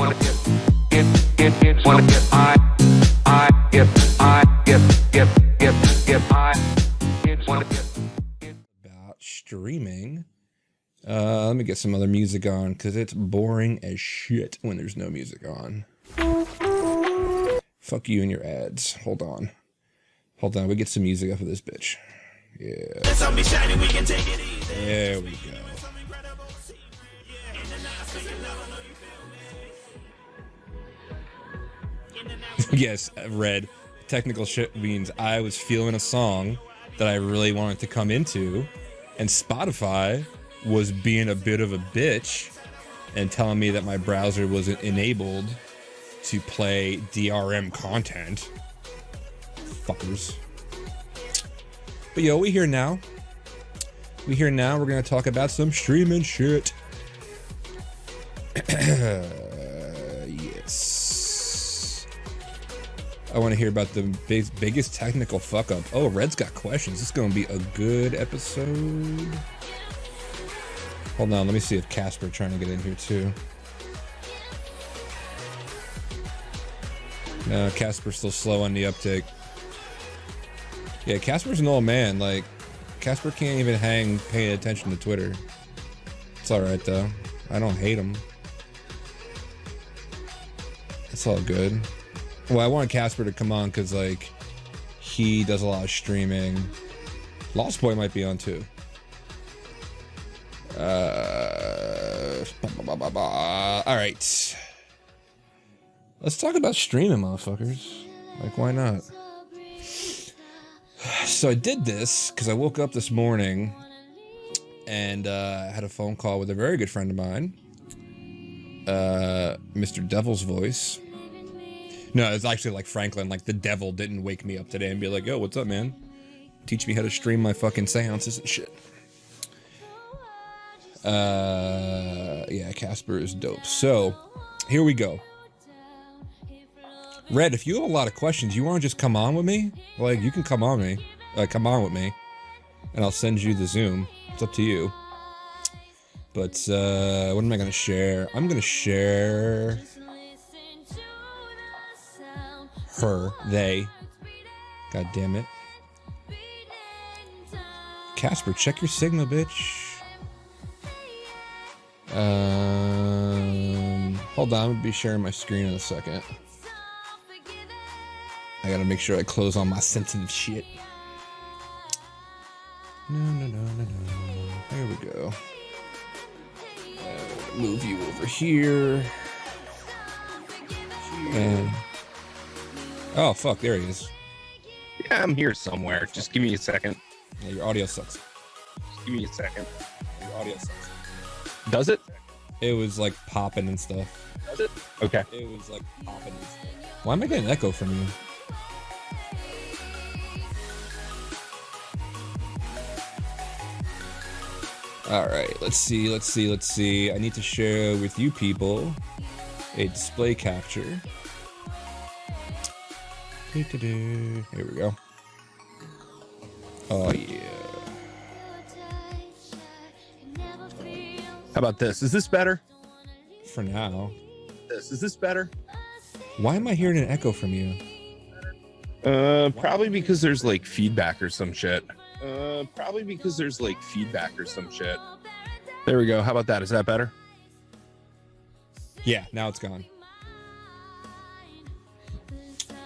About streaming. Let me get some other music on because it's boring as shit when there's no music on. Fuck you and your ads. Hold on. We get some music off of this bitch. Yeah. There we go. Yes, Red. Technical shit means I was feeling a song that I really wanted to come into, and Spotify was being a bit of a bitch and telling me that my browser wasn't enabled to play DRM content. Fuckers. But yo, we here now. We're gonna talk about some streaming shit. Yes. I want to hear about the biggest technical fuck up. Oh, Red's got questions. This is gonna be a good episode. Hold on, let me see if Casper trying to get in here too. No, Casper's still slow on the uptake. Yeah, Casper's an old man. Like, Casper can't even hang paying attention to Twitter. It's alright though. I don't hate him. It's all good. Well, I want Casper to come on because, like, he does a lot of streaming. Lost Boy might be on too. Alright. Let's talk about streaming, motherfuckers. Like, why not? So I did this because I woke up this morning and had a phone call with a very good friend of mine, Mr. Devil's Voice. No, it's actually like Franklin. Like, the devil didn't wake me up today and be like, yo, what's up, man? Teach me how to stream my fucking seances and shit. Yeah, Casper is dope. So, here we go. Red, if you have a lot of questions, you want to just come on with me? Like, you can come on with me, and I'll send you the Zoom. It's up to you. But, what am I going to share? I'm going to share they. God damn it. Casper, check your signal, bitch. Hold on, I'm gonna be sharing my screen in a second. I gotta make sure I close all my sensitive shit. No. There we go. Move you over here. And oh fuck, there he is. Yeah, I'm here somewhere. Just give me a second. Yeah, your audio sucks. Just give me a second. Your audio sucks. Does it? It was like popping and stuff. Does it? Okay. It was like popping and stuff. Why am I getting an echo from you? Alright, let's see. I need to share with you people a display capture. Here we go. Oh yeah. How about this? Is this better? For now. Is this better? Why am I hearing an echo from you? Probably because there's like feedback or some shit. There we go. How about that? Is that better? Yeah, now it's gone.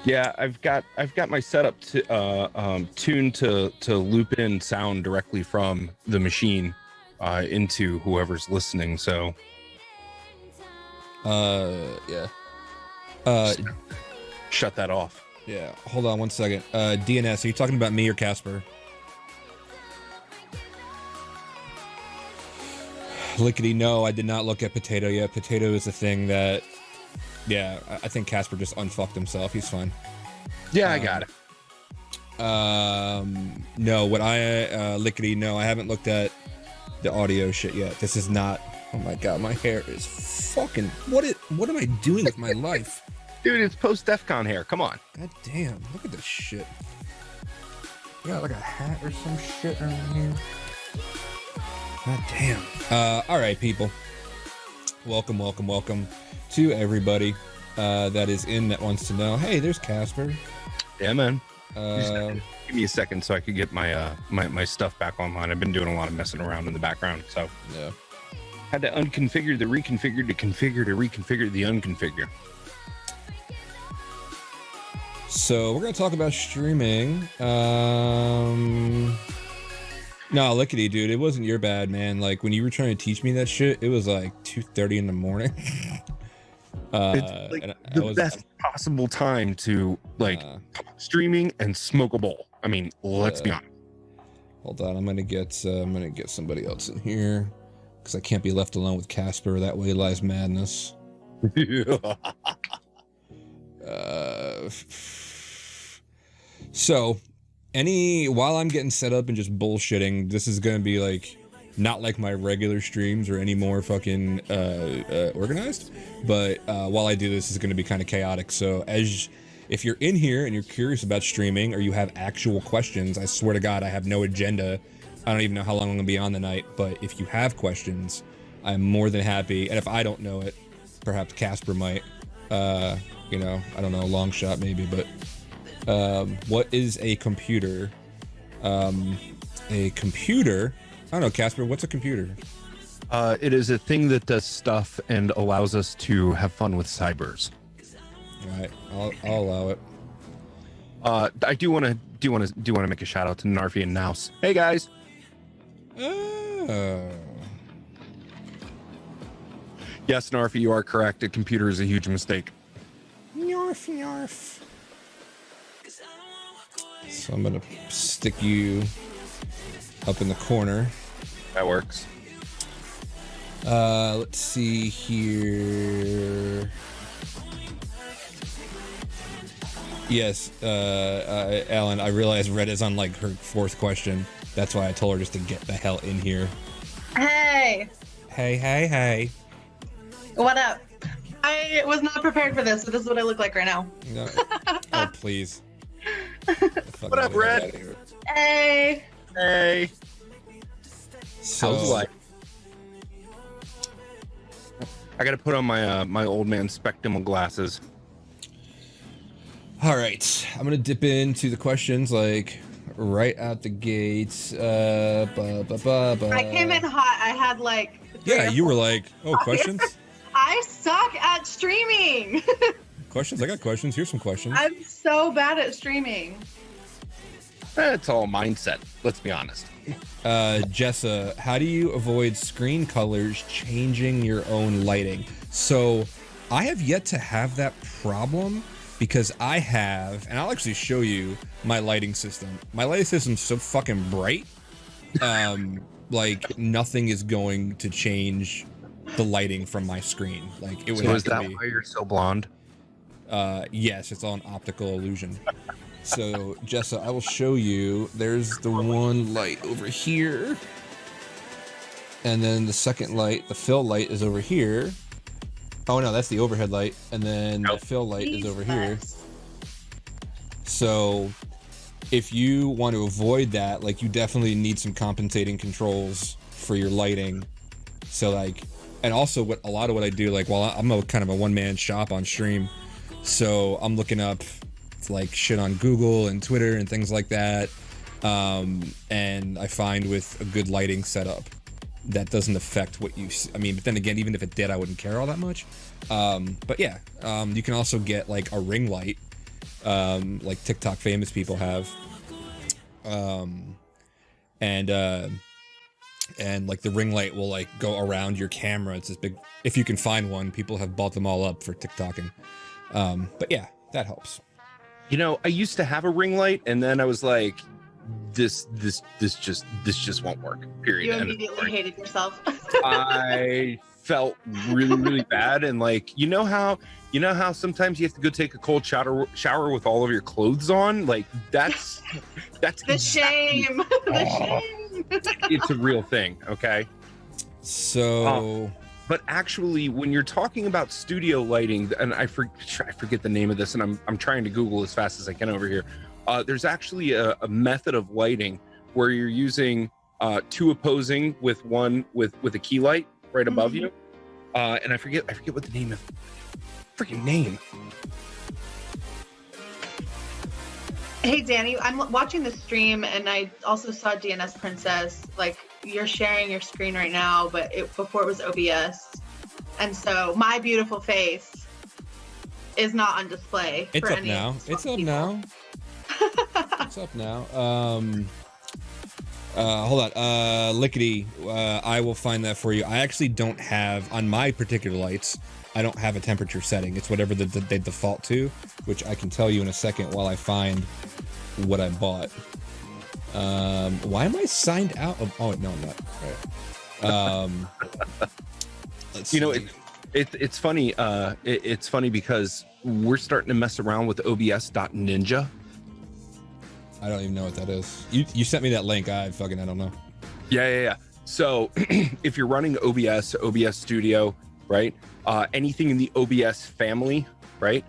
Yeah, I've got my setup tuned to loop in sound directly from the machine into whoever's listening. So, yeah. Shut that off. Yeah. Hold on one second. DNS, are you talking about me or Casper? Lickety, no, I did not look at Potato yet. Potato is a thing that, yeah, I think Casper just unfucked himself. He's fine. Yeah, I got it. No, what I, Lickety, no, I haven't looked at the audio shit yet. This is not, oh my god, my hair is fucking, what am I doing with my life? Dude, it's post-DEFCON hair. Come on. God damn, look at this shit. You got like a hat or some shit around here. God damn. All right, people. Welcome to everybody that is in that wants to know. Hey, there's Casper. Yeah, man. Uh, Give me a second so I could get my my stuff back online. I've been doing a lot of messing around in the background, so yeah. had to unconfigure the reconfigure to configure to reconfigure the unconfigure. So we're gonna talk about streaming. No, lickety, dude, it wasn't your bad, man. Like when you were trying to teach me that shit, it was like 2:30 in the morning. It's like the best possible time to streaming and smoke a bowl. I mean, let's be honest. Hold on, I'm gonna get somebody else in here because I can't be left alone with Casper. That way lies madness. So while I'm getting set up and just bullshitting, this is gonna be like not like my regular streams or any more fucking organized, but while I do this is gonna be kind of chaotic. So if you're in here and you're curious about streaming or you have actual questions, I swear to God I have no agenda. I don't even know how long I'm gonna be on the night, but if you have questions, I'm more than happy. And if I don't know it, perhaps Casper might. You know, I don't know, long shot maybe, but what is a computer? A computer? I don't know, Casper, what's a computer? It is a thing that does stuff and allows us to have fun with cybers. All right, I'll allow it. I do want to make a shout out to Narfi and Nouse. Hey guys. Yes, Narfi, you are correct. A computer is a huge mistake. Yarf. So I'm gonna stick you up in the corner. That works. Let's see here. Yes, Alan, I realize Red is on like her 4th question. That's why I told her just to get the hell in here. Hey. Hey. What up? I was not prepared for this, so this is what I look like right now. No. Oh, please. What up, Red? Hey. Hey. So, how's life? I gotta put on my my old man spectrum glasses. all right, I'm gonna dip into the questions like right out the gates. I came in hot. I had like. Yeah, you were like, oh, questions? I suck at streaming. Questions? I got questions. Here's some questions. I'm so bad at streaming. It's all mindset. Let's be honest. Jessa, how do you avoid screen colors changing your own lighting? So I have yet to have that problem because I have, and I'll actually show you my lighting system. My lighting system's so fucking bright. Like nothing is going to change the lighting from my screen. Like it would have is to that be. why you're so blonde? Yes, it's all an optical illusion. So, Jessa, I will show you. There's the one light over here. And then the second light, the fill light, is over here. Oh, no, that's the overhead light. And then the fill light is over here. So, if you want to avoid that, like, you definitely need some compensating controls for your lighting. So, like, and also a lot of what I do, like, while I'm a kind of a one-man shop on stream, so I'm looking up like shit on Google and Twitter and things like that, and I find with a good lighting setup that doesn't affect what you see. I mean, but then again, even if it did, I wouldn't care all that much. But yeah, you can also get like a ring light, like TikTok famous people have, and like the ring light will like go around your camera. It's this big, if you can find one. People have bought them all up for TikToking. But yeah, that helps. You know, I used to have a ring light, and then I was like, this just won't work. Period. You immediately hated yourself. I felt really bad, and like you know how sometimes you have to go take a cold shower with all of your clothes on. Like that's the shame. The shame. It's a real thing. Okay. So. But actually, when you're talking about studio lighting, and I forget the name of this, and I'm trying to Google as fast as I can over here. There's actually a method of lighting where you're using two opposing with one with a key light right above you, and I forget what the name of freaking name. Hey, Danny, I'm watching the stream, and I also saw DNS Princess. Like, you're sharing your screen right now, but before it was OBS. And so my beautiful face is not on display. It's for up any now. It's up people. now. It's up now. Hold on. Lickety, I will find that for you. I actually don't have, on my particular lights, I don't have a temperature setting. It's whatever they default to, which I can tell you in a second while I find what I bought. Why am I signed out of, oh, no, I'm not. All right. Let's You know, see. it's funny. It's funny because we're starting to mess around with OBS.ninja. I don't even know what that is. You sent me that link. I don't know. Yeah. So if you're running OBS Studio, right? Anything in the OBS family, right?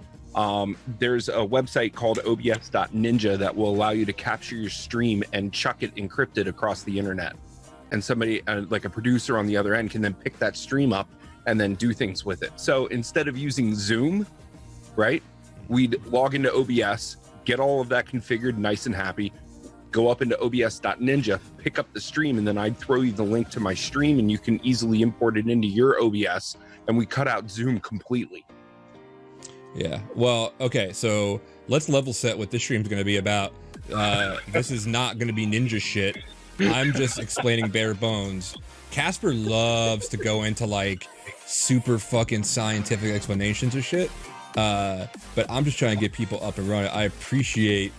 There's a website called obs.ninja that will allow you to capture your stream and chuck it encrypted across the internet. And somebody, like a producer on the other end, can then pick that stream up and then do things with it. So instead of using Zoom, right? We'd log into OBS, get all of that configured nice and happy, go up into obs.ninja, pick up the stream, and then I'd throw you the link to my stream and you can easily import it into your OBS, and we cut out Zoom completely. Yeah. Well, okay. So let's level set what this stream's going to be about. This is not going to be ninja shit. I'm just explaining bare bones. Casper loves to go into like super fucking scientific explanations of shit. But I'm just trying to get people up and running. I appreciate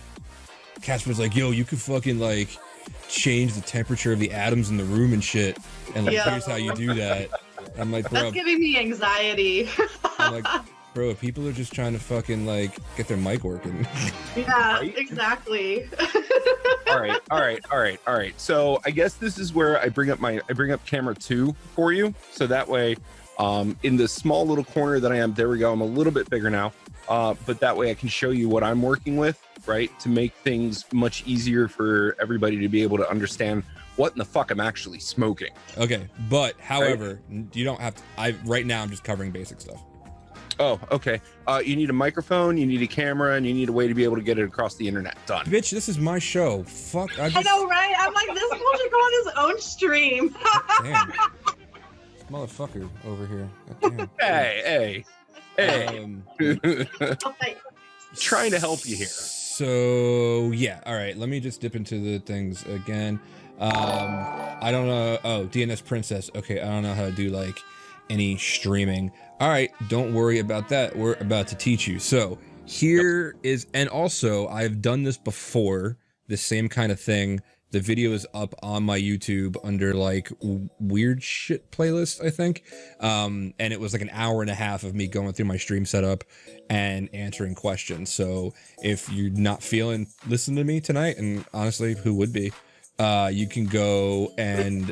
Casper's like, yo, you could fucking like change the temperature of the atoms in the room and shit. And like, here's how you do that. I'm like, bro. That's giving me anxiety. I'm like, bro, people are just trying to fucking like get their mic working. Yeah, Right? exactly. All right. So I guess this is where I bring up camera 2 for you. So that way, in the small little corner that I am, there we go. I'm a little bit bigger now. But that way I can show you what I'm working with, right? To make things much easier for everybody to be able to understand what in the fuck I'm actually smoking. Okay, but however, you don't have to. Right now I'm just covering basic stuff. Oh, okay. You need a microphone, you need a camera, and you need a way to be able to get it across the internet. Done. Bitch, this is my show. Fuck. I know, right? I'm like, this fool should go on his own stream. Damn. This motherfucker over here. God damn. Hey. Trying to help you here. So yeah, all right. Let me just dip into the things again. I don't know. Oh, DNS Princess. Okay, I don't know how to do like any streaming. All right, don't worry about that. We're about to teach you. So here is, and also I've done this before. The same kind of thing. The video is up on my YouTube under like weird shit playlist, I think. And it was like an hour and a half of me going through my stream setup and answering questions. So if you're not feeling listen to me tonight, and honestly, who would be, you can go and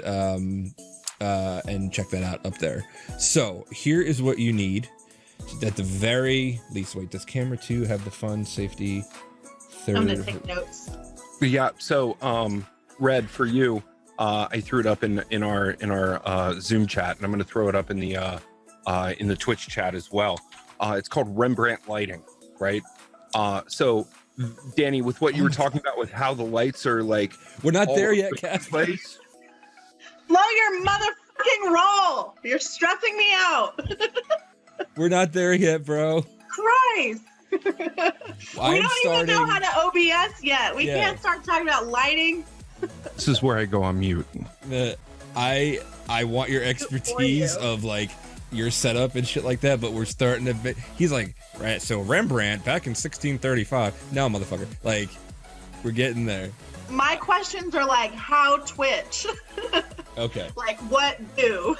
check that out up there. So here is what you need. At the very least, wait, does camera 2 have the fun safety third? I'm gonna take notes. Yeah, so Red, for you, I threw it up in our Zoom chat, and I'm going to throw it up in the Twitch chat as well. It's called Rembrandt lighting, right? So Danny, with what you were talking about with how the lights are like, We're not all there over yet, the Cass. place. Slow your motherfucking roll. You're stressing me out. We're not there yet, bro. Christ. We I'm don't even know how to OBS yet. We Yeah. can't start talking about lighting. This is where I go on mute. I want your expertise of like your setup and shit like that, but we're starting to. He's like, right. So Rembrandt back in 1635. No, motherfucker. Like, we're getting there. My questions are like, how Twitch? Okay. Like, what do?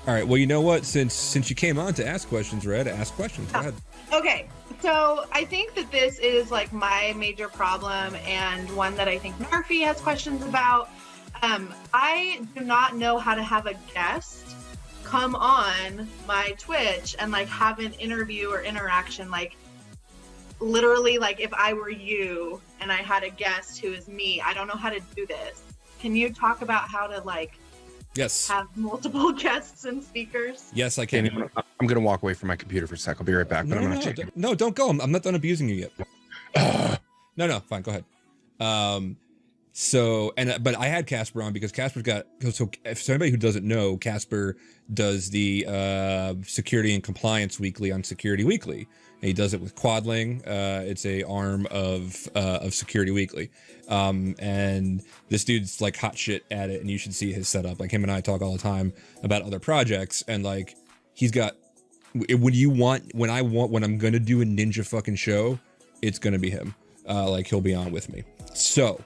All right. Well, you know what? Since you came on to ask questions, Red, ask questions. Go ahead. Okay, so I think that this is like my major problem and one that I think Murphy has questions about. I do not know how to have a guest come on my Twitch and like have an interview or interaction. Like literally, like if I were you and I had a guest who is me, I don't know how to do this. Can you talk about how to like Yes. have multiple guests and speakers? Yes, I can. I'm gonna walk away from my computer for a sec. I'll be right back. But I'm not checking. No, don't go. I'm not done abusing you yet. No, fine, go ahead. But I had Casper on because Casper's got, so if anybody who doesn't know, Casper does the security and compliance weekly on Security Weekly. And he does it with Quadling. It's a arm of Security Weekly. And this dude's like hot shit at it, and you should see his setup. Like him and I talk all the time about other projects, and like he's got, when I'm gonna do a ninja fucking show, it's gonna be him. Like he'll be on with me. So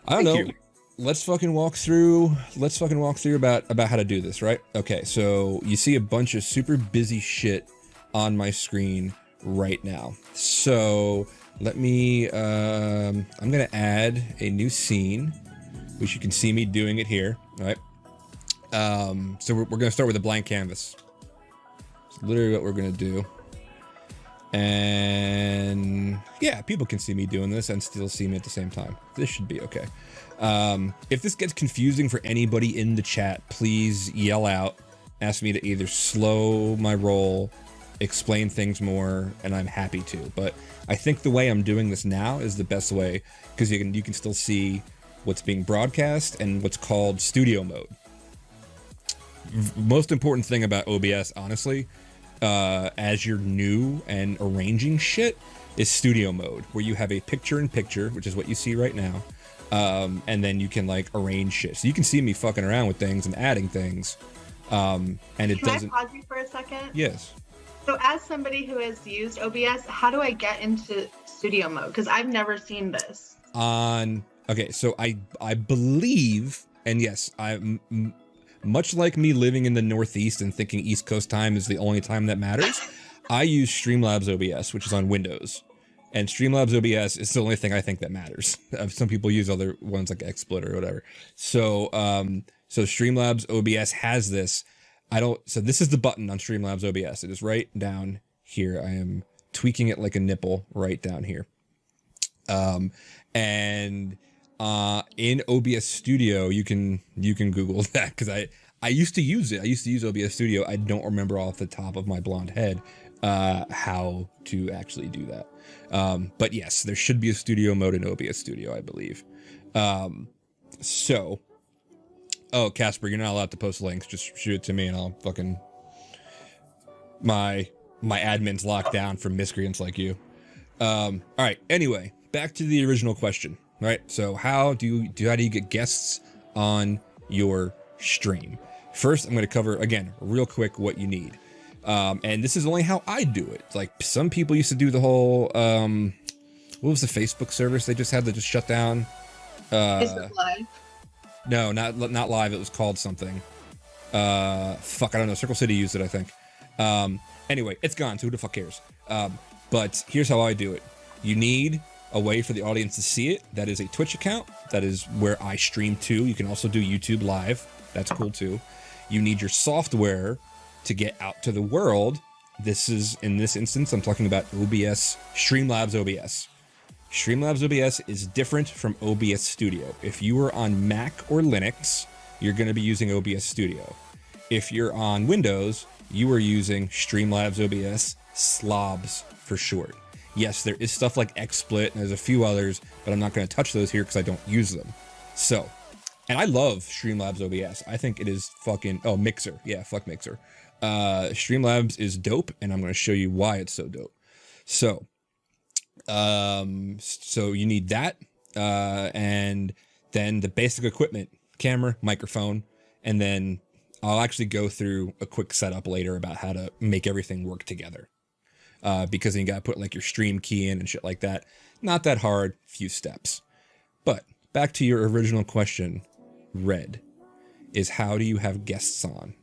I don't know. Let's fucking walk through about how to do this, right? Okay, so you see a bunch of super busy shit on my screen right now. So let me, I'm gonna add a new scene, which you can see me doing it here, all right? So we're gonna start with a blank canvas. It's literally what we're gonna do. And yeah, people can see me doing this and still see me at the same time. This should be okay. If this gets confusing for anybody in the chat, please yell out, ask me to either slow my roll, explain things more, and I'm happy to. But I think the way I'm doing this now is the best way, because you can still see what's being broadcast and what's called studio mode. Most important thing about OBS, honestly, as you're new and arranging shit, is studio mode, where you have a picture-in-picture, which is what you see right now, and then you can like arrange shit. So you can see me fucking around with things and adding things, and it doesn't. Can I pause you for a second? Yes. So as somebody who has used OBS, how do I get into studio mode? Because I've never seen this. Okay, so I believe, and yes, much like me living in the Northeast and thinking East Coast time is the only time that matters, I use Streamlabs OBS, which is on Windows. And Streamlabs OBS is the only thing I think that matters. Some people use other ones like XSplit or whatever. So Streamlabs OBS has this. So this is the button on Streamlabs OBS. It is right down here. I am tweaking it like a nipple right down here. In OBS Studio, you can Google that, because I used to use it. I used to use OBS Studio. I don't remember off the top of my blonde head how to actually do that. But yes, there should be a studio mode in OBS Studio, I believe. Oh, Casper, you're not allowed to post links. Just shoot it to me and I'll fucking... My admin's locked down from miscreants like you. All right, anyway, back to the original question. All right, so how do you get guests on your stream? First, I'm going to cover, again, real quick what you need. And this is only how I do it. Like, some people used to do the whole, what was the Facebook service they just had that just shut down? Facebook Live. No, not live. It was called something. Fuck, I don't know. Circle City used it, I think. Anyway, it's gone, so who the fuck cares? But here's how I do it. You need a way for the audience to see it. That is a Twitch account. That is where I stream to. You can also do YouTube Live. That's cool too. You need your software to get out to the world. This is, in this instance, I'm talking about OBS, Streamlabs OBS. Streamlabs OBS is different from OBS Studio. If you are on Mac or Linux, you're going to be using OBS Studio. If you're on Windows, you are using Streamlabs OBS, Slobs for short. Yes, there is stuff like XSplit, and there's a few others, but I'm not going to touch those here because I don't use them. So, and I love Streamlabs OBS. I think it is fucking... Oh, Mixer. Yeah, fuck Mixer. Streamlabs is dope, and I'm going to show you why it's so dope. So you need that, and then the basic equipment, camera, microphone, and then I'll actually go through a quick setup later about how to make everything work together. Because then you gotta put like your stream key in and shit like that. Not that hard, few steps. But back to your original question, Red, is how do you have guests on?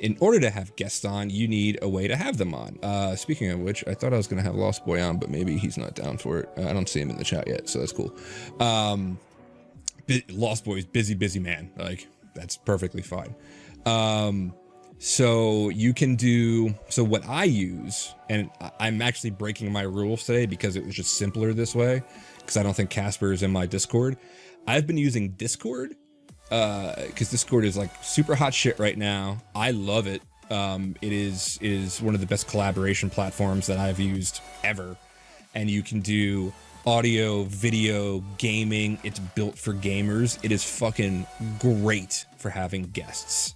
In order to have guests on, you need a way to have them on. Speaking of which, I thought I was gonna have Lost Boy on, but maybe he's not down for it. I don't see him in the chat yet, so that's cool. Lost Boy's busy man. Like, that's perfectly fine. So you can do, so what I use, and I'm actually breaking my rules today because it was just simpler this way, because I don't think Casper is in my Discord. I've been using Discord because Discord is like super hot shit right now. I love it. It is one of the best collaboration platforms that I've used ever. And you can do audio, video, gaming. It's built for gamers. It is fucking great for having guests.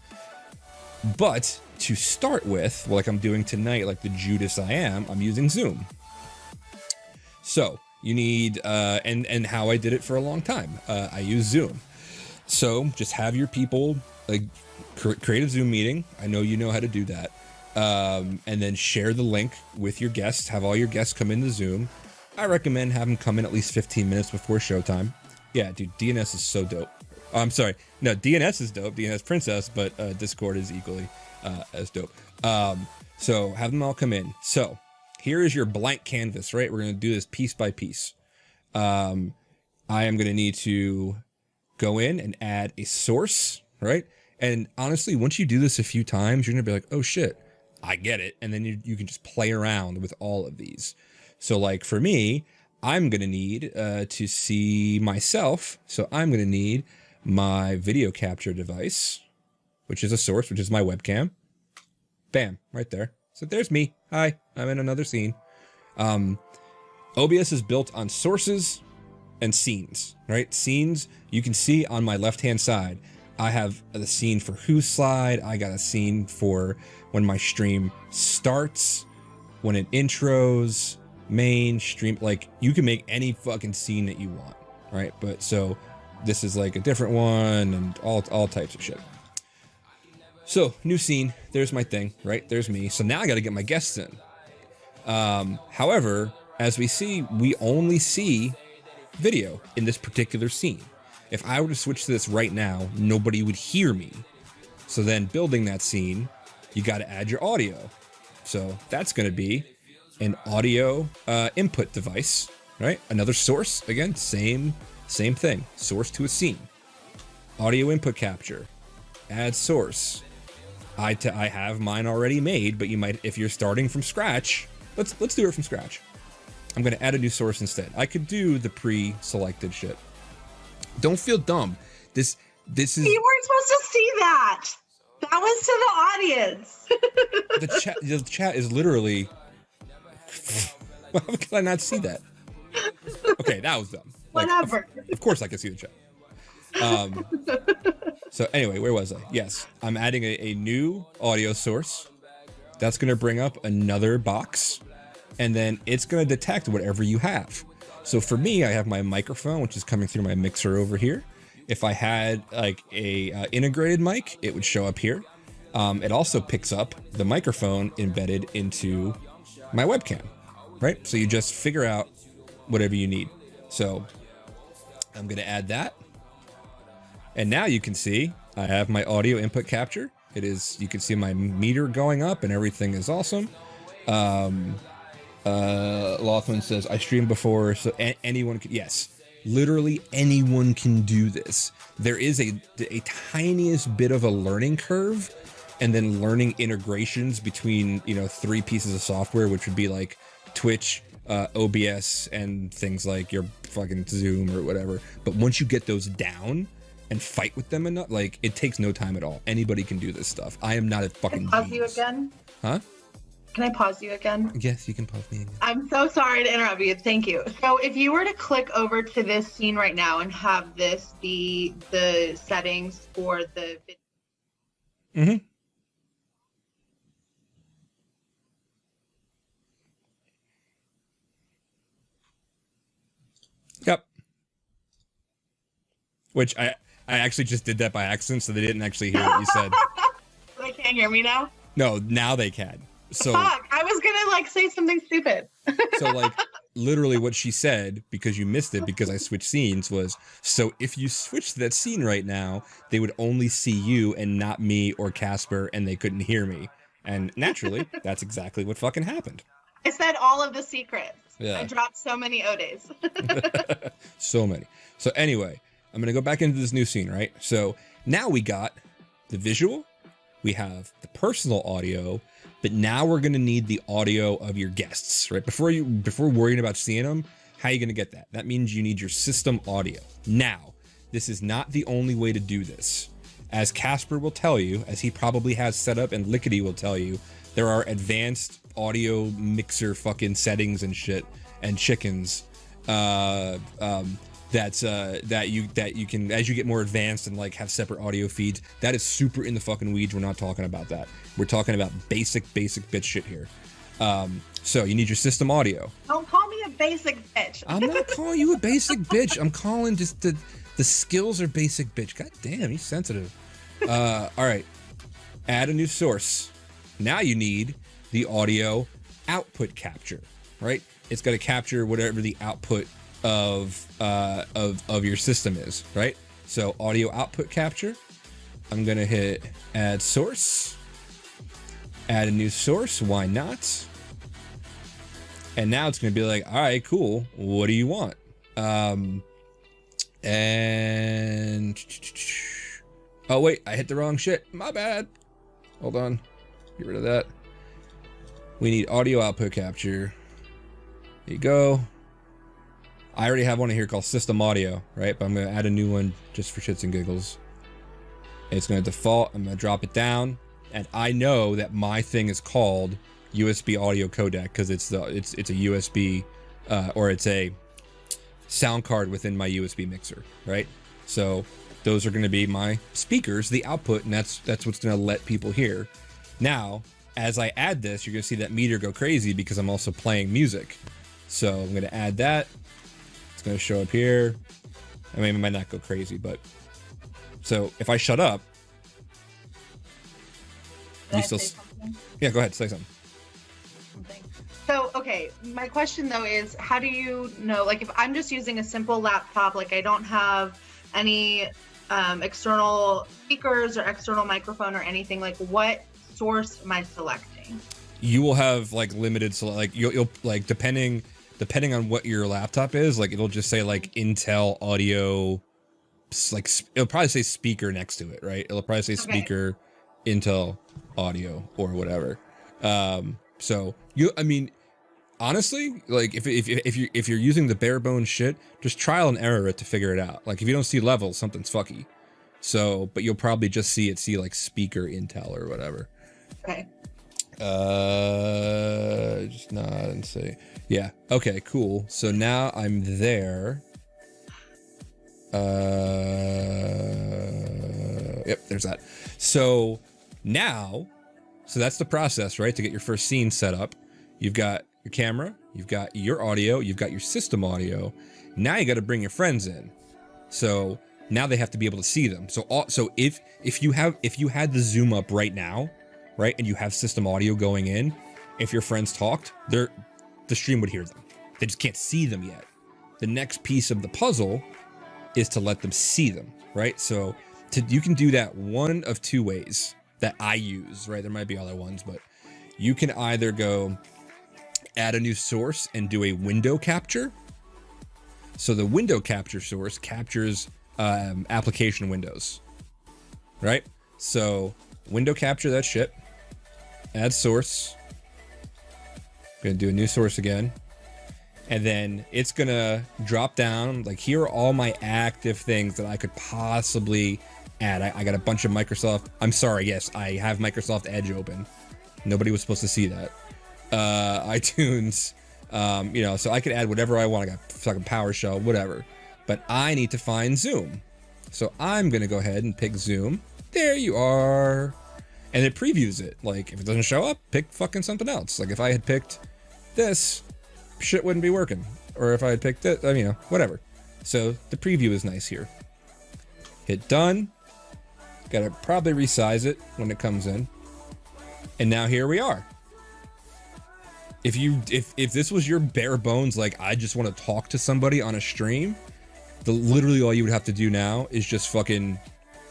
But to start with, like I'm doing tonight, like the Judas I am, I'm using Zoom. So you need, and how I did it for a long time, I use Zoom. So just have your people like create a Zoom meeting. I know you know how to do that. And then share the link with your guests. Have all your guests come into Zoom. I recommend have them come in at least 15 minutes before showtime. Yeah, dude, DNS is so dope. I'm sorry. No, DNS is dope. DNS Princess, but Discord is equally as dope. So have them all come in. So here is your blank canvas, right? We're going to do this piece by piece. I am going to need to go in and add a source, right? And honestly, once you do this a few times, you're going to be like, oh shit, I get it. And then you can just play around with all of these. So like for me, I'm going to need to see myself. So I'm going to need my video capture device, which is a source, which is my webcam. Bam, right there. So there's me. Hi, I'm in another scene. OBS is built on sources and scenes, right? Scenes, you can see on my left-hand side, I have the scene for who slide. I got a scene for when my stream starts, when it intros, main stream, like you can make any fucking scene that you want, right? But so this is like a different one and all types of shit. So new scene, there's my thing, right? There's me. So now I got to get my guests in. However, as we see, we only see video in this particular scene. If I were to switch to this right now, nobody would hear me. So then building that scene, you got to add your audio. So that's going to be an audio input device, right? Another source, again, same thing. Source to a scene. Audio input capture. Add source. I have mine already made, but you might, if you're starting from scratch, let's do it from scratch. I'm going to add a new source instead. I could do the pre-selected shit. Don't feel dumb. This is. You weren't supposed to see that. That was to the audience. The chat is literally. How could I not see that? Okay, that was dumb. Whatever. Of course I can see the chat. So anyway, where was I? Yes, I'm adding a new audio source. That's going to bring up another box, and then it's going to detect whatever you have. So for me, I have my microphone, which is coming through my mixer over here. If I had like a integrated mic, it would show up here. It also picks up the microphone embedded into my webcam, right? So you just figure out whatever you need. So I'm going to add that. And now you can see I have my audio input capture. It is, you can see my meter going up and everything is awesome. Lothman says, I streamed before, so anyone can, yes, literally anyone can do this. There is a tiniest bit of a learning curve and then learning integrations between, you know, 3 pieces of software, which would be like Twitch, OBS, and things like your fucking Zoom or whatever. But once you get those down and fight with them enough, like, it takes no time at all. Anybody can do this stuff. I am not a fucking Can I pause you again? Huh? Can I pause you again? Yes, you can pause me again. I'm so sorry to interrupt you. Thank you. So if you were to click over to this scene right now and have this be the settings for the video. Mm-hmm. Yep. Which I actually just did that by accident, so they didn't actually hear what you said. They can't hear me now? No, now they can. So fuck, I was gonna like say something stupid. So like literally what she said, because you missed it because I switched scenes, was, so if you switch to that scene right now, they would only see you and not me or Casper, and they couldn't hear me. And naturally, that's exactly what fucking happened. I said all of the secrets. Yeah. I dropped so many Odays. So many. So anyway, I'm gonna go back into this new scene, right? So now we got the visual, we have the personal audio, but now we're gonna need the audio of your guests, right? Before worrying about seeing them, how are you gonna get that? That means you need your system audio. Now, this is not the only way to do this. As Casper will tell you, as he probably has set up, and Lickety will tell you, there are advanced audio mixer fucking settings and shit and chickens that you can, as you get more advanced and like have separate audio feeds. That is super in the fucking weeds. We're not talking about that. We're talking about basic bitch shit here. So you need your system audio. Don't call me a basic bitch. I'm not calling you a basic bitch. I'm calling just the skills are basic bitch. God damn, he's sensitive. All right. Add a new source. Now you need the audio output capture, right? It's got to capture whatever the output of your system is, right? So audio output capture. I'm gonna hit add source. Add a new source. Why not? And now it's gonna be like, all right, cool. What do you want? And oh wait, I hit the wrong shit. My bad. Hold on. Get rid of that. We need audio output capture. There you go. I already have one in here called system audio, right? But I'm gonna add a new one just for shits and giggles. It's gonna default. I'm gonna drop it down, and I know that my thing is called USB audio codec because it's a USB or it's a sound card within my USB mixer, right? So those are going to be my speakers, the output, and that's what's going to let people hear. Now, as I add this, you're going to see that meter go crazy because I'm also playing music. So I'm going to add that. It's going to show up here. I mean, it might not go crazy, but so if I shut up, you still. Yeah, go ahead, say something. So, okay, my question though is, how do you know, like if I'm just using a simple laptop, like I don't have any external speakers or external microphone or anything, like what source am I selecting? You will have like limited, like you'll like depending on what your laptop is, like it'll just say like Intel audio, like it'll probably say speaker next to it, right? It'll probably say speaker, Intel audio or whatever. So I mean, honestly, like if you're using the bare bones shit, just trial and error it to figure it out. Like if you don't see levels, something's fucky. So, but you'll probably just see like speaker Intel or whatever. Okay. Just nod and say, yeah. Okay, cool. So now I'm there. Yep, there's that. So now, so that's the process, right? To get your first scene set up. You've got your camera, you've got your audio, you've got your system audio. Now you got to bring your friends in. So now they have to be able to see them. So if you had the Zoom up right now, right, and you have system audio going in, if your friends talked, the stream would hear them. They just can't see them yet. The next piece of the puzzle is to let them see them, right? So you can do that one of two ways that I use, right? There might be other ones, but you can either go add a new source and do a window capture. So the window capture source captures application windows, right? So window capture that shit, add source. Gonna do a new source again. And then it's gonna drop down, like here are all my active things that I could possibly add. I got a bunch of Microsoft, I'm sorry, yes, I have Microsoft Edge open. Nobody was supposed to see that. iTunes, so I could add whatever I want. I got fucking PowerShell, whatever. But I need to find Zoom. So I'm gonna go ahead and pick Zoom. There you are. And it previews it. Like if it doesn't show up, pick fucking something else. Like if I had picked this, shit wouldn't be working. Or if I had picked it, whatever. So the preview is nice here. Hit done. Gotta probably resize it when it comes in. And now here we are. If this was your bare bones, like I just want to talk to somebody on a stream, literally all you would have to do now is just fucking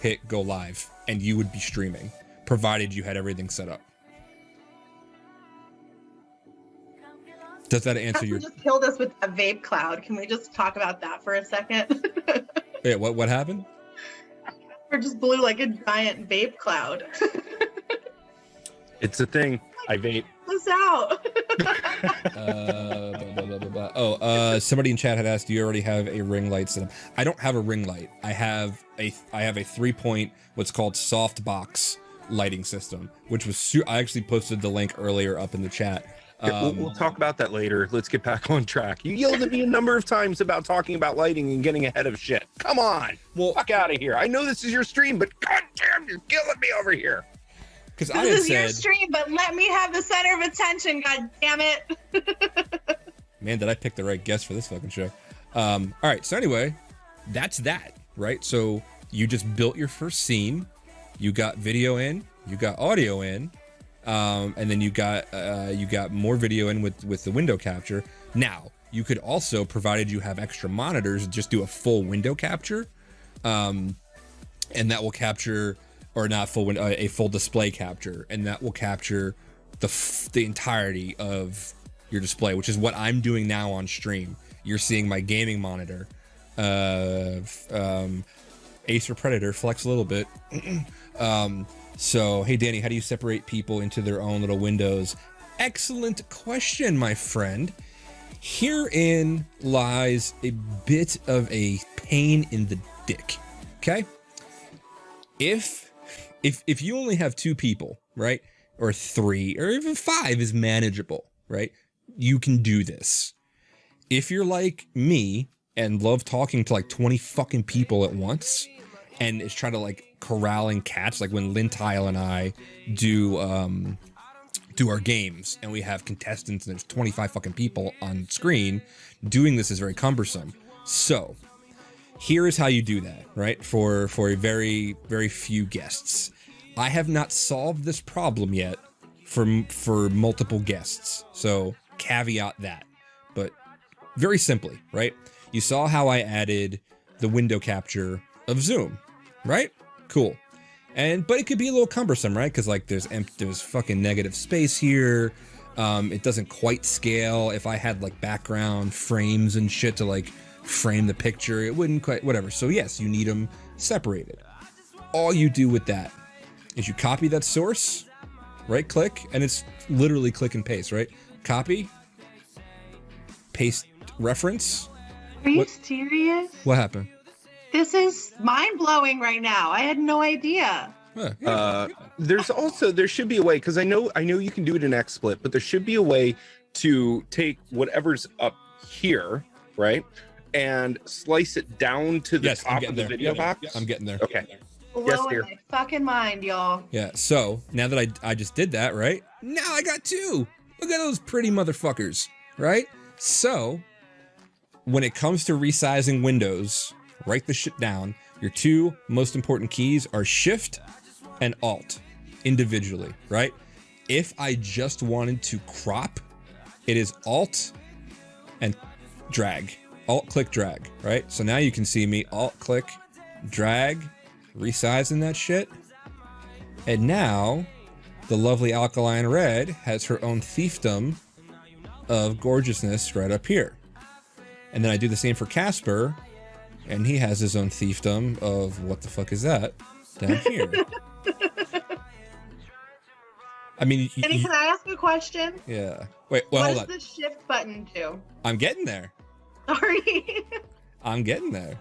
hit go live and you would be streaming, provided you had everything set up. Does that answer your? Just killed us with a vape cloud. Can we just talk about that for a second? Yeah, what happened? Or just blew like a giant vape cloud. It's a thing. I vape. This out. blah, blah, blah. Oh, somebody in chat had asked, do you already have a ring light set up? I don't have a ring light. I have a 3-point, what's called softbox lighting system, which was, I actually posted the link earlier up in the chat. We'll talk about that later. Let's get back on track. You yelled at me a number of times about talking about lighting and getting ahead of shit. Come on. Well, fuck out of here. I know this is your stream, but goddamn, you're killing me over here. Because this is your stream, but let me have the center of attention. God damn it. Man, did I pick the right guest for this fucking show? All right. So anyway, that's that, right? So you just built your first scene. You got video in. You got audio in. And then you got more video in with the window capture. Now you could also, provided you have extra monitors, just do a full window capture, and that will capture, or not full window, a full display capture, and that will capture the entirety of your display, which is what I'm doing now on stream. You're seeing my gaming monitor. Ace for Predator, flex a little bit. So, hey, Danny, how do you separate people into their own little windows? Excellent question, my friend. Herein lies a bit of a pain in the dick, okay? If you only have 2 people, right, or 3, or even 5 is manageable, right, you can do this. If you're like me and love talking to like 20 fucking people at once, and is trying to like corral and catch, like when Lintile and I do our games and we have contestants and there's 25 fucking people on screen, doing this is very cumbersome. So here is how you do that, right? For a very, very few guests. I have not solved this problem yet for multiple guests. So caveat that, but very simply, right? You saw how I added the window capture of Zoom, right? Cool. But it could be a little cumbersome, right? Because like there's fucking negative space here. It doesn't quite scale. If I had like background frames and shit to like frame the picture, it wouldn't quite, whatever. So yes, you need them separated. All you do with that is you copy that source, right click, and it's literally click and paste, right? Copy, paste reference. Are you serious? What happened? This is mind-blowing right now. I had no idea. There should be a way, because I know you can do it in XSplit, but there should be a way to take whatever's up here, right, and slice it down to the top of the video box. I'm getting there. Okay. Blowing my fucking mind, y'all. Yeah, so now that I just did that, right? Now I got 2. Look at those pretty motherfuckers, right? So when it comes to resizing windows, write the shit down. Your 2 most important keys are Shift and Alt individually, right? If I just wanted to crop, it is Alt and drag. Alt, click, drag, right? So now you can see me Alt, click, drag, resizing that shit. And now the lovely Alkaline Red has her own fiefdom of gorgeousness right up here. And then I do the same for Casper, and he has his own fiefdom of what the fuck is that down here. I mean, Danny, can I ask a question? Yeah. Wait, well, hold on. What does the shift button do? I'm getting there. Sorry. I'm getting there.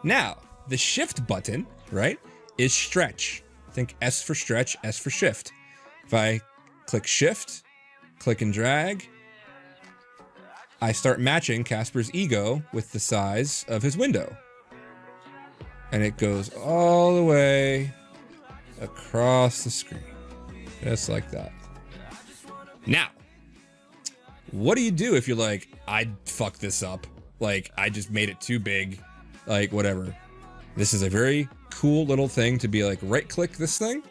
Now, the shift button, right, is stretch. Think S for stretch, S for shift. If I click shift, click and drag, I start matching Casper's ego with the size of his window. And it goes all the way across the screen. Just like that. Now, what do you do if you're like, I fucked this up? Like, I just made it too big. Like, whatever. This is a very cool little thing to be like, right click this thing,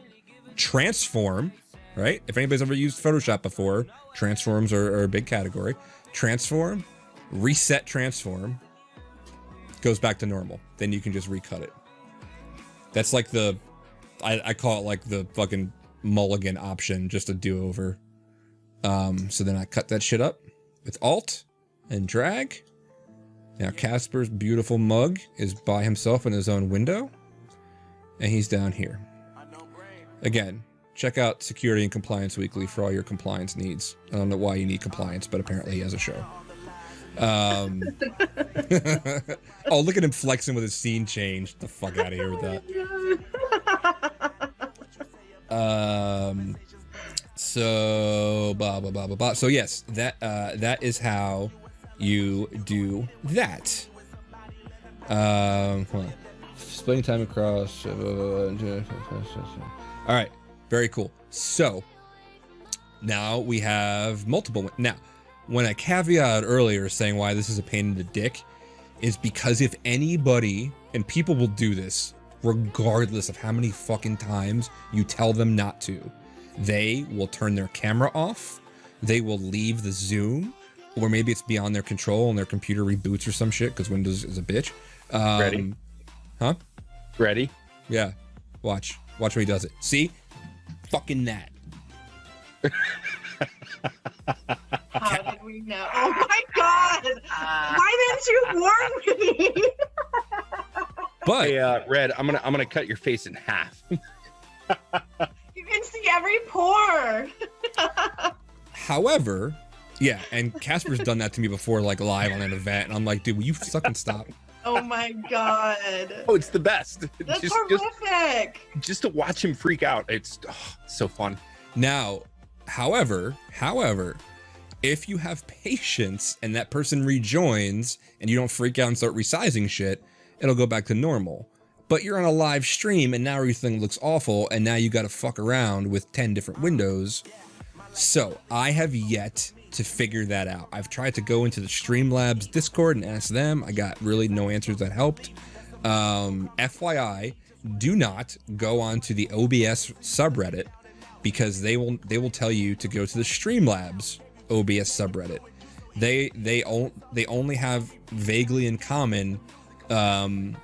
transform, right? If anybody's ever used Photoshop before, transforms are a big category. Transform, reset transform, goes back to normal. Then you can just recut it. That's like the, I call it like the fucking mulligan option, just a do-over. So then I cut that shit up with Alt and drag. Now Casper's beautiful mug is by himself in his own window, and he's down here. Again, check out Security and Compliance Weekly for all your compliance needs. I don't know why you need compliance, but apparently he has a show. Um, oh, look at him flexing with his scene change. Get the fuck out of here with that. So blah blah blah blah blah. So yes, that is how you do that. Hold on. Splitting time across. All right, very cool. So now we have multiple. Now, when I caveat earlier saying why this is a pain in the dick, is because if anybody, and people will do this regardless of how many fucking times you tell them not to, they will turn their camera off, they will leave the Zoom, or maybe it's beyond their control and their computer reboots or some shit because Windows is a bitch. Ready? Huh? Ready? Yeah. Watch when he does it. See? Fucking that. How did we know? Oh my god! Why didn't you warn me? But Hey, Red, I'm gonna cut your face in half. You can see every pore. however, yeah, and Casper's done that to me before, like live on an event, and I'm like, dude, will you fucking stop? Oh my god. Oh, it's the best. That's horrific. Just to watch him freak out. It's so fun. Now, however, if you have patience and that person rejoins and you don't freak out and start resizing shit, it'll go back to normal. But you're on a live stream and now everything looks awful and now you got to fuck around with 10 different windows. So I have yet to figure that out. I've tried to go into the Streamlabs Discord and ask them. I got really no answers that helped. FYI, do not go onto the OBS subreddit because they will tell you to go to the Streamlabs OBS subreddit. They only have vaguely in common the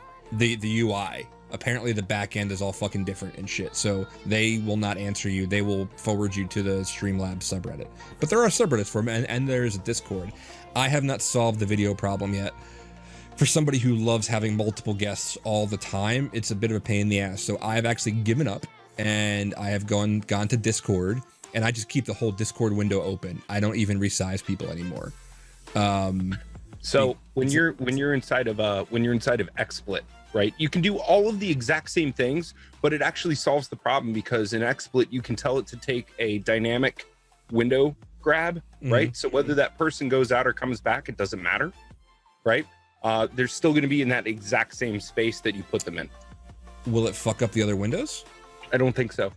UI. Apparently the back end is all fucking different and shit. So they will not answer you. They will forward you to the Streamlabs subreddit. But there are subreddits for them and there's a Discord. I have not solved the video problem yet. For somebody who loves having multiple guests all the time, it's a bit of a pain in the ass. So I've actually given up and I have gone to Discord and I just keep the whole Discord window open. I don't even resize people anymore. So when you're inside of XSplit, right, you can do all of the exact same things, but it actually solves the problem because in XSplit you can tell it to take a dynamic window grab, right? So whether that person goes out or comes back, it doesn't matter, right? They're still going to be in that exact same space that you put them in. Will it fuck up the other windows? I don't think so.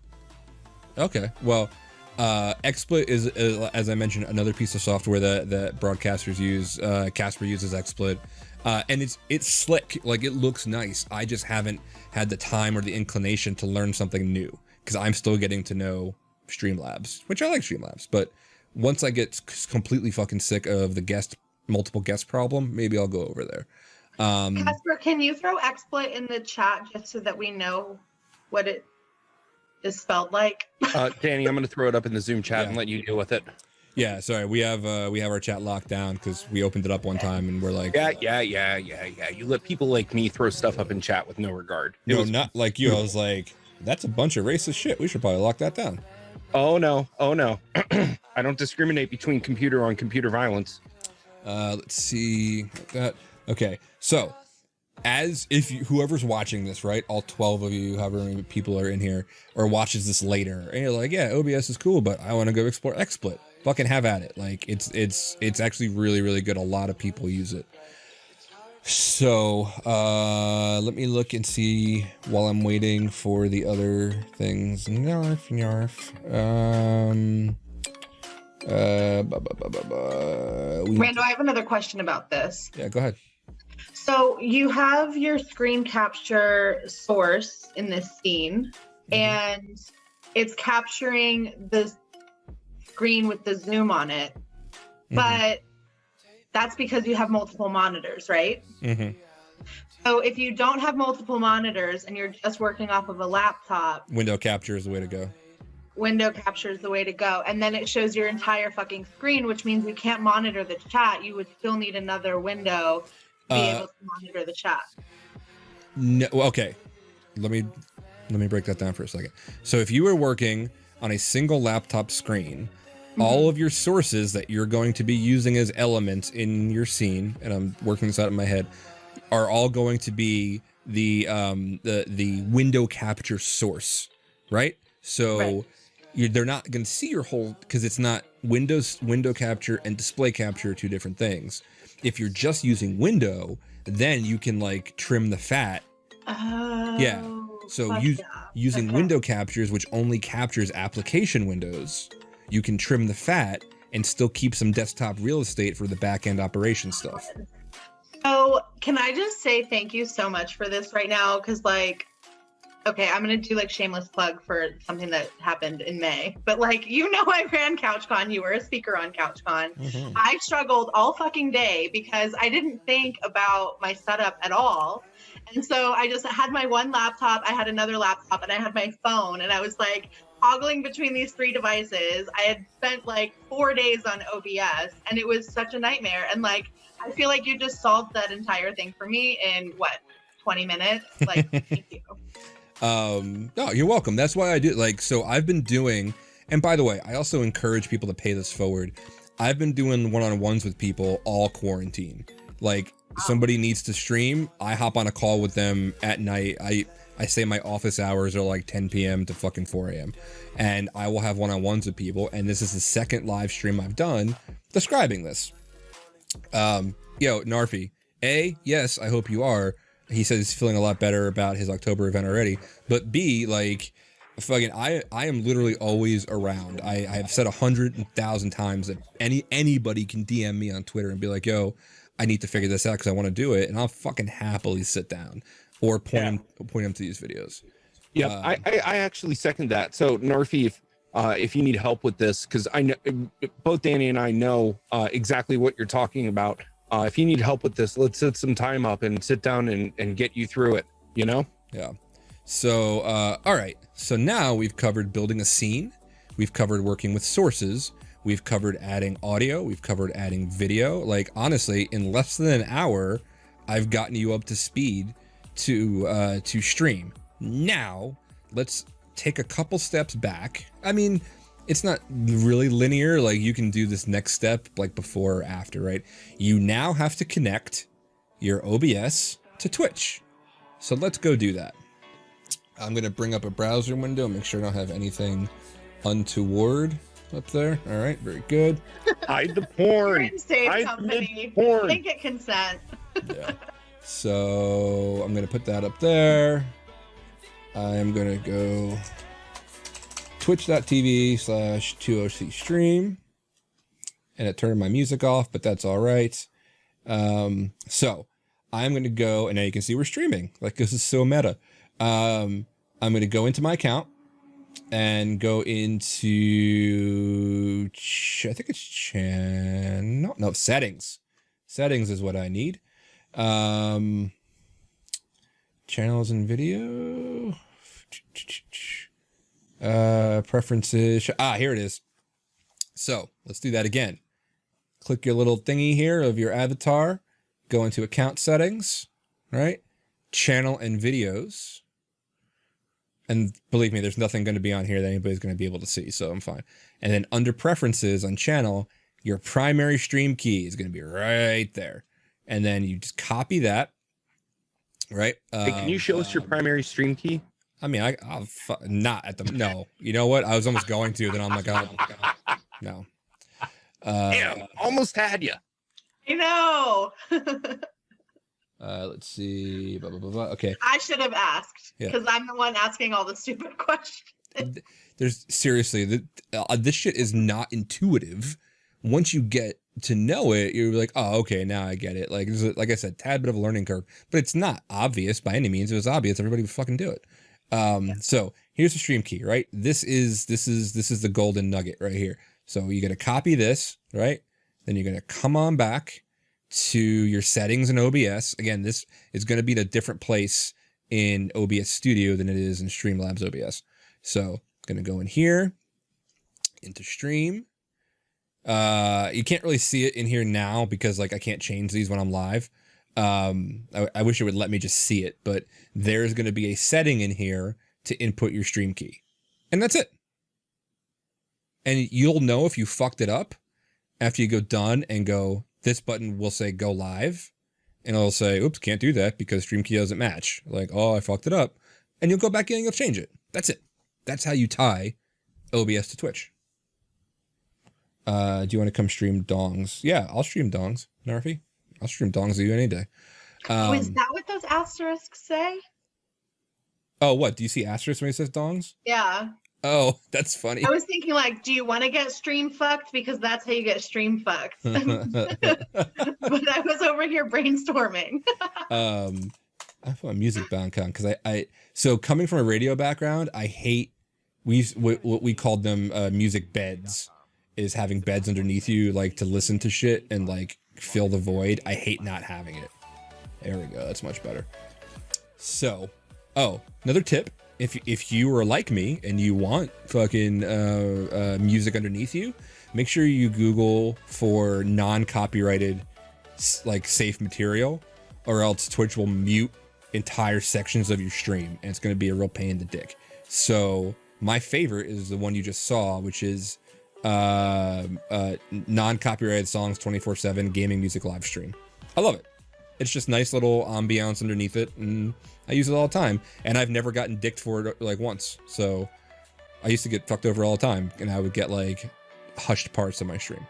Okay, well, XSplit is, as I mentioned, another piece of software that broadcasters use. Casper uses XSplit, and it's slick. Like, it looks nice. I just haven't had the time or the inclination to learn something new because I'm still getting to know Streamlabs, which I like Streamlabs. But once I get completely fucking sick of the multiple guest problem, maybe I'll go over there. Casper, can you throw XSplit in the chat just so that we know what it is spelled like? Danny, I'm going to throw it up in the Zoom chat and let you deal with it. Yeah, sorry, we have our chat locked down because we opened it up one time and we're like, yeah. You let people like me throw stuff up in chat with no regard. No, not like you. I was like, that's a bunch of racist shit. We should probably lock that down. Oh no. I don't discriminate between computer on computer violence. Let's see that. Okay, so whoever's watching this, right, all 12 of you, however many people are in here, or watches this later, and you're like, yeah, OBS is cool, but I want to go explore XSplit. Fucking have at it. Like, it's actually really, really good. A lot of people use it. So let me look and see while I'm waiting for the other things. Narf. Rando, I have another question about this. Yeah, go ahead. So you have your screen capture source in this scene, and it's capturing the screen with the zoom on it, but that's because you have multiple monitors, right? So if you don't have multiple monitors and you're just working off of a laptop, window capture is the way to go. Window capture is the way to go. And then it shows your entire fucking screen, which means you can't monitor the chat. You would still need another window to be able to monitor the chat. No, okay. Let me break that down for a second. So if you were working on a single laptop screen all of your sources that you're going to be using as elements in your scene, and I'm working this out in my head, are all going to be the window capture source, right? So they're not going to see your whole, because it's not window capture and display capture are two different things. If you're just using window, then you can like trim the fat. Yeah. So using window captures, which only captures application windows, you can trim the fat and still keep some desktop real estate for the back end operation stuff. So can I just say thank you so much for this right now? Because like, okay, I'm going to do like shameless plug for something that happened in May. But like, you know, I ran CouchCon. You were a speaker on CouchCon. Mm-hmm. I struggled all fucking day because I didn't think about my setup at all. And so I just had my one laptop, I had another laptop, and I had my phone. And I was like toggling between these three devices. I had spent like 4 days on OBS and it was such a nightmare. And like, I feel like you just solved that entire thing for me in what, 20 minutes? Like, thank you. No, you're welcome. That's why I do like, so I've been doing, and by the way, I also encourage people to pay this forward. I've been doing one-on-ones with people all quarantine. Like somebody needs to stream, I hop on a call with them at night. I say my office hours are like 10 p.m. to fucking 4 a.m. and I will have one-on-ones with people. And this is the second live stream I've done describing this. Yo, Narfi, yes, I hope you are. He says he's feeling a lot better about his October event already. But B, like, fucking, I am literally always around. I have said 100,000 times that anybody can DM me on Twitter and be like, yo, I need to figure this out because I want to do it. And I'll fucking happily sit down or point them to these videos. Yeah, I actually second that. So Narfi, if you need help with this, because I know both Danny and I know exactly what you're talking about. If you need help with this, let's set some time up and sit down and get you through it, you know? Yeah. So, all right. So now we've covered building a scene. We've covered working with sources. We've covered adding audio. We've covered adding video. Like, honestly, in less than an hour, I've gotten you up to speed to stream. Now, let's take a couple steps back. I mean, it's not really linear. Like you can do this next step like before or after, right? You now have to connect your OBS to Twitch. So let's go do that. I'm going to bring up a browser window, make sure I don't have anything untoward up there. All right, very good. Hide the porn. Save company. Think it consent. Yeah. So I'm going to put that up there. I'm going to go twitch.tv/2OC stream, and it turned my music off, but that's all right. So I'm going to go, and now you can see we're streaming. Like, this is so meta. I'm going to go into my account and go into, I think it's channel, no, settings. Settings is what I need. Channels and video. Preferences. Here it is. So let's do that again. Click your little thingy here of your avatar. Go into account settings, right? Channel and videos. And believe me, there's nothing going to be on here that anybody's going to be able to see, so I'm fine. And then under preferences on channel, your primary stream key is going to be right there. And then you just copy that, right? Hey, can you show us your primary stream key? I mean, I'll not at the, no, you know what? I was almost going to, then I'm like, oh, no. Damn, almost had you. I know. Let's see. Blah, blah, blah, blah. Okay. I should have asked because I'm the one asking all the stupid questions. There's seriously, this shit is not intuitive. Once you get to know it, you're like, oh, okay, now I get it. Like, like I said, tad bit of a learning curve, but it's not obvious by any means. If it was obvious, everybody would fucking do it. So here's the stream key, right? This is the golden nugget right here. So you're going to copy this, right? Then you're going to come on back to your settings in OBS. Again, this is going to be in a different place in OBS Studio than it is in Streamlabs OBS. So going to go in here into stream. You can't really see it in here now because like I can't change these when I'm live. I wish it would let me just see it, but there's going to be a setting in here to input your stream key. And that's it. And you'll know if you fucked it up after you go done and go, this button will say go live. And it'll say, oops, can't do that because stream key doesn't match. Like, oh, I fucked it up. And you'll go back in and you'll change it. That's it. That's how you tie OBS to Twitch. Do you want to come stream dongs? Yeah, I'll stream dongs, Narfi. I'll stream dongs to you any day. Is that what those asterisks say? Oh, what? Do you see asterisks when it says dongs? Yeah. Oh, that's funny. I was thinking, like, do you want to get stream fucked? Because that's how you get stream fucked. But I was over here brainstorming. I put my music bound count because so coming from a radio background, I hate what we called them music beds, is having beds underneath you, like to listen to shit and like fill the void. I hate not having it. There we go. That's much better. So, another tip. If you are like me and you want fucking music underneath you, make sure you Google for non-copyrighted, like safe material, or else Twitch will mute entire sections of your stream, and it's going to be a real pain in the dick. So my favorite is the one you just saw, which is non-copyrighted songs 24/7 gaming music live stream. I love it. It's just nice little ambiance underneath it, and I use it all the time. And I've never gotten dicked for it like once. So I used to get fucked over all the time, and I would get like hushed parts of my stream.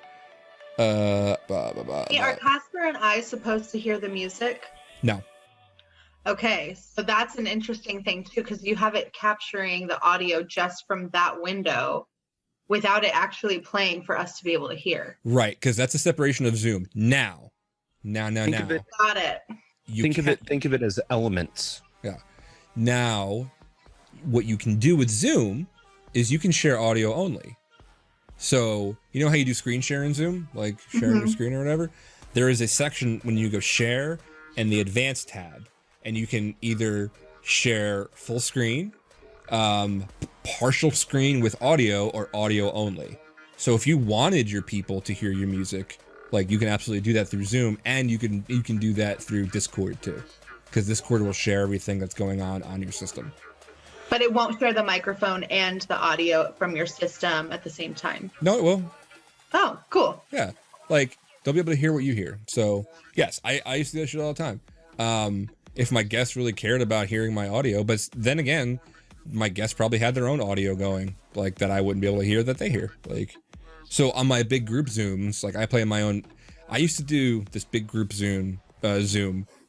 Are Casper and I supposed to hear the music? No. Okay, so that's an interesting thing too, because you have it capturing the audio just from that window without it actually playing for us to be able to hear. Right, because that's a separation of Zoom. Now. Got it. Think of it as elements. Yeah. Now, what you can do with Zoom is you can share audio only. So, you know how you do screen share in Zoom? Like sharing your screen or whatever? There is a section when you go share and the advanced tab, and you can either share full screen, partial screen with audio, or audio only. So if you wanted your people to hear your music, like you can absolutely do that through Zoom, and you can do that through Discord too, because Discord will share everything that's going on your system. But it won't share the microphone and the audio from your system at the same time. No, it will. Oh, cool. Yeah, like they'll be able to hear what you hear. So yes, I used to do that shit all the time. If my guests really cared about hearing my audio, but then again, my guests probably had their own audio going, like that I wouldn't be able to hear that they hear, like. So on my big group Zooms, like I play my own, I used to do this big group Zoom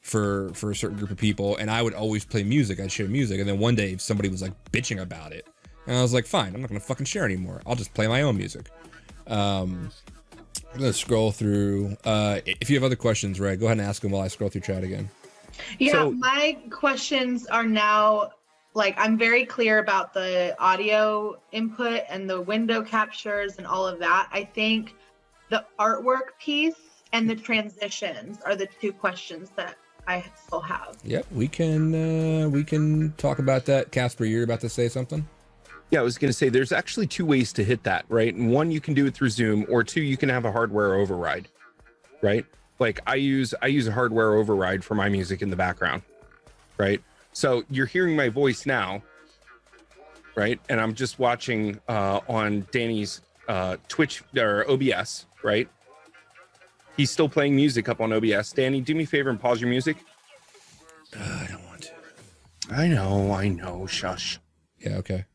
for a certain group of people, and I would always play music. I'd share music, and then one day somebody was like bitching about it, and I was like, fine, I'm not gonna fucking share anymore. I'll just play my own music. I'm gonna scroll through. If you have other questions, Ray, go ahead and ask them while I scroll through chat again. Yeah, So- my questions are now, like, I'm very clear about the audio input and the window captures and all of that. I think the artwork piece and the transitions are the two questions that I still have. Yep, we can talk about that. Casper, you're about to say something? Yeah, I was going to say there's actually two ways to hit that, right? And one, you can do it through Zoom, or two, you can have a hardware override, right? Like I use a hardware override for my music in the background, right? So you're hearing my voice now, right? And I'm just watching on Danny's Twitch or OBS, right? He's still playing music up on OBS. Danny, do me a favor and pause your music. I don't want to. I know, shush. Yeah, okay.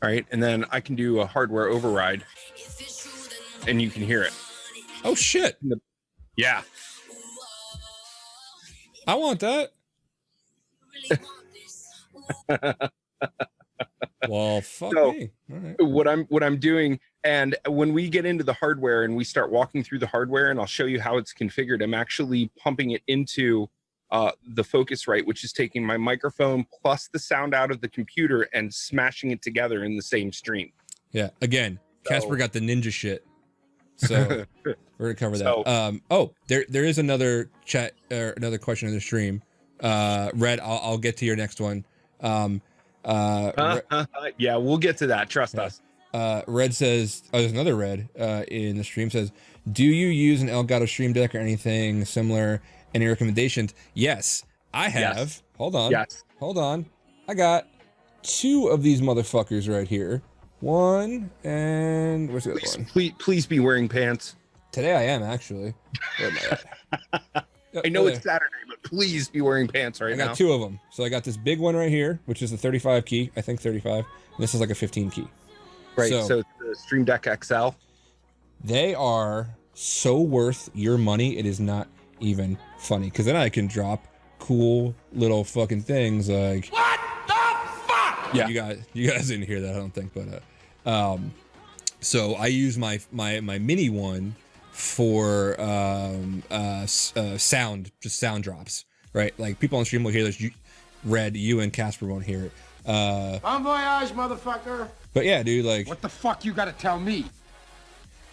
All right, and then I can do a hardware override, and you can hear it. Oh shit! Yeah. I want that. Well, fuck So, me. All right. What I'm doing, and when we get into the hardware and we start walking through the hardware, and I'll show you how it's configured, I'm actually pumping it into the Focusrite, which is taking my microphone plus the sound out of the computer and smashing it together in the same stream. Yeah. Again, Casper got the ninja shit. So we're gonna cover that. There is another chat or another question in the stream. Red, I'll get to your next one. Yeah, we'll get to that. Trust us. Red says, there's another Red in the stream says, do you use an Elgato Stream Deck or anything similar? Any recommendations? Yes, I have. Yes. Hold on. Yes. Hold on. I got 2 of these motherfuckers right here. one, and where's the other one? Please be wearing pants. Today I am actually. Where am I at? Yep, I know there. it's Saturday, but please be wearing pants right I now. got two of them. So I got this big one right here, which is the 35 key, I think 35. And this is like a 15 key. Right, so it's the Stream Deck XL. They are so worth your money. It is not even funny. Because then I can drop cool little fucking things like... What the fuck? Yeah. You guys didn't hear that, I don't think. But so I use my mini one for sound, just sound drops, right? Like people on stream will hear this. Red, you and Casper won't hear it. Bon voyage, motherfucker. But yeah, dude, like what the fuck you gotta tell me?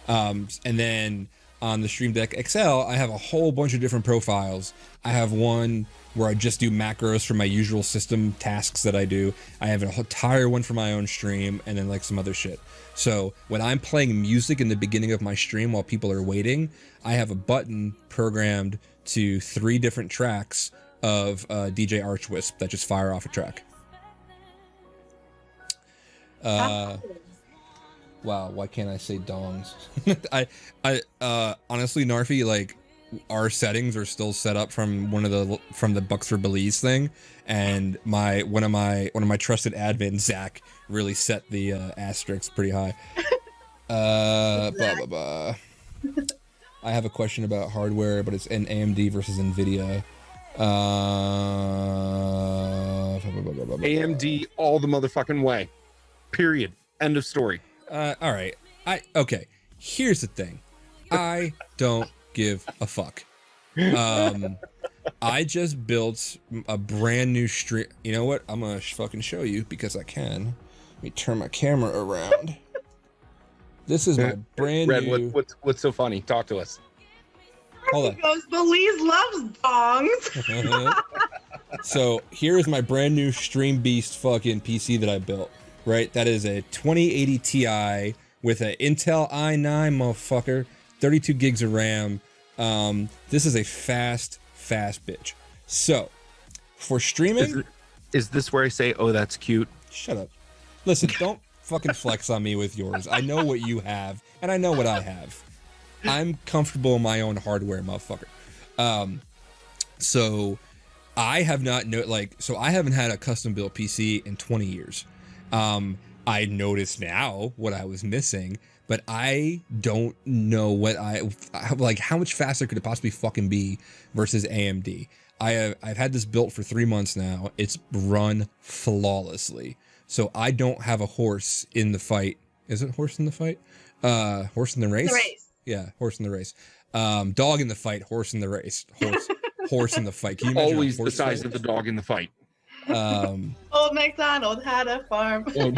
And then on the Stream Deck XL, I have a whole bunch of different profiles. I have one where I just do macros for my usual system tasks that I do. I have an entire one for my own stream, and then like some other shit. So when I'm playing music in the beginning of my stream while people are waiting, I have a button programmed to 3 different tracks of DJ Archwisp that just fire off a track. Wow, why can't I say dongs? I honestly, Narfi, like our settings are still set up from the Bucks for Belize thing, and one of my trusted admins, Zach, really set the asterisks pretty high. Blah blah blah. I have a question about hardware, but it's in AMD versus NVIDIA. AMD all the motherfucking way. Period. End of story. All right. Okay. Here's the thing. I don't give a fuck. I just built a brand new stream. You know what? I'm gonna fucking show you because I can. Let me turn my camera around. This is my brand new. What's so funny? Talk to us. Hold on. He goes, Belize loves dongs. So here's my brand new Stream Beast fucking PC that I built. Right, that is a 2080 Ti with an Intel i9 motherfucker, 32 gigs of RAM. This is a fast bitch. So for streaming, is this where I say, "Oh, that's cute"? Shut up. Listen, don't fucking flex on me with yours. I know what you have, and I know what I have. I'm comfortable in my own hardware, motherfucker. So I have not so I haven't had a custom built PC in 20 years. I noticed now what I was missing, but I don't know what how much faster could it possibly fucking be versus AMD. I've had this built for 3 months now. It's run flawlessly. So I don't have a horse in the fight. Is it horse in the fight? Horse in the race? The race. Yeah, horse in the race. Dog in the fight, horse in the race. Horse in the fight. Can you imagine always the size fight? of the dog in the fight? Old MacDonald had a farm. Why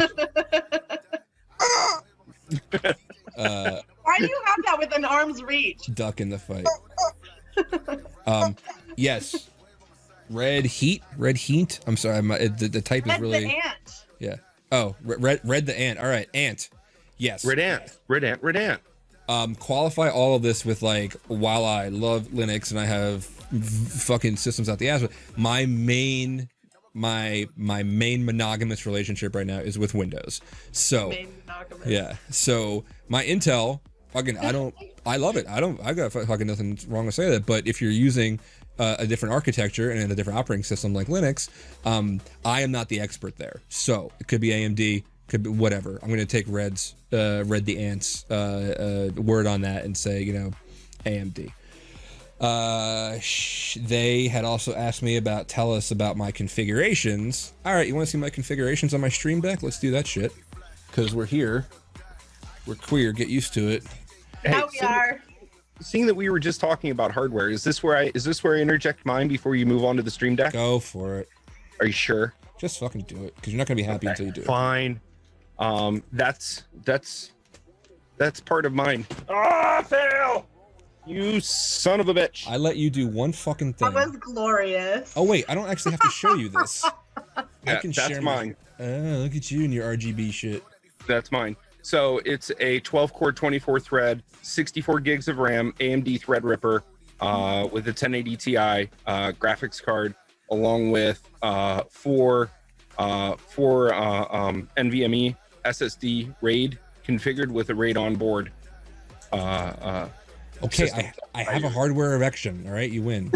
do you have that with an arm's reach? Duck in the fight. Yes. Red heat. I'm sorry. The type is really. The ant. Yeah. Oh, red the ant. All right, ant. Yes. Red ant. Qualify all of this with like, while I love Linux and I have fucking systems out the ass, my main monogamous relationship right now is with Windows. So yeah. So my Intel, fucking, I love it. I got fucking nothing wrong to say that. But if you're using a different architecture and a different operating system like Linux, I am not the expert there. So it could be AMD, could be whatever. I'm going to take Red the Ant's word on that and say, AMD. They had also asked me tell us about my configurations. All right, you want to see my configurations on my Stream Deck? Let's do that shit. Because we're here. We're queer. Get used to it. Now we are. Seeing that we were just talking about hardware, is this where I interject mine before you move on to the Stream Deck? Go for it. Are you sure? Just fucking do it, because you're not gonna be happy until you do it. Fine. That's part of mine. Ah, fail! You son of a bitch. I let you do one fucking thing. That was glorious. Oh wait, I don't actually have to show you this. I can that's share mine. Look at you and your RGB shit. That's mine. So it's a 12-core, 24-thread, 64 gigs of RAM, AMD Threadripper, with a 1080 Ti graphics card, along with four NVMe SSD RAID configured with a RAID onboard. Okay, I have a hardware erection. All right, you win.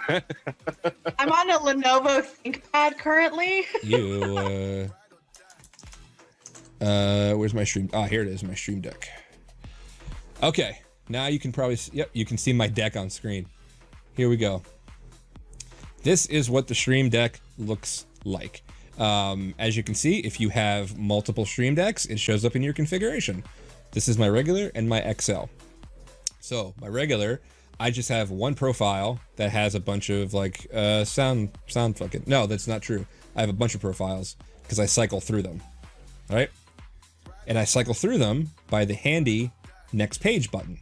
I'm on a Lenovo ThinkPad currently. Where's my stream? Ah, here it is, my stream deck. Okay, now you can probably, yep, you can see my deck on screen. Here we go. This is what the stream deck looks like. As you can see, if you have multiple stream decks, it shows up in your configuration. This is my regular and my XL. So my regular, I just have one profile that has a bunch of like sound fucking, no, that's not true. I have a bunch of profiles because I cycle through them, right? And I cycle through them by the handy next page button.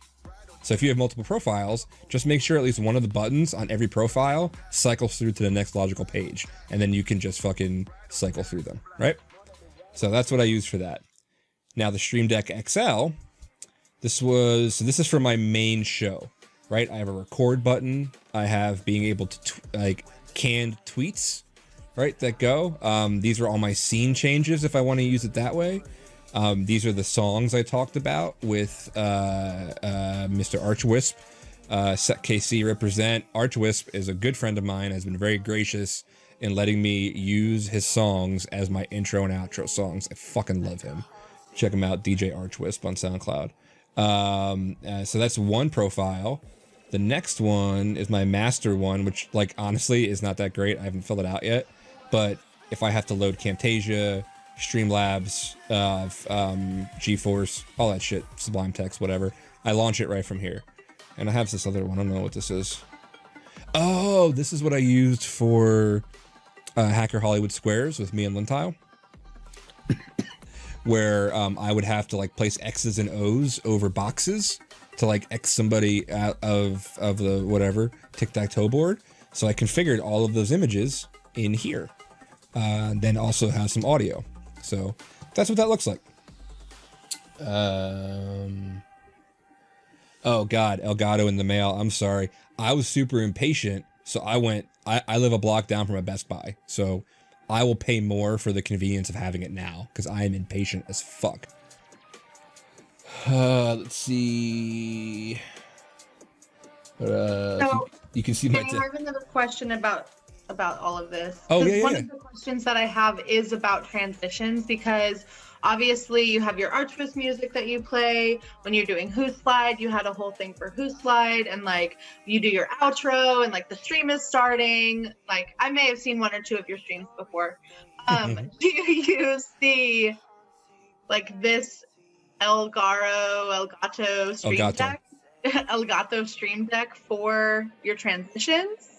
So if you have multiple profiles, just make sure at least one of the buttons on every profile cycles through to the next logical page, and then you can just fucking cycle through them, right? So that's what I use for that. Now the Stream Deck XL, this is for my main show, right? I have a record button. I have being able to like canned tweets, right, that go. These are all my scene changes if I want to use it that way. These are the songs I talked about with Mr. Archwisp. Set KC represent. Archwisp is a good friend of mine, has been very gracious in letting me use his songs as my intro and outro songs. I fucking love him. Check him out, DJ Archwisp on SoundCloud. So that's one profile. The next one is my master one, which like honestly is not that great. I haven't filled it out yet. But if I have to load Camtasia, Streamlabs, GeForce, all that shit, Sublime Text, whatever, I launch it right from here. And I have this other one. I don't know what this is. Oh, this is what I used for Hacker Hollywood Squares with me and Lintile. Where I would have to like place X's and O's over boxes to like X somebody out of the whatever tic-tac-toe board. So I configured all of those images in here. Then also have some audio. So that's what that looks like. Oh God, Elgato in the mail. I'm sorry. I was super impatient. So I live a block down from a Best Buy. So I will pay more for the convenience of having it now because I am impatient as fuck. Let's see. So, you can see my. I have another question about all of this. Oh, yeah, One yeah. of the questions that I have is about transitions because obviously you have your Archvis music that you play when you're doing Who Slide. You had a whole thing for Who Slide, and like you do your outro and like the stream is starting. Like I may have seen one or two of your streams before. Do you use the like this Elgato stream deck? Elgato stream deck for your transitions?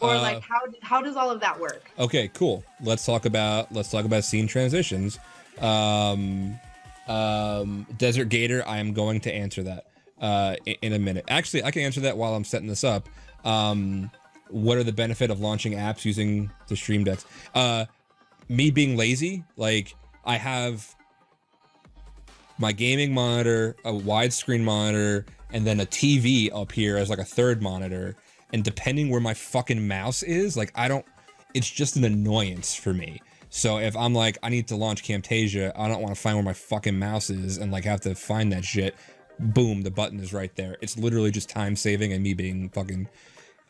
Or like how does all of that work? Okay, cool. Let's talk about scene transitions. Desert Gator, I am going to answer that in a minute. Actually, I can answer that while I'm setting this up. What are the benefit of launching apps using the Stream Decks? Me being lazy, like I have my gaming monitor, a widescreen monitor, and then a TV up here as like a third monitor. And depending where my fucking mouse is, like it's just an annoyance for me. So if I'm like, I need to launch Camtasia, I don't want to find where my fucking mouse is and like have to find that shit. Boom, the button is right there. It's literally just time saving and me being fucking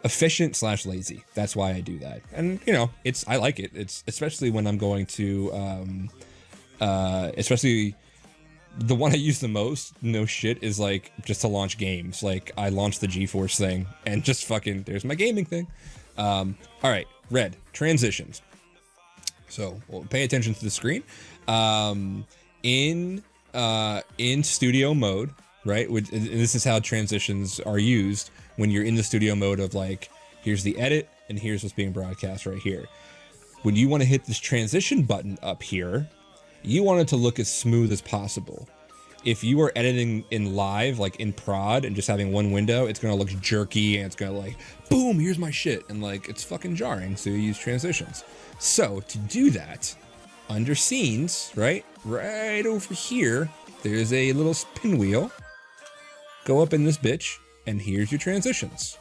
efficient / lazy. That's why I do that. And you know, I like it. It's especially when I'm going to, especially the one I use the most, no shit, is like just to launch games. Like I launched the GeForce thing and just fucking, there's my gaming thing. All right, Red, transitions. So we'll pay attention to the screen. In studio mode, right? This is how transitions are used when you're in the studio mode of like, here's the edit and here's what's being broadcast right here. When you want to hit this transition button up here, you want it to look as smooth as possible. If you are editing in live, like in prod and just having one window, it's going to look jerky and it's going to like, boom, here's my shit. And like, it's fucking jarring. So you use transitions. So to do that, under scenes, right over here, there's a little pinwheel. Go up in this bitch and here's your transitions.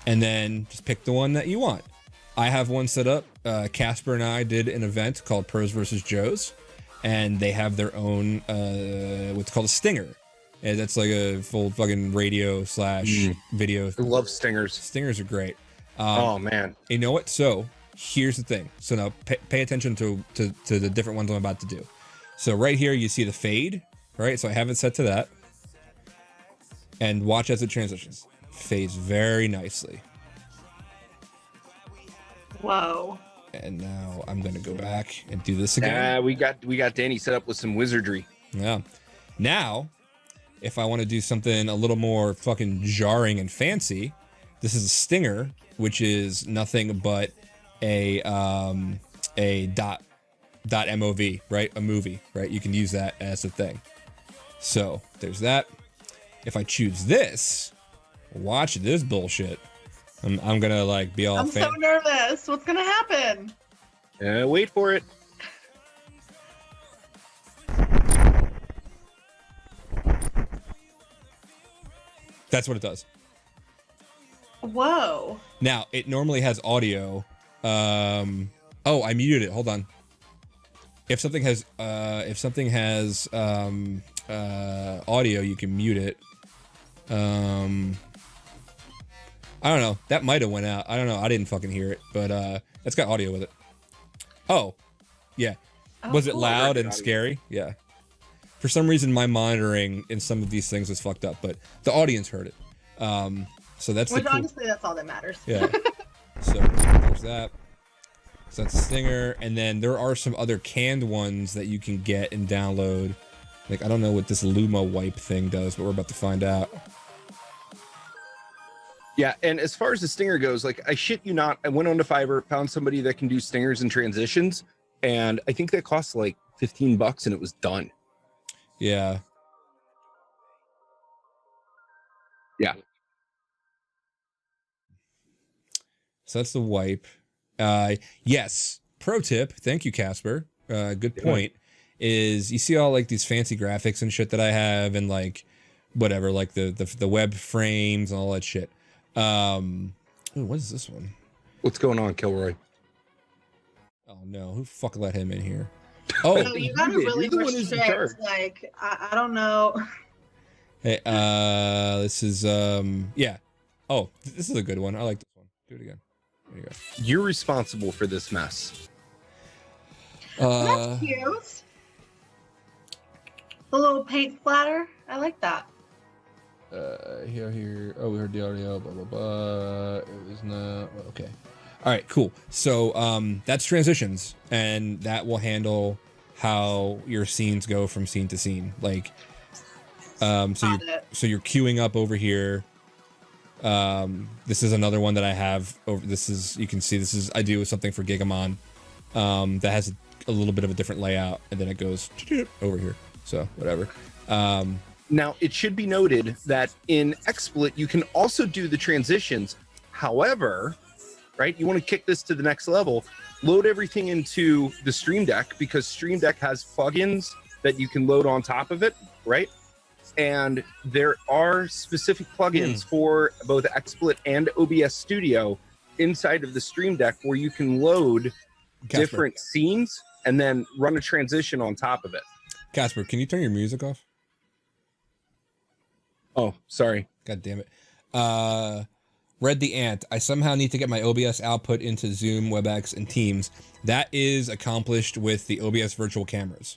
And then just pick the one that you want. I have one set up. Casper and I did an event called Pros vs. Joes. and they have their own what's called a stinger, and that's like a full fucking radio slash video. I love stingers. Stingers are great. Oh man, you know what? So here's the thing. So now pay attention to the different ones I'm about to do. So right here you see the fade, right? So I have it set to that, and watch as it transitions. Fades very nicely. Whoa. And now I'm gonna go back and do this again. we got Danny set up with some wizardry. Yeah. Now, if I want to do something a little more fucking jarring and fancy, this is a stinger, which is nothing but a dot MOV, right? A movie, right? You can use that as a thing. So there's that. If I choose this, watch this bullshit. I'm gonna like be all. I'm so nervous. What's gonna happen? Wait for it. That's what it does. Whoa. Now it normally has audio. Oh, I muted it. Hold on. If something has audio, you can mute it. I don't know. That might have went out. I don't know. I didn't fucking hear it, but it's got audio with it. Oh, yeah. Oh, Was it cool. loud and scary? Yeah. For some reason, my monitoring in some of these things was fucked up, but the audience heard it. So that's Which the cool. honestly, that's all that matters. Yeah. So there's that. So that's a stinger, and then there are some other canned ones that you can get and download. Like I don't know what this Luma wipe thing does, but we're about to find out. Yeah, and as far as the stinger goes, like I shit you not, I went on to Fiverr, found somebody that can do stingers and transitions, and I think that costs like $15 and it was done. Yeah. Yeah. So that's the wipe. Yes. Pro tip. Thank you, Casper. Good point. Is you see all like these fancy graphics and shit that I have, and like whatever, like the web frames and all that shit. Ooh, what is this one? What's going on, Kilroy? Oh no, who fuck let him in here? Oh, So you gotta really restrict. Like I don't know. hey, this is yeah. Oh, this is a good one. I like this one. Do it again. There you go. You're responsible for this mess. That's cute. The little paint splatter. I like that. Here. Oh, we heard the audio. Blah blah blah. It was not okay. All right, cool. So that's transitions, and that will handle how your scenes go from scene to scene. Like, so you're queuing up over here. This is another one that I have over. This is, you can see, this is, I do something for Gigamon that has a little bit of a different layout, and then it goes over here. So whatever. Now, it should be noted that in XSplit, you can also do the transitions. However, right, you want to kick this to the next level, load everything into the Stream Deck, because Stream Deck has plugins that you can load on top of it, right? And there are specific plugins for both XSplit and OBS Studio inside of the Stream Deck where you can load different scenes and then run a transition on top of it. Casper, can you turn your music off? Oh, sorry. God damn it. Red the Ant. I somehow need to get my OBS output into Zoom, WebEx, and Teams. That is accomplished with the OBS virtual cameras.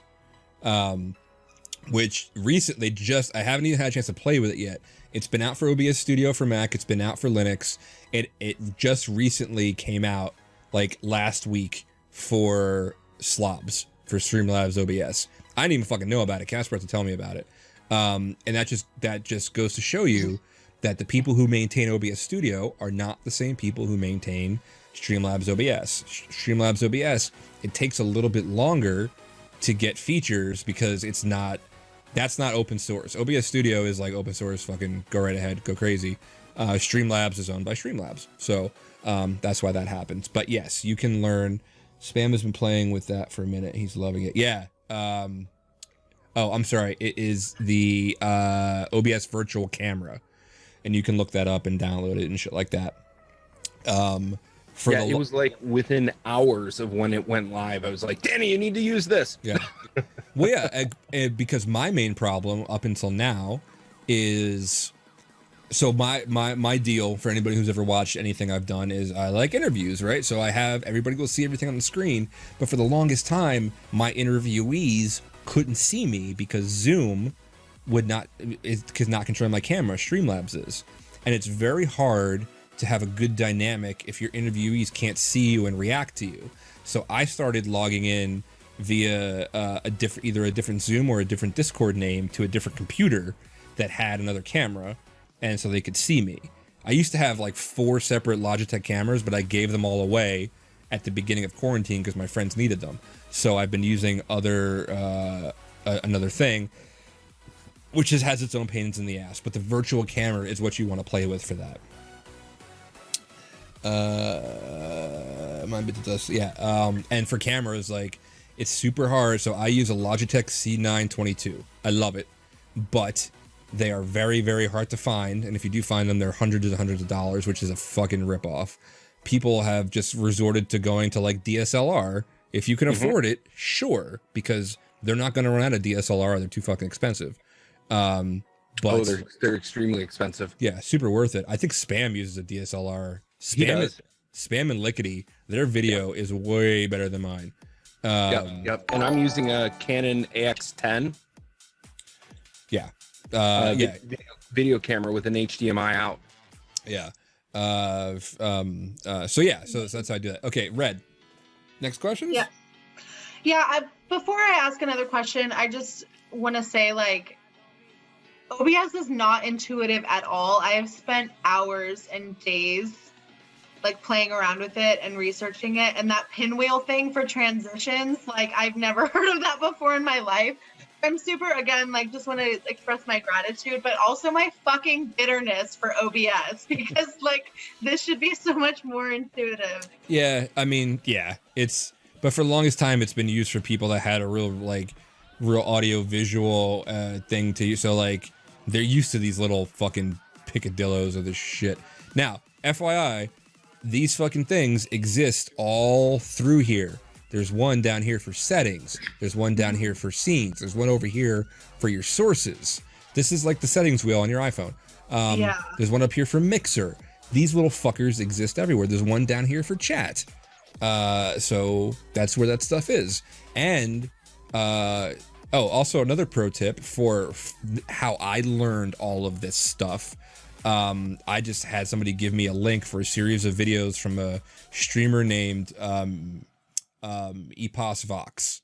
Which recently I haven't even had a chance to play with it yet. It's been out for OBS Studio for Mac. It's been out for Linux. It just recently came out like last week for Slobs, for Streamlabs OBS. I didn't even fucking know about it. Casper had to tell me about it. And that just goes to show you that the people who maintain OBS Studio are not the same people who maintain Streamlabs OBS. Streamlabs OBS, it takes a little bit longer to get features because that's not open source. OBS Studio is like open source, fucking go right ahead, go crazy. Streamlabs is owned by Streamlabs. So that's why that happens. But yes, you can learn. Spam has been playing with that for a minute. He's loving it. Yeah. Oh, I'm sorry. It is the OBS virtual camera. And you can look that up and download it and shit like that. It was like within hours of when it went live. I was like, Danny, you need to use this. Yeah. Well, yeah, and because my main problem up until now is, so my deal for anybody who's ever watched anything I've done is I like interviews, right? So I have everybody go see everything on the screen, but for the longest time, my interviewees couldn't see me because Zoom is not controlling my camera. Streamlabs is, and it's very hard to have a good dynamic if your interviewees can't see you and react to you. So I started logging in via either a different Zoom or a different Discord name to a different computer that had another camera, and so they could see me. I used to have like 4 separate Logitech cameras, but I gave them all away at the beginning of quarantine because my friends needed them. So I've been using another thing, which has its own pains in the ass, but the virtual camera is what you want to play with for that. And for cameras, like, it's super hard. So I use a Logitech C922. I love it, but they are very, very hard to find. And if you do find them, they're hundreds and hundreds of dollars, which is a fucking ripoff. People have just resorted to going to like DSLR. If you can afford it, sure, because they're not going to run out of DSLR. They're too fucking expensive. But they're extremely expensive. Yeah, super worth it. I think Spam uses a DSLR. Spam and Lickety, their video is way better than mine. Yep. And I'm using a Canon AX10. Yeah. Video camera with an HDMI out. Yeah. So that's how I do that. Okay, Red. Next question? Yeah. Yeah, before I ask another question, I just want to say, like, OBS is not intuitive at all. I have spent hours and days like playing around with it and researching it, and that pinwheel thing for transitions, like, I've never heard of that before in my life. I'm super, again, like, just want to express my gratitude, but also my fucking bitterness for OBS, because like this should be so much more intuitive. Yeah, I mean, yeah, but for the longest time it's been used for people that had a real audio visual thing to use. So like they're used to these little fucking picadillos of this shit. Now, FYI, these fucking things exist all through here. There's one down here for settings. There's one down here for scenes. There's one over here for your sources. This is like the settings wheel on your iPhone. There's one up here for mixer. These little fuckers exist everywhere. There's one down here for chat. So that's where that stuff is. And also another pro tip for how I learned all of this stuff. I just had somebody give me a link for a series of videos from a streamer named Epos Vox.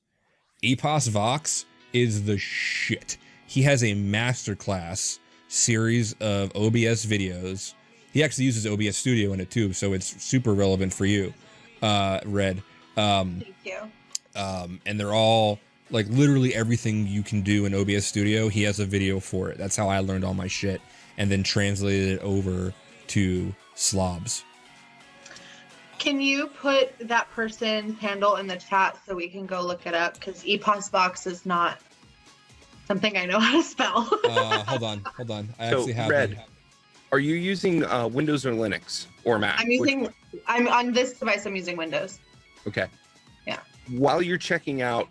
Epos Vox is the shit. He has a masterclass series of OBS videos. He actually uses OBS Studio in it too, so it's super relevant for you, Red. Thank you. And they're all like literally everything you can do in OBS Studio. He has a video for it. That's how I learned all my shit, and then translated it over to slobs. Can you put that person's handle in the chat so we can go look it up? Because Epos Vox is not something I know how to spell. Hold on. I actually have Red. it. Are you using Windows or Linux or Mac? I'm on this device. I'm using Windows. Okay. Yeah. While you're checking out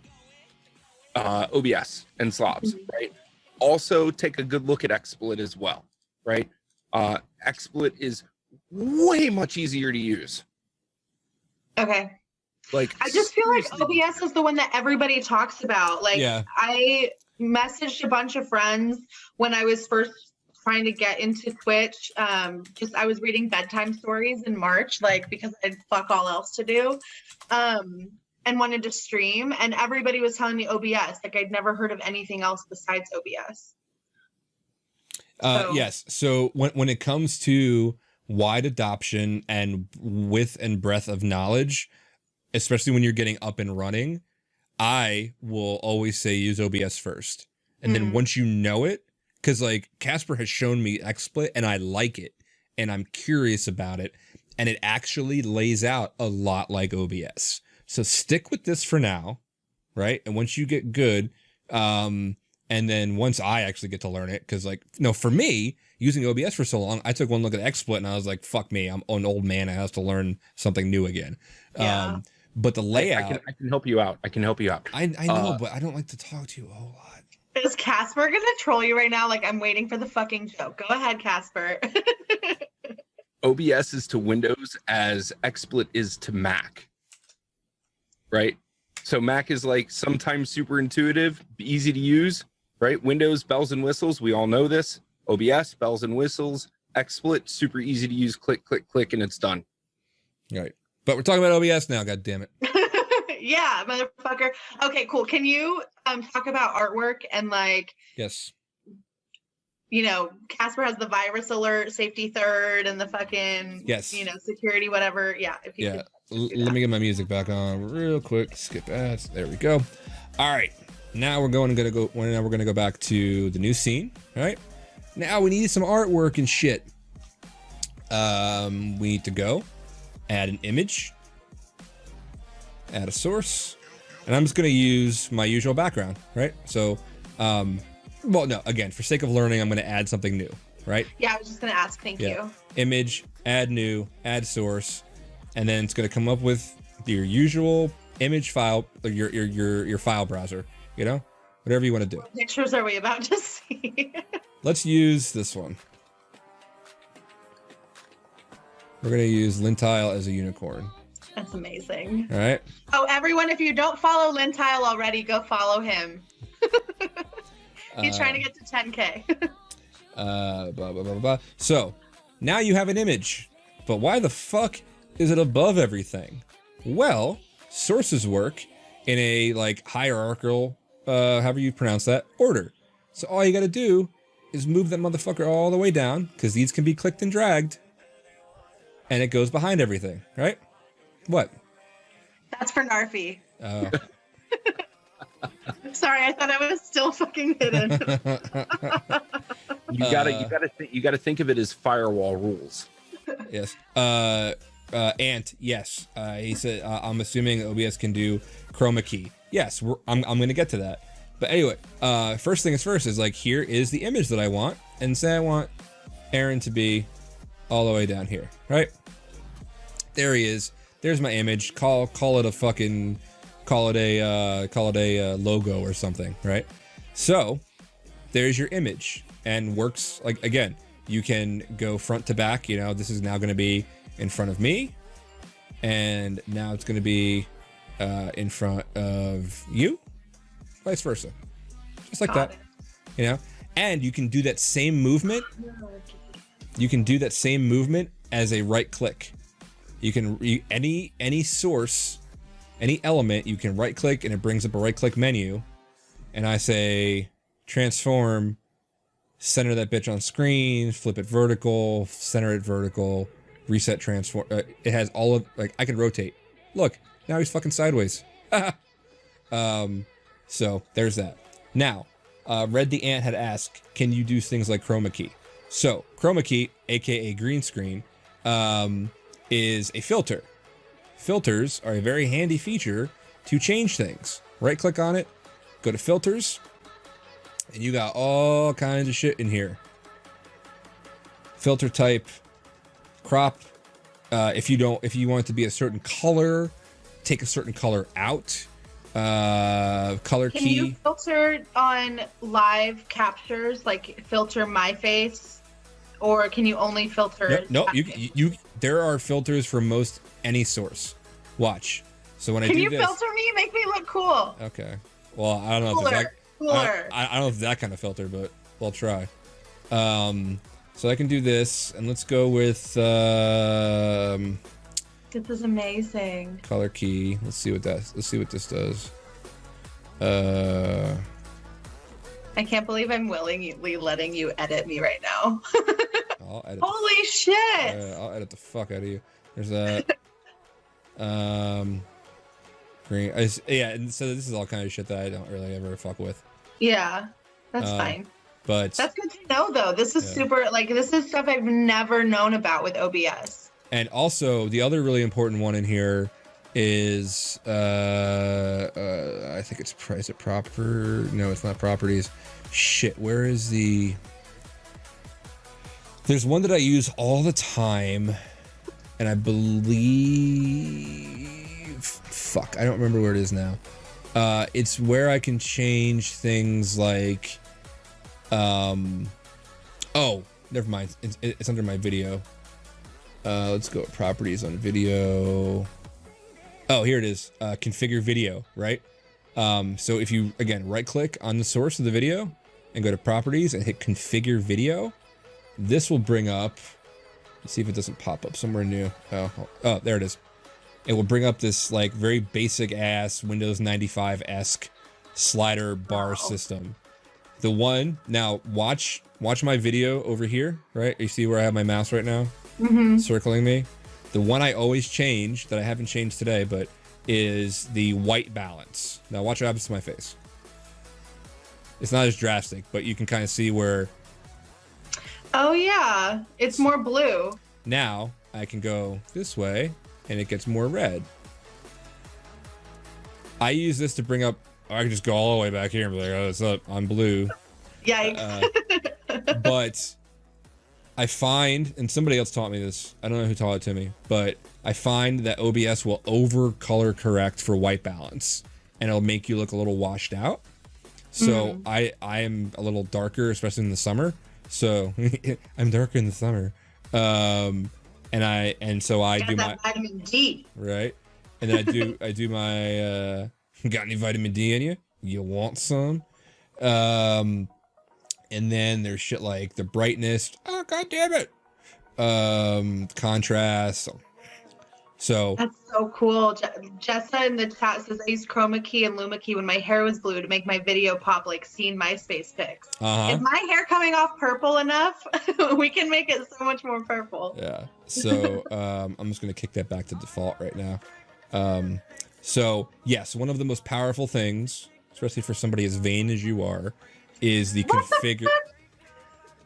OBS and slobs, right? Also take a good look at XSplit as well, right? XSplit is way much easier to use. Okay. Like, I just feel like OBS is the one that everybody talks about. Like, yeah. I messaged a bunch of friends when I was first trying to get into Twitch. I was reading bedtime stories in March, like, because I had fuck all else to do, and wanted to stream. And everybody was telling me OBS. Like, I'd never heard of anything else besides OBS. Yes. So when it comes to wide adoption and width and breadth of knowledge, especially when you're getting up and running, I will always say use OBS first. And then once you know it, because like Casper has shown me XSplit and I like it and I'm curious about it, and it actually lays out a lot like OBS. So stick with this for now, right? And once you get good, And then once I actually get to learn it, because like, no, for me, using OBS for so long, I took one look at XSplit and I was like, fuck me, I'm an old man. I have to learn something new again. Yeah. But the layout. I can help you out. I can help you out. I know, but I don't like to talk to you a whole lot. Is Casper gonna troll you right now? Like I'm waiting for the fucking joke. Go ahead, Casper. OBS is to Windows as XSplit is to Mac. Right? So Mac is like sometimes super intuitive, easy to use, right? Windows, bells and whistles. We all know this. OBS, bells and whistles. XSplit, super easy to use. Click, click, click, and it's done. Right. But we're talking about OBS now, god damn it. Yeah, motherfucker. Okay, cool. Can you talk about artwork and like, Yes. you know, Casper has the virus alert, safety third, and the fucking, Yes. you know, security, whatever. Yeah. If you Yeah. could Let me get my music back on real quick. Skip ads. There we go. All right. Now we're gonna go back to the new scene. All right. Now we need some artwork and shit. We need to go add an image, add a source, and I'm just gonna use my usual background, right? So, well, no, again, for sake of learning, I'm gonna add something new, right? Yeah, I was just gonna ask. Thank you. Image, add new, add source, and then it's gonna come up with your usual image file, or your file browser, you know, whatever you want to do. What pictures are we about to see? Let's use this one. We're gonna use Lintile as a unicorn. That's amazing. All right. Oh, everyone, if you don't follow Lintile already, go follow him. He's trying to get to 10K. Blah, blah, blah, blah, blah. So now you have an image, but why the fuck is it above everything? Well, sources work in a like hierarchical, however you pronounce that, order. So all you got to do is move that motherfucker all the way down, because these can be clicked and dragged, and it goes behind everything, right? What? That's for Narfi. Oh. Sorry, I thought I was still fucking hidden. You gotta think of it as firewall rules. Yes. Ant, yes. He said, I'm assuming OBS can do chroma key. Yes, I'm going to get to that. But anyway, first thing is first is like, here is the image that I want. And say I want Aaron to be all the way down here, right? There he is. There's my image. Call it a fucking, call it a logo or something, right? So there's your image, and works like, again, you can go front to back. You know, this is now going to be in front of me, and now it's going to be in front of you, vice versa, just like that. You know, and you can do that same movement. You can do that same movement as a right click. You can any source, any element, you can right click and it brings up a right click menu, and I say transform, center that bitch on screen, flip it vertical, center it vertical, reset transform. It has all of, like, I can rotate. Look, now he's fucking sideways. So there's that. Now, Red the Ant had asked, can you do things like chroma key? So chroma key, aka green screen, is a filter. Filters are a very handy feature to change things. Right click on it, go to filters, and you got all kinds of shit in here. Filter type, crop. If you want it to be a certain color, take a certain color out. Color key. Can you filter on live captures, like filter my face, or can you only filter? No, you. There are filters for most any source. Watch. So when I do this, can you filter me? Make me look cool. Okay. Well, I don't know Cooler, if it's that. cooler. I don't know if it's that kind of filter, but we'll try. So I can do this, and let's go with This is amazing. color key. Let's see what this does. I can't believe I'm willingly letting you edit me right now. I'll edit. Holy shit! I'll edit the fuck out of you. There's that. Green. Yeah, and so this is all kind of shit that I don't really ever fuck with. Yeah, that's fine. But That's good to know, though. This is super, like, this is stuff I've never known about with OBS. and also the other really important one in here is I think it's is it proper? No, it's not properties. Shit, where is the? There's one that I use all the time, and I believe, fuck, I don't remember where it is now. It's where I can change things like, oh, never mind. It's under my video. Let's go with properties on video. Oh, here it is. Configure video, right? So if you, again, right click on the source of the video and go to properties and hit configure video, this will bring up, let's see if it doesn't pop up somewhere new. Oh, there it is. It will bring up this like very basic ass Windows 95-esque slider bar system. The one, now watch my video over here, right? You see where I have my mouse right now? Circling me. The one I always change, that I haven't changed today, but is the white balance. Now watch what happens to my face. It's not as drastic, but you can kind of see where... Oh yeah, it's more blue. Now I can go this way and it gets more red. I use this to bring up, I can just go all the way back here and be like, oh, it's up, I'm blue. Yikes. But I find, and somebody else taught me this, I don't know who taught it to me, but I find that OBS will over color correct for white balance and it'll make you look a little washed out. So I am a little darker, especially in the summer. So I'm darker in the summer. And so I do my vitamin D. Right. And then I do my got any vitamin D in you? You want some? And then there's shit like the brightness. Oh, god damn it. Contrast. So that's so cool. Jessa in the chat says I used chroma key and luma key when my hair was blue to make my video pop like seen MySpace pics. Is my hair coming off purple enough? We can make it so much more purple. Yeah. So I'm just gonna kick that back to default right now. So yes, one of the most powerful things, especially for somebody as vain as you are, is the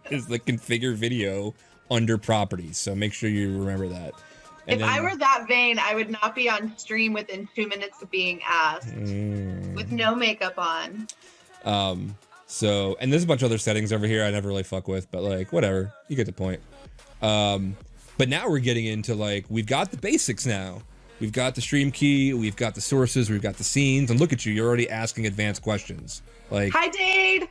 configure video under properties. So make sure you remember that. And if I were that vain, I would not be on stream within 2 minutes of being asked with no makeup on. So, and there's a bunch of other settings over here I never really fuck with, but like, whatever, you get the point. But now we're getting into like, we've got the basics now. We've got the stream key, we've got the sources, we've got the scenes, and look at you, you're already asking advanced questions. Like, hi, Dade.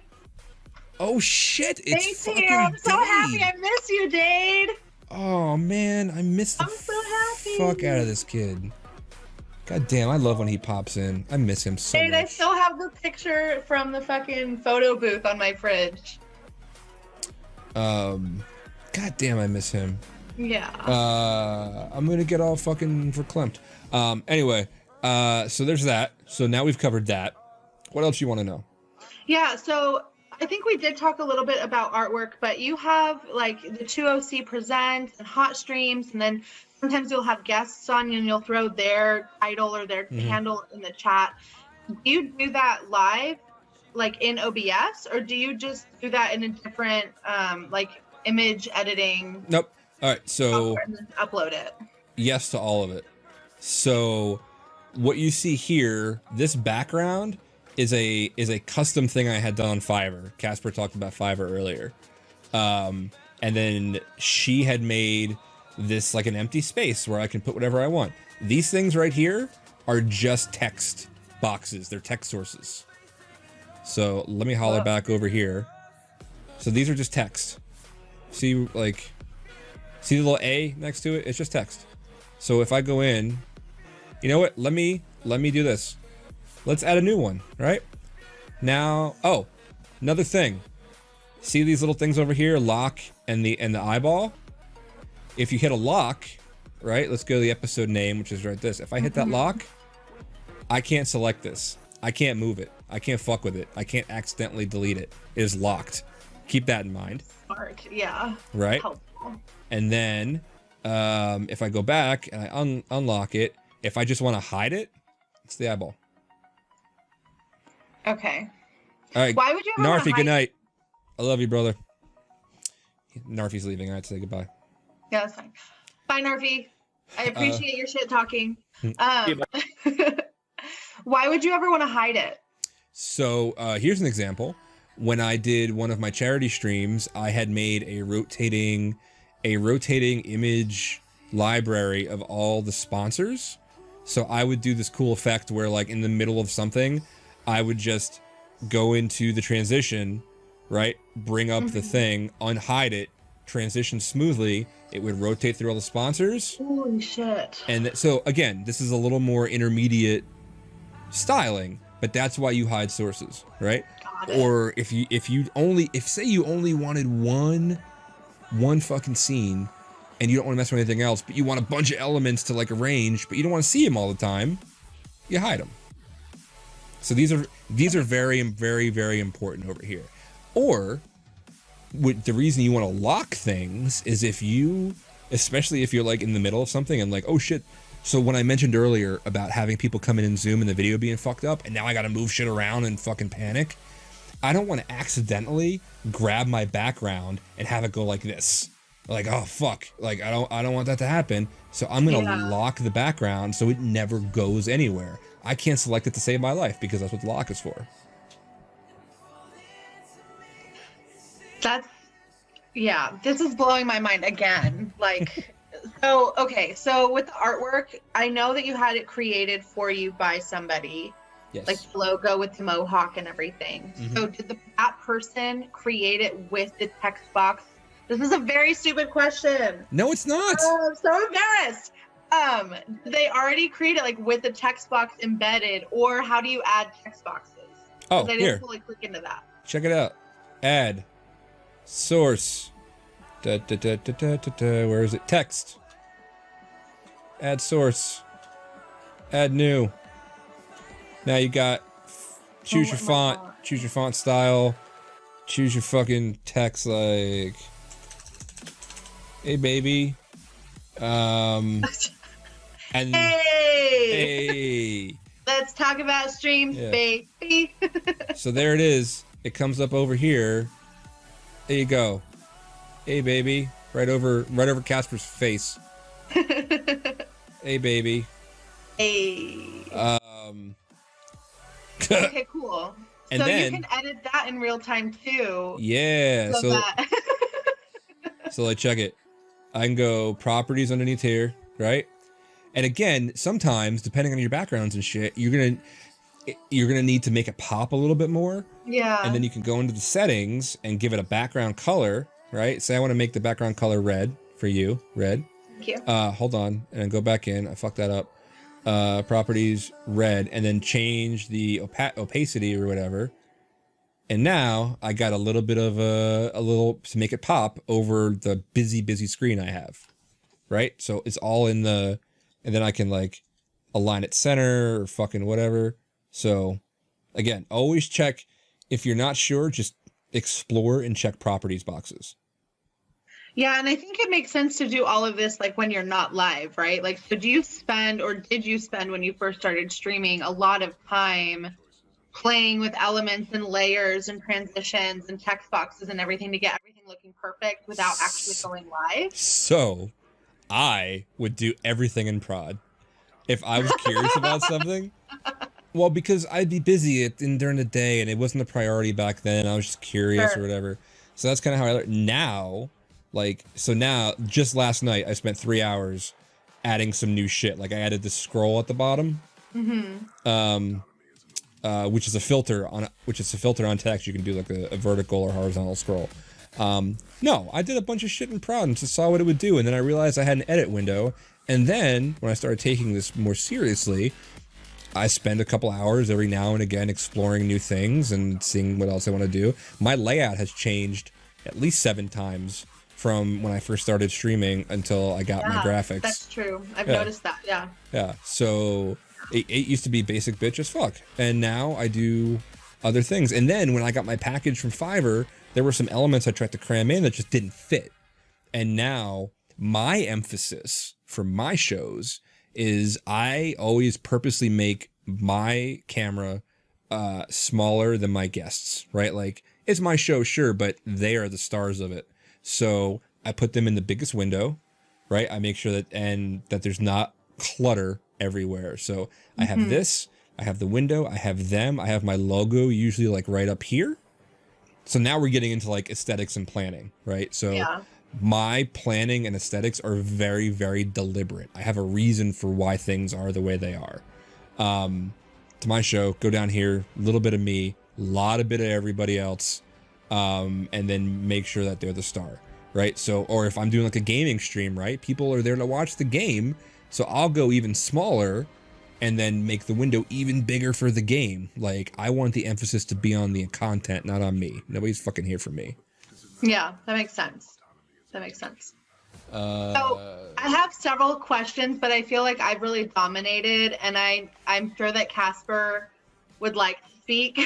Oh shit, it's fucking here. I'm so Dade. happy I miss you, Dade. Oh man, I missed the fuck out of this kid. God damn, I love when he pops in. I miss him so much. I still have the picture from the fucking photo booth on my fridge. God damn, I miss him. Yeah. I'm gonna get all fucking verklempt. Anyway, so there's that. So now we've covered that. What else you want to know? Yeah, so I think we did talk a little bit about artwork, but you have like the 2OC Presents and hot streams, and then sometimes you'll have guests on and you'll throw their title or their handle in the chat. Do you do that live, like in OBS, or do you just do that in a different, like image editing? Nope. All right, so and then upload it. Yes to all of it. So what you see here, this background is a custom thing I had done on Fiverr. Casper talked about Fiverr earlier. And then she had made this like an empty space where I can put whatever I want. These things right here are just text boxes. They're text sources. So let me holler back over here. So these are just text. See, like, see the little A next to it? It's just text. So if I go in, you know what? Let me do this. Let's add a new one, right? Now, oh, another thing. See these little things over here, lock and the eyeball? If you hit a lock, right? Let's go to the episode name, which is right this. If I hit that lock, I can't select this. I can't move it. I can't fuck with it. I can't accidentally delete it. It is locked. Keep that in mind. Smart, yeah. Right? Helpful. And then if I go back and I unlock it, if I just want to hide it, it's the eyeball. Okay. All right. Why would you Narfi, good night. I love you, brother. Narfi's leaving. I have to say goodbye. Yeah, that's fine. Bye, Narfi. I appreciate your shit talking. Yeah, Why would you ever want to hide it? So here's an example. When I did one of my charity streams, I had made a rotating image library of all the sponsors. So I would do this cool effect where, like, in the middle of something, I would just go into the transition, right? Bring up the thing, unhide it, transition smoothly. It would rotate through all the sponsors. Holy shit. And so again, this is a little more intermediate styling, but that's why you hide sources, right? Got it. Or if say you only wanted one fucking scene and you don't want to mess with anything else, but you want a bunch of elements to, like, arrange, but you don't want to see them all the time, you hide them. So these are very, very, very important over here. Or the reason you want to lock things is especially if you're, like, in the middle of something and, like, oh shit. So when I mentioned earlier about having people come in and zoom and the video being fucked up, and now I got to move shit around and fucking panic, I don't want to accidentally grab my background and have it go like this. Like, oh fuck, like I don't want that to happen. So I'm gonna lock the background so it never goes anywhere. I can't select it to save my life because that's what the lock is for. This is blowing my mind again. Like, so with the artwork, I know that you had it created for you by somebody. Yes. Like the logo with the mohawk and everything. So did that person create it with the text box? This is a very stupid question. No, it's not. Oh, I'm so embarrassed. They already create it, like, with the text box embedded, or how do you add text boxes? Oh, I didn't here. fully click into that. Check it out. Add source. Where is it? Text. Add source. Add new. Now you got choose your font, choose your font style, choose your fucking text, like, hey baby. And hey. Let's talk about streams, baby. So there it is. It comes up over here. There you go. Hey baby. Right over Casper's face. Hey baby. Hey. Okay, cool. And so then, you can edit that in real time too. Yeah. So like, check it. I can go properties underneath here, right? And again, sometimes depending on your backgrounds and shit, you're gonna need to make it pop a little bit more. Yeah. And then you can go into the settings and give it a background color, right? Say I want to make the background color red for you, red. Thank you. Hold on, and then go back in. I fucked that up. Properties red, and then change the opacity or whatever. And now I got a little bit of a little to make it pop over the busy screen I have, right? So it's all in the, and then I can, like, align it center or fucking whatever. So again, always check. If you're not sure, just explore and check properties boxes. Yeah, and I think it makes sense to do all of this, like, when you're not live, right? Like, so did you spend when you first started streaming a lot of time playing with elements and layers and transitions and text boxes and everything to get everything looking perfect without actually going live? So I would do everything in prod if I was curious about something. Well, because I'd be busy during the day and it wasn't a priority back then. I was just curious or whatever. So that's kind of how I learned. Now, like, so now, just last night, I spent 3 hours adding some new shit. Like, I added this scroll at the bottom, which is a filter on text. You can do, like, a vertical or horizontal scroll. No, I did a bunch of shit in prod and just saw what it would do, and then I realized I had an edit window. And then when I started taking this more seriously, I spend a couple hours every now and again exploring new things and seeing what else I want to do. My layout has changed at least 7 times from when I first started streaming until I got my graphics. That's true. I've noticed that. Yeah. Yeah. So it used to be basic bitch as fuck, and now I do other things. And then when I got my package from Fiverr, there were some elements I tried to cram in that just didn't fit. And now my emphasis for my shows is I always purposely make my camera smaller than my guests, right? Like, it's my show, sure, but they are the stars of it. So I put them in the biggest window. right? I make sure that there's not clutter everywhere. So I have this, I have the window, I have them, I have my logo usually like right up here. So now we're getting into like aesthetics and planning, right? So my planning and aesthetics are very, very deliberate. I have a reason for why things are the way they are. To my show, go down here, a little bit of me, a lot of bit of everybody else, and then make sure that they're the star, right? So, or if I'm doing like a gaming stream, right? People are there to watch the game, so I'll go even smaller and then make the window even bigger for the game. Like, I want the emphasis to be on the content, not on me. Nobody's fucking here for me. Yeah, that makes sense. That makes sense. So I have several questions, but I feel like I've really dominated, and I'm sure that Casper would like to speak.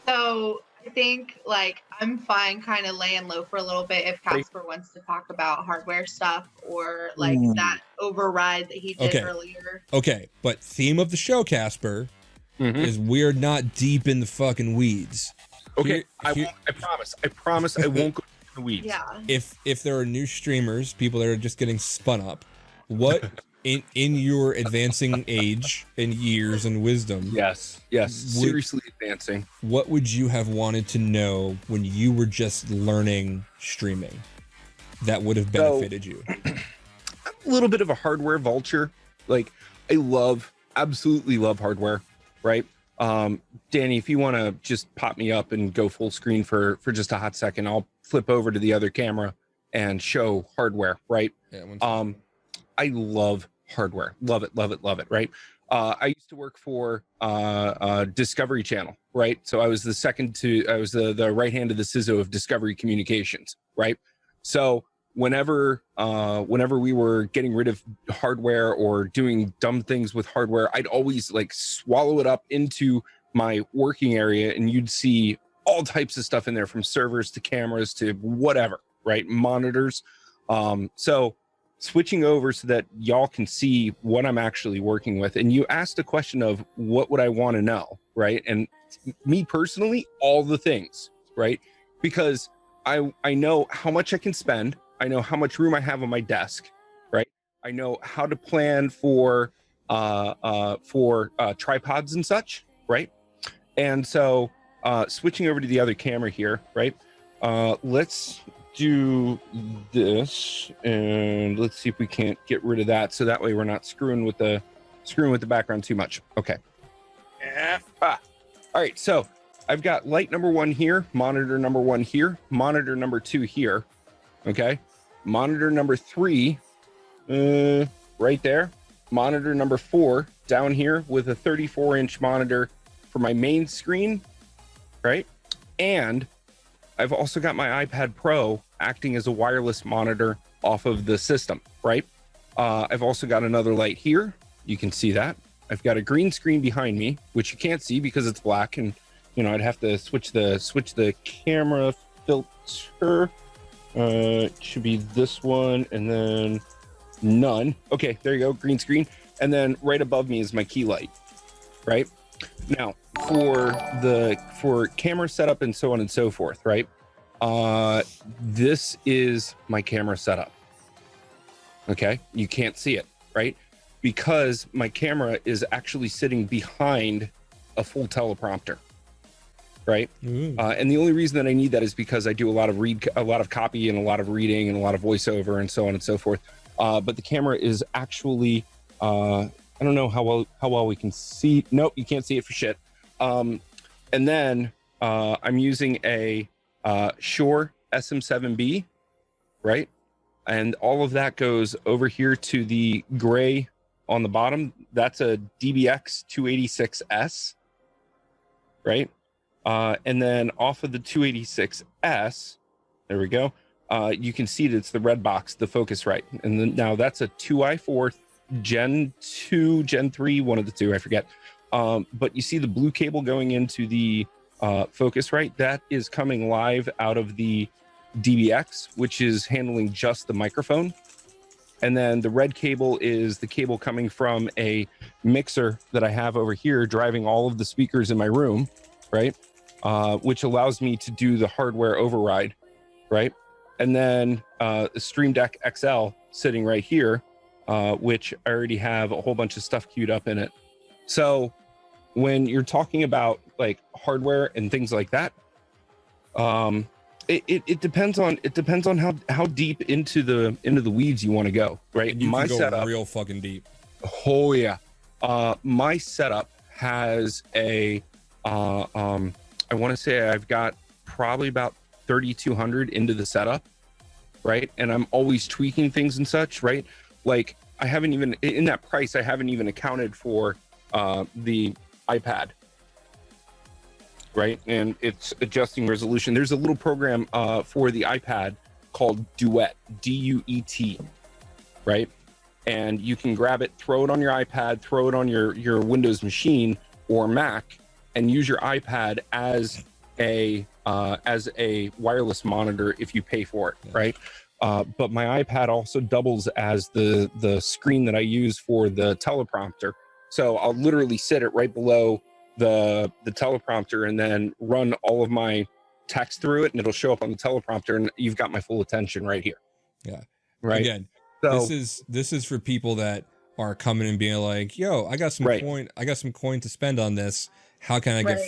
So I think like I'm fine kind of laying low for a little bit if Casper wants to talk about hardware stuff or like that override that he did earlier. Okay, but theme of the show, Casper, is we're not deep in the fucking weeds. Okay, I promise I won't go in the weeds. Yeah. If there are new streamers, people that are just getting spun up, what in your advancing age and years and wisdom, yes, seriously advancing, what would you have wanted to know when you were just learning streaming that would have benefited you? I'm a little bit of a hardware vulture. Like, I absolutely love hardware, right? Danny, if you want to just pop me up and go full screen for just a hot second, I'll flip over to the other camera and show hardware, right? Yeah, I love hardware. Love it, right? I used to work for Discovery Channel, right? So I was the right hand of the CISO of Discovery Communications, right? So whenever we were getting rid of hardware or doing dumb things with hardware, I'd always like swallow it up into my working area, and you'd see all types of stuff in there, from servers to cameras to whatever, right? Monitors. So switching over so that y'all can see what I'm actually working with. And you asked a question of what would I want to know, right? And me personally, all the things, right? Because I know how much I can spend. I know how much room I have on my desk, right? I know how to plan for tripods and such, right? And so switching over to the other camera here, right? Let's do this, and let's see if we can't get rid of that, so that way we're not screwing with the background too much. Okay. All right, so I've got light number 1 here, monitor number 1 here, monitor number 2 here. Okay, monitor number 3 right there, monitor number 4 down here with a 34-inch monitor for my main screen, right? And I've also got my iPad Pro acting as a wireless monitor off of the system, right? I've also got another light here. You can see that. I've got a green screen behind me, which you can't see because it's black, and you know I'd have to switch the camera filter. It should be this one, and then none. Okay, there you go, green screen. And then right above me is my key light, right? Now, for camera setup and so on and so forth, right? This is my camera setup. Okay, you can't see it, right? Because my camera is actually sitting behind a full teleprompter, right? And the only reason that I need that is because I do a lot of copy and a lot of reading and a lot of voiceover and so on and so forth. But the camera is actually, I don't know how well we can see. Nope, you can't see it for shit. And then I'm using a Shure SM7B, right? And all of that goes over here to the gray on the bottom. That's a DBX 286S, right? And then off of the 286S, there we go. You can see that it's the red box, the Focusrite. And then now that's a 2i4 Gen 2, Gen 3, one of the two, I forget. But you see the blue cable going into the Focusrite? That is coming live out of the DBX, which is handling just the microphone. And then the red cable is the cable coming from a mixer that I have over here driving all of the speakers in my room, right? Which allows me to do the hardware override, right? and then the Stream Deck XL sitting right here, which I already have a whole bunch of stuff queued up in it. So when you're talking about like hardware and things like that, it depends on how deep into the weeds you want to go, right? And you My can go setup, real fucking deep. oh yeah, my setup has a I want to say I've got probably about 3,200 into the setup, right? And I'm always tweaking things and such, right? Like I haven't even in that price, I haven't even accounted for the iPad, right? And it's adjusting resolution. There's a little program for the iPad called Duet, D-U-E-T, right? And you can grab it, throw it on your iPad, throw it on your Windows machine or Mac, and use your iPad as a wireless monitor if you pay for it, right? But my iPad also doubles as the screen that I use for the teleprompter. So I'll literally sit it right below the teleprompter and then run all of my text through it, and it'll show up on the teleprompter, and you've got my full attention right here. Yeah. Right. Again, So this is for people that are coming and being like, "Yo, I got some Right. coin to spend on this. How can I get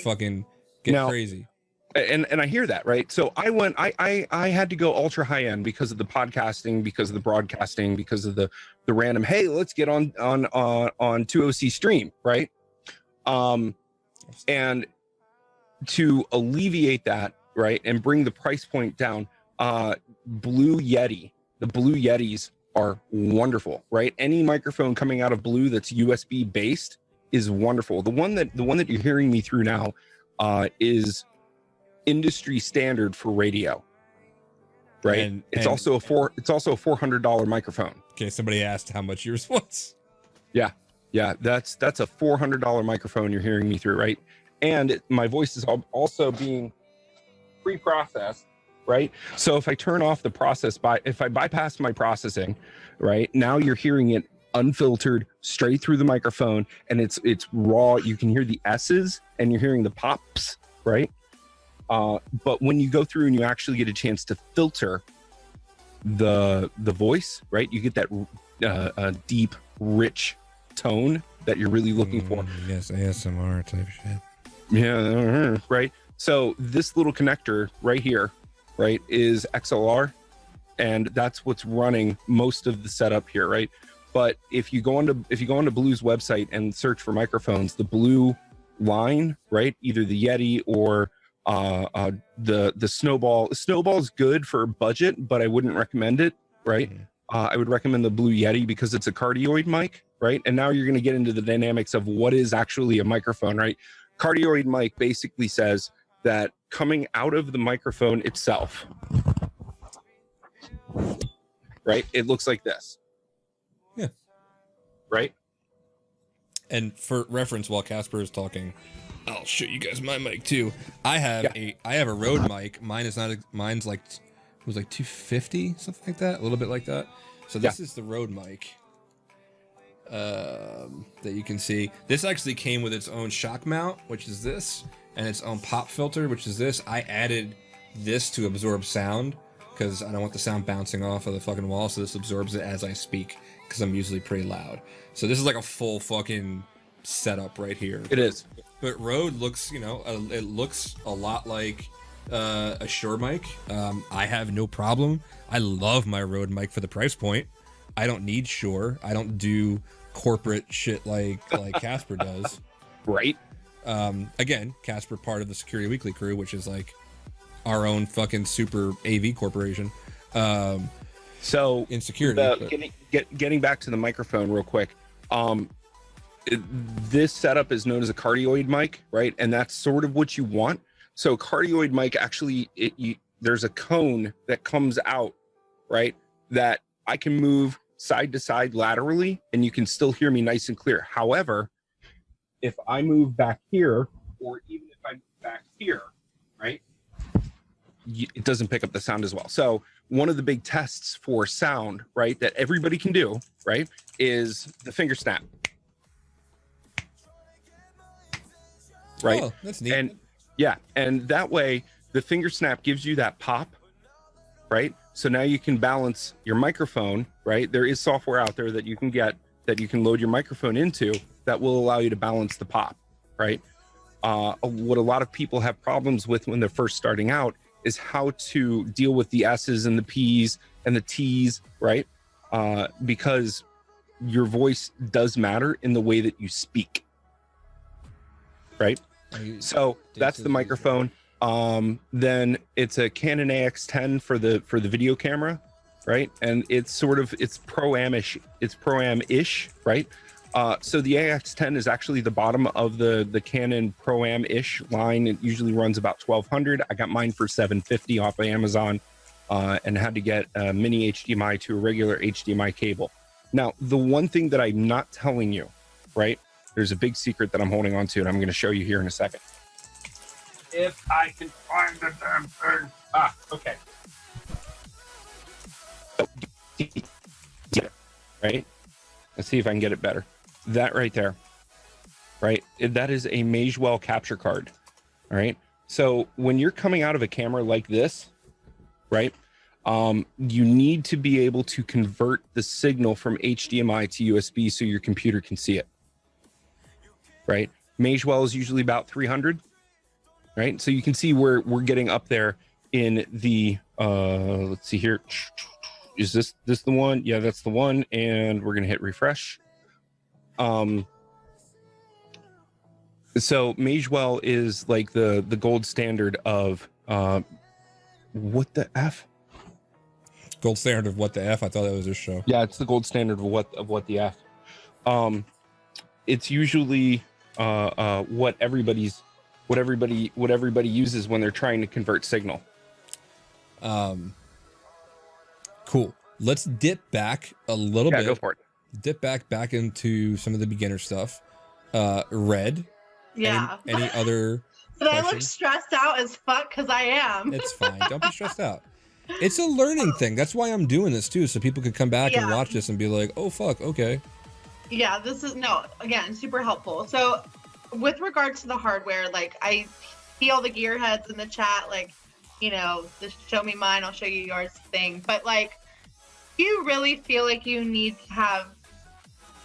Now- crazy?" and I hear that, right? So I had to go ultra high end because of the podcasting, because of the broadcasting, because of the random, hey, let's get on 2OC stream, right? And to alleviate that, right, and bring the price point down, Blue Yeti, the Blue Yetis are wonderful, right? Any microphone coming out of Blue that's USB based is wonderful. The one that you're hearing me through now is industry standard for radio, right? It's also a $400 microphone. Okay, somebody asked how much yours was. Yeah, that's a $400 microphone you're hearing me through, right? And my voice is also being pre-processed, right? So if I turn off the process if I bypass my processing, right, now you're hearing it unfiltered straight through the microphone, and it's raw. You can hear the S's and you're hearing the pops, right? But when you go through and you actually get a chance to filter the voice, right, you get that deep, rich tone that you're really looking for. Yes, ASMR type shit. Yeah, right. So this little connector right here, right, is XLR, and that's what's running most of the setup here, right? But if you go onto Blue's website and search for microphones, the Blue line, right, either the Yeti or the Snowball. Snowball is good for budget, but I wouldn't recommend it, right? I would recommend the Blue Yeti because it's a cardioid mic, right? And now you're going to get into the dynamics of what is actually a microphone, right? Cardioid mic basically says that coming out of the microphone itself, right, it looks like this. Yeah. Right? And for reference, while Casper is talking, I'll show you guys my mic too. I have a Rode mic. Mine's like it was like 250, something like that, a little bit like that. So this is the Rode mic that you can see. This actually came with its own shock mount, which is this, and its own pop filter, which is this. I added this to absorb sound because I don't want the sound bouncing off of the fucking wall, so this absorbs it as I speak because I'm usually pretty loud. So this is like a full fucking setup right here. It is. But Rode looks, it looks a lot like a Shure mic. I have no problem. I love my Rode mic for the price point. I don't need Shure. I don't do corporate shit like Casper does. Right. Again, Casper part of the Security Weekly crew, which is like our own fucking super AV corporation. So in security. Getting back to the microphone real quick. This setup is known as a cardioid mic, right? And that's sort of what you want. So cardioid mic, actually, there's a cone that comes out, right? That I can move side to side laterally, and you can still hear me nice and clear. However, if I move back here, or even if I move back here, right, it doesn't pick up the sound as well. So one of the big tests for sound, right, that everybody can do, right, is the finger snap. Right. Oh, that's neat. And that way the finger snap gives you that pop, right? So now you can balance your microphone, right? There is software out there that you can get that you can load your microphone into that will allow you to balance the pop, right? What a lot of people have problems with when they're first starting out is how to deal with the S's and the P's and the T's, right? Because your voice does matter in the way that you speak, right? So that's the microphone. Then it's a Canon AX10 for the video camera, right? And it's pro-am-ish, right? So the AX10 is actually the bottom of the Canon Pro-Am-ish line. It usually runs about $1,200. I got mine for $750 off of Amazon, and had to get a mini HDMI to a regular HDMI cable. Now, the one thing that I'm not telling you, right? There's a big secret that I'm holding on to, and I'm going to show you here in a second. If I can find the damn thing. Okay. Right? Let's see if I can get it better. That right there, right? That is a Magewell capture card. All right. So when you're coming out of a camera like this, right? You need to be able to convert the signal from HDMI to USB so your computer can see it. Right? Magewell is usually about 300. Right? So you can see we're getting up there in the let's see here. Is this the one? Yeah, that's the one. And we're gonna hit refresh. So Magewell is like the gold standard of what the F? Gold standard of what the F? I thought that was this show. Yeah, it's the gold standard of what the F. It's usually what everybody uses when they're trying to convert signal. Cool. Let's dip back a little bit. Yeah, go for it. Dip back into some of the beginner stuff. Red. Yeah. Any other But I look questions? stressed out as fuck because I am. It's fine. Don't be stressed out. It's a learning thing. That's why I'm doing this too, so people could come back and watch this and be like, "Oh fuck, okay." Yeah, this is again super helpful. So, with regards to the hardware, like I see all the gearheads in the chat, like just show me mine, I'll show you yours thing. But like, do you really feel like you need to have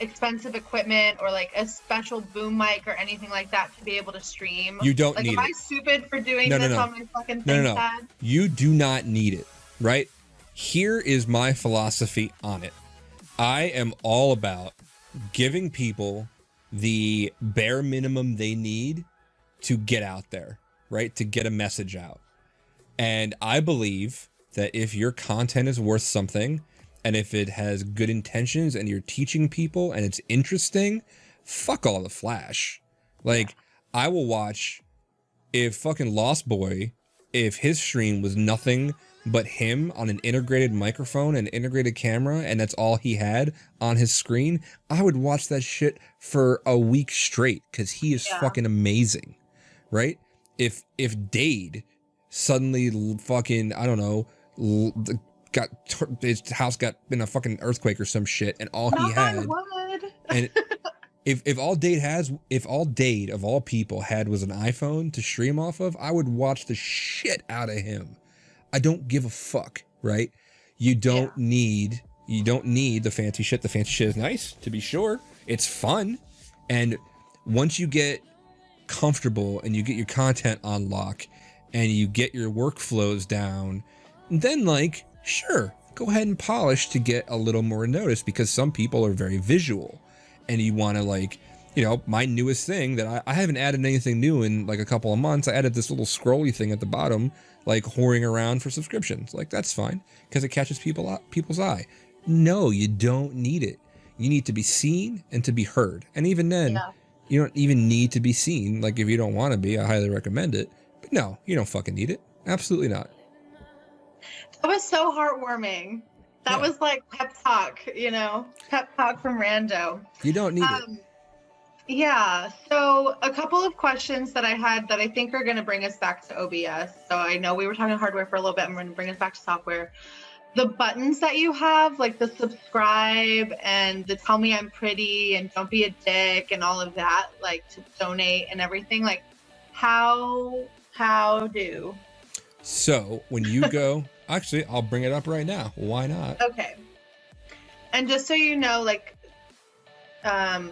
expensive equipment or like a special boom mic or anything like that to be able to stream? You don't like, need am I it. stupid for doing this on my fucking ThinkPad? You do not need it, right? Here is my philosophy on it. I am all about giving people the bare minimum they need to get out there, right? To get a message out. And I believe that if your content is worth something, and if it has good intentions and you're teaching people and it's interesting, fuck all the flash. Like, I will watch if fucking Lost Boy, if his stream was nothing but him on an integrated microphone and integrated camera, and that's all he had on his screen, I would watch that shit for a week straight because he is fucking amazing, right? If Dade suddenly fucking, I don't know, his house got in a fucking earthquake or some shit, and all he had, and if all Dade of all people had was an iPhone to stream off of, I would watch the shit out of him. I don't give a fuck, right? You don't need the fancy shit. The fancy shit is nice, to be sure. It's fun, and once you get comfortable and you get your content on lock and you get your workflows down, then like, sure, go ahead and polish to get a little more notice, because some people are very visual and you want to, like, my newest thing that I haven't added anything new in like a couple of months. I added this little scrolly thing at the bottom, like whoring around for subscriptions. Like, that's fine because it catches people's eye. No, you don't need it. You need to be seen and to be heard. And even then, you don't even need to be seen. Like, if you don't want to be, I highly recommend it. But no, you don't fucking need it. Absolutely not. That was so heartwarming. That was like pep talk, pep talk from Rando. You don't need it. Yeah. So a couple of questions that I had that I think are going to bring us back to OBS. So I know we were talking hardware for a little bit. I'm going to bring us back to software. The buttons that you have, like the subscribe and the tell me I'm pretty and don't be a dick and all of that, like to donate and everything, like how do? So when you go, Actually, I'll bring it up right now. Why not? Okay. And just so you know, like,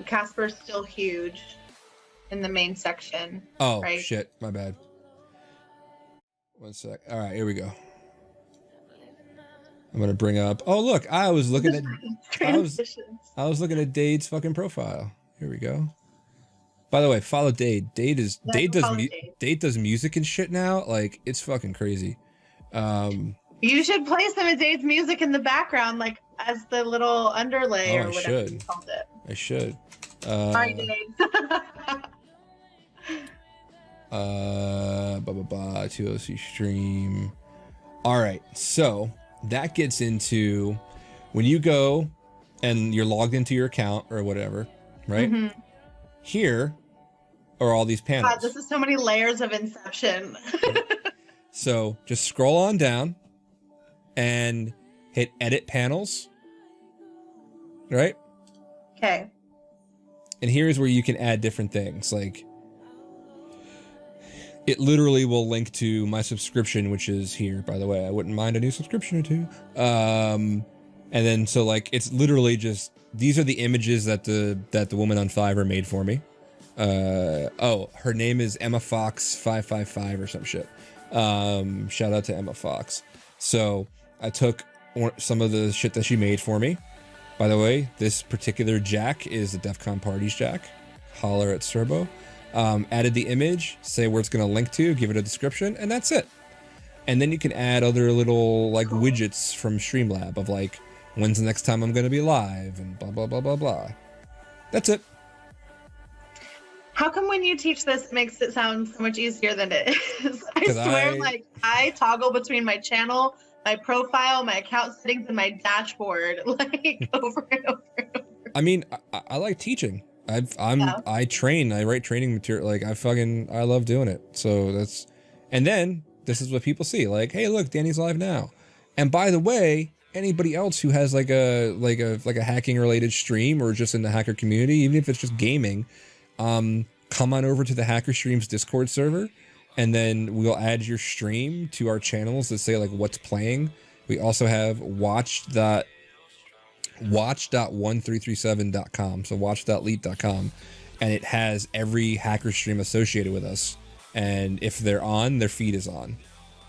Casper's still huge in the main section. Oh, right? shit. My bad. One sec. All right, here we go. I'm going to bring up... Oh, look. I was looking at... Transitions. I was looking at Dade's fucking profile. Here we go. By the way, follow Dade. Dade does music and shit now. Like, it's fucking crazy. You should play some of Dade's music in the background, like as the little underlay or whatever you called it. I should. Sorry, Dade. 2OC stream. All right, so that gets into when you go and you're logged into your account or whatever, right? Mm-hmm. Here are all these panels. God, this is so many layers of Inception. So just scroll on down and hit edit panels, right? Okay. And here's where you can add different things. Like, it literally will link to my subscription, which is here, by the way. I wouldn't mind a new subscription or two. And then, so like, it's literally just, these are the images that the woman on Fiverr made for me. Oh, her name is Emma Fox 555 or some shit. Shout out to Emma Fox. So I took some of the shit that she made for me. By the way, this particular jack is the DEF CON Parties jack. Holler at Serbo. Added the image, say where it's going to link to, give it a description, and that's it. And then you can add other little like widgets from Streamlab of like, when's the next time I'm going to be live and blah, blah, blah, blah, blah. That's it. How come when you teach this, it makes it sound so much easier than it is? I swear, like, I toggle between my channel, my profile, my account settings, and my dashboard, like, over and over and over. I mean, I like teaching. I train. I write training material. Like, I love doing it. So that's, and then this is what people see. Like, hey, look, Danny's live now. And by the way, anybody else who has like a hacking related stream or just in the hacker community, even if it's just gaming, come on over to the Hacker Streams Discord server, and then we'll add your stream to our channels that say like what's playing. We also have watch.1337.com, so watch.leap.com, and it has every hacker stream associated with us. And if they're on, their feed is on.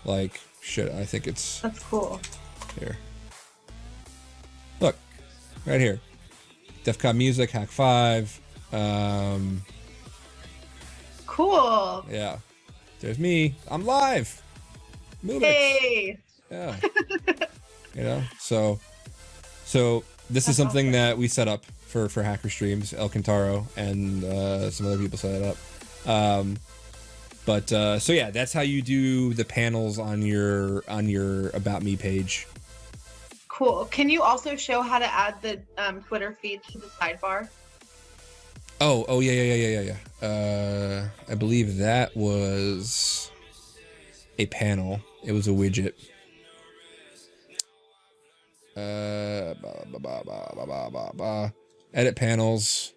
Like, shit, I think it's... That's cool. Here. Look, right here. DEF CON Music, Hack 5. Cool. Yeah. There's me. I'm live. Move it. Hey. Yeah. You know, so this is something that we set up for Hacker Streams, El Cantaro, and some other people set it up. So yeah, that's how you do the panels on your About Me page. Cool. Can you also show how to add the Twitter feed to the sidebar? Oh yeah. I believe that was a panel. It was a widget. Edit panels.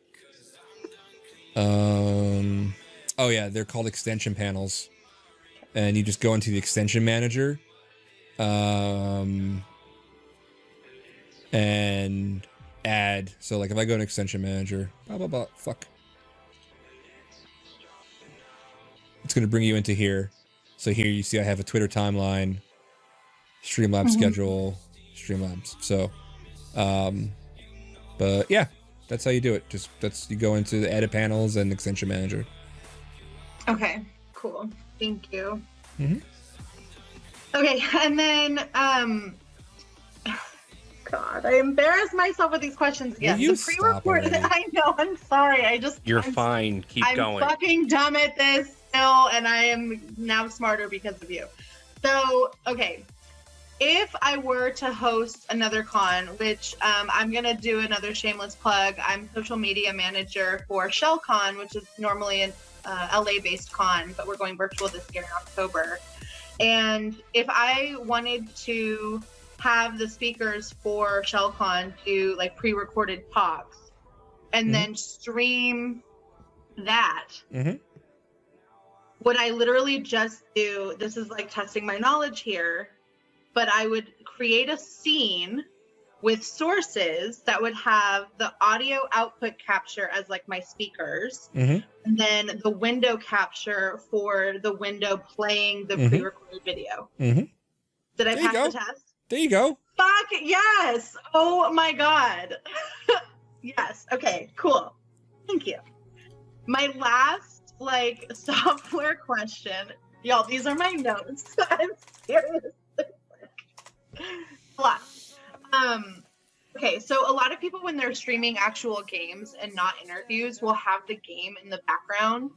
Oh yeah, they're called extension panels, and you just go into the extension manager, and add. So like if I go to extension manager, fuck, it's gonna bring you into here. So here you see I have a Twitter timeline, Streamlabs schedule, Streamlabs. So, but yeah, that's how you do it. You go into the edit panels and extension manager. Okay, cool. Thank you. Mm-hmm. Okay, and then God, I embarrass myself with these questions again. Will you the pre-recorded. I know. I'm sorry. I'm fine. Keep going. I'm fucking dumb at this still, and I am now smarter because of you. So, okay. If I were to host another con, which I'm going to do another shameless plug, I'm social media manager for ShellCon, which is normally an LA-based con, but we're going virtual this year in October. And if I wanted to have the speakers for ShellCon do like pre-recorded talks and then stream that, would I literally just do, this is like testing my knowledge here, but I would create a scene with sources that would have the audio output capture as like my speakers, and then the window capture for the window playing the pre-recorded video. Did I pass the test? There you go. Fuck yes. Oh my God. Yes. Okay, cool. Thank you. My last like software question. Y'all, these are my notes. I'm serious. A lot. Okay, so a lot of people when they're streaming actual games and not interviews will have the game in the background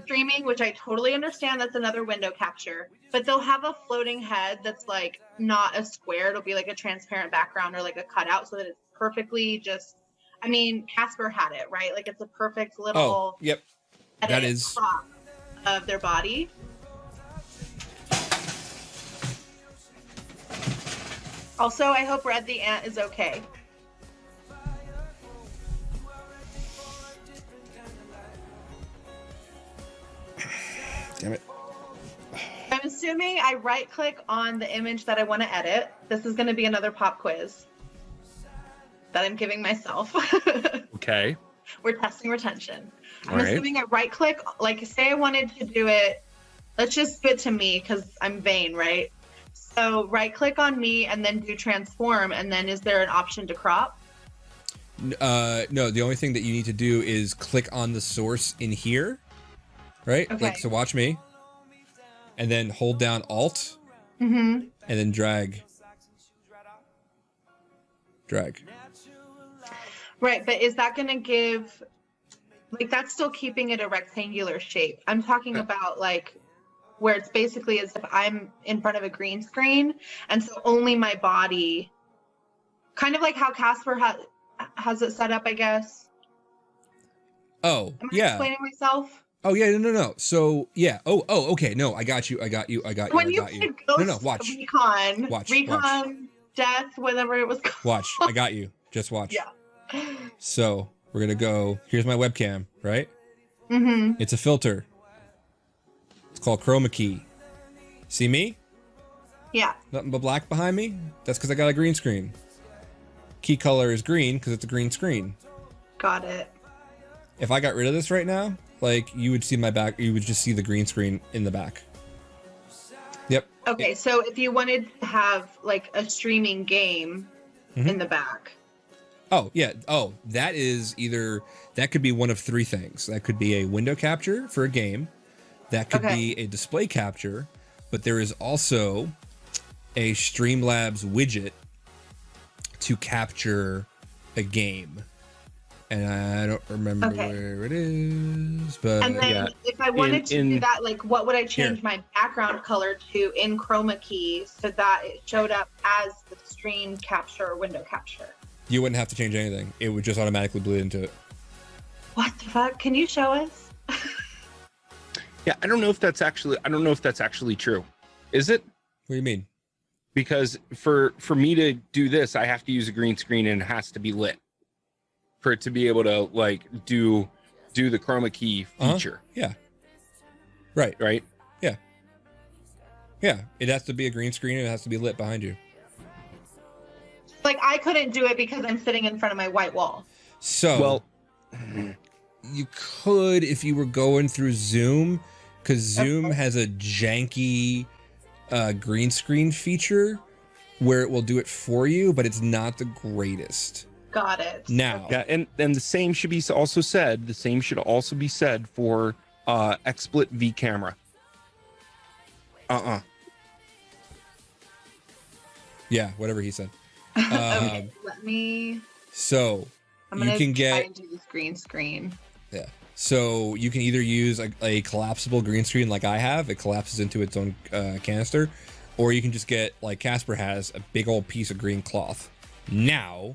streaming, which I totally understand. That's another window capture, but they'll have a floating head that's like not a square. It'll be like a transparent background or like a cutout so that it's perfectly just, I mean, Casper had it, right? Like it's a perfect little that is crop of their body. Also, I hope Red the Ant is okay. Damn it. I'm assuming I right-click on the image that I want to edit. This is going to be another pop quiz that I'm giving myself. Okay. We're testing retention. I'm All right. assuming I right-click, like say I wanted to do it, let's just do it to me because I'm vain, right? So right-click on me and then do transform, and then is there an option to crop? No, the only thing that you need to do is click on the source in here, right? Okay. Like, so watch me, and then hold down Alt, and then drag. Right, but is that going to give, like that's still keeping it a rectangular shape. I'm talking about like where it's basically as if I'm in front of a green screen, and so only my body, kind of like how Casper has it set up, I guess. Oh, Am I yeah. explaining myself? Oh, yeah, no. So, yeah. Oh, okay. No, I got you. When you said Ghost No, watch. Recon, Death, whatever it was called. Watch. I got you. Just watch. Yeah. So, we're going to go, here's my webcam, right? It's a filter. It's called chroma key. See me? Yeah. Nothing but black behind me? That's because I got a green screen. Key color is green because it's a green screen. Got it. If I got rid of this right now, like you would see my back, you would just see the green screen in the back. Yep. Okay, so if you wanted to have like a streaming game in the back. Oh, yeah. Oh, that could be one of three things. That could be a window capture for a game. That could be a display capture, but there is also a Streamlabs widget to capture a game. And I don't remember where it is, but and then if I wanted to do that, like what would I change my background color to in chroma key so that it showed up as the stream capture or window capture? You wouldn't have to change anything. It would just automatically bleed into it. What the fuck? Can you show us? Yeah, I don't know if that's actually true. Is it? What do you mean? Because for me to do this, I have to use a green screen and it has to be lit for it to be able to like do the chroma key feature. Yeah. Right. Right? Yeah. Yeah. It has to be a green screen and it has to be lit behind you. Like I couldn't do it because I'm sitting in front of my white wall. So you could if you were going through Zoom, because Zoom has a janky green screen feature where it will do it for you, but it's not the greatest. Got it. Now, yeah, and the same should be also said. The same should also be said for XSplit V camera. Yeah, whatever he said. Okay, let me. So I'm gonna you can try get and do this green screen. Yeah. So you can either use a collapsible green screen like I have, it collapses into its own canister, or you can just get, like Casper has, a big old piece of green cloth. Now,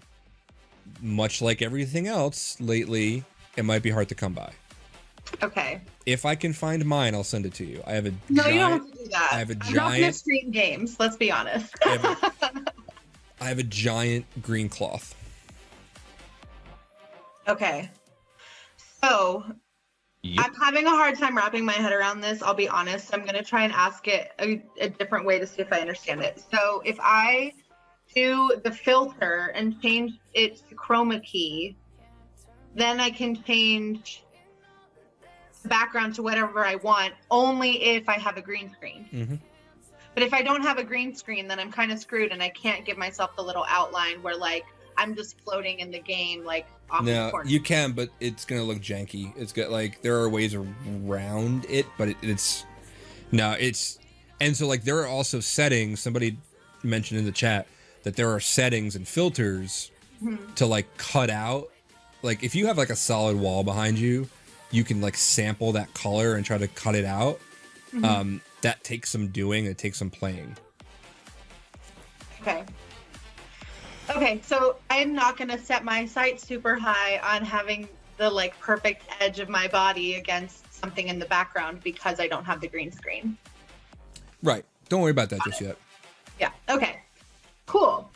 much like everything else lately, it might be hard to come by. Okay. If I can find mine, I'll send it to you. I have a No, giant, you don't have to do that. I have a I'm not gonna giant. stream games. Let's be honest. I have a giant green cloth. Okay. So Yep. I'm having a hard time wrapping my head around this. I'll be honest. I'm going to try and ask it a different way to see if I understand it. So if I do the filter and change it to chroma key, then I can change the background to whatever I want, only if I have a green screen. Mm-hmm. But if I don't have a green screen, then I'm kind of screwed, and I can't give myself the little outline where, like, I'm just floating in the game, like, off in the No, corner. you can, but it's gonna look janky. It's got like there are ways around it, but it's and so like there are also settings. Somebody mentioned in the chat that there are settings and filters to like cut out. Like if you have like a solid wall behind you, you can like sample that color and try to cut it out. That takes some doing. It takes some playing. Okay. Okay, so I'm not going to set my sights super high on having the like perfect edge of my body against something in the background because I don't have the green screen. Right. Don't worry about that just yet. Yeah. Okay. Cool.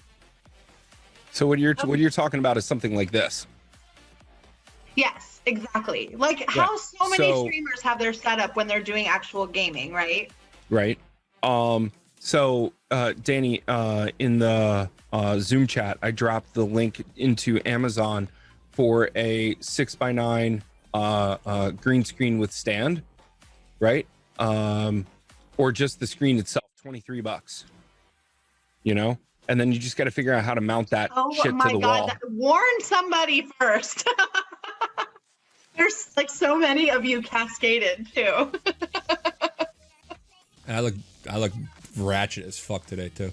So what you're talking about is something like this. Yes, exactly. Like how so many streamers have their setup when they're doing actual gaming, right? Right. So Danny, in the Zoom chat, I dropped the link into Amazon for a 6x9 green screen with stand, right? Or just the screen itself, $23. You know, and then you just got to figure out how to mount that shit to the wall. Warn somebody first. There's like so many of you cascaded too. And I look ratchet as fuck today too.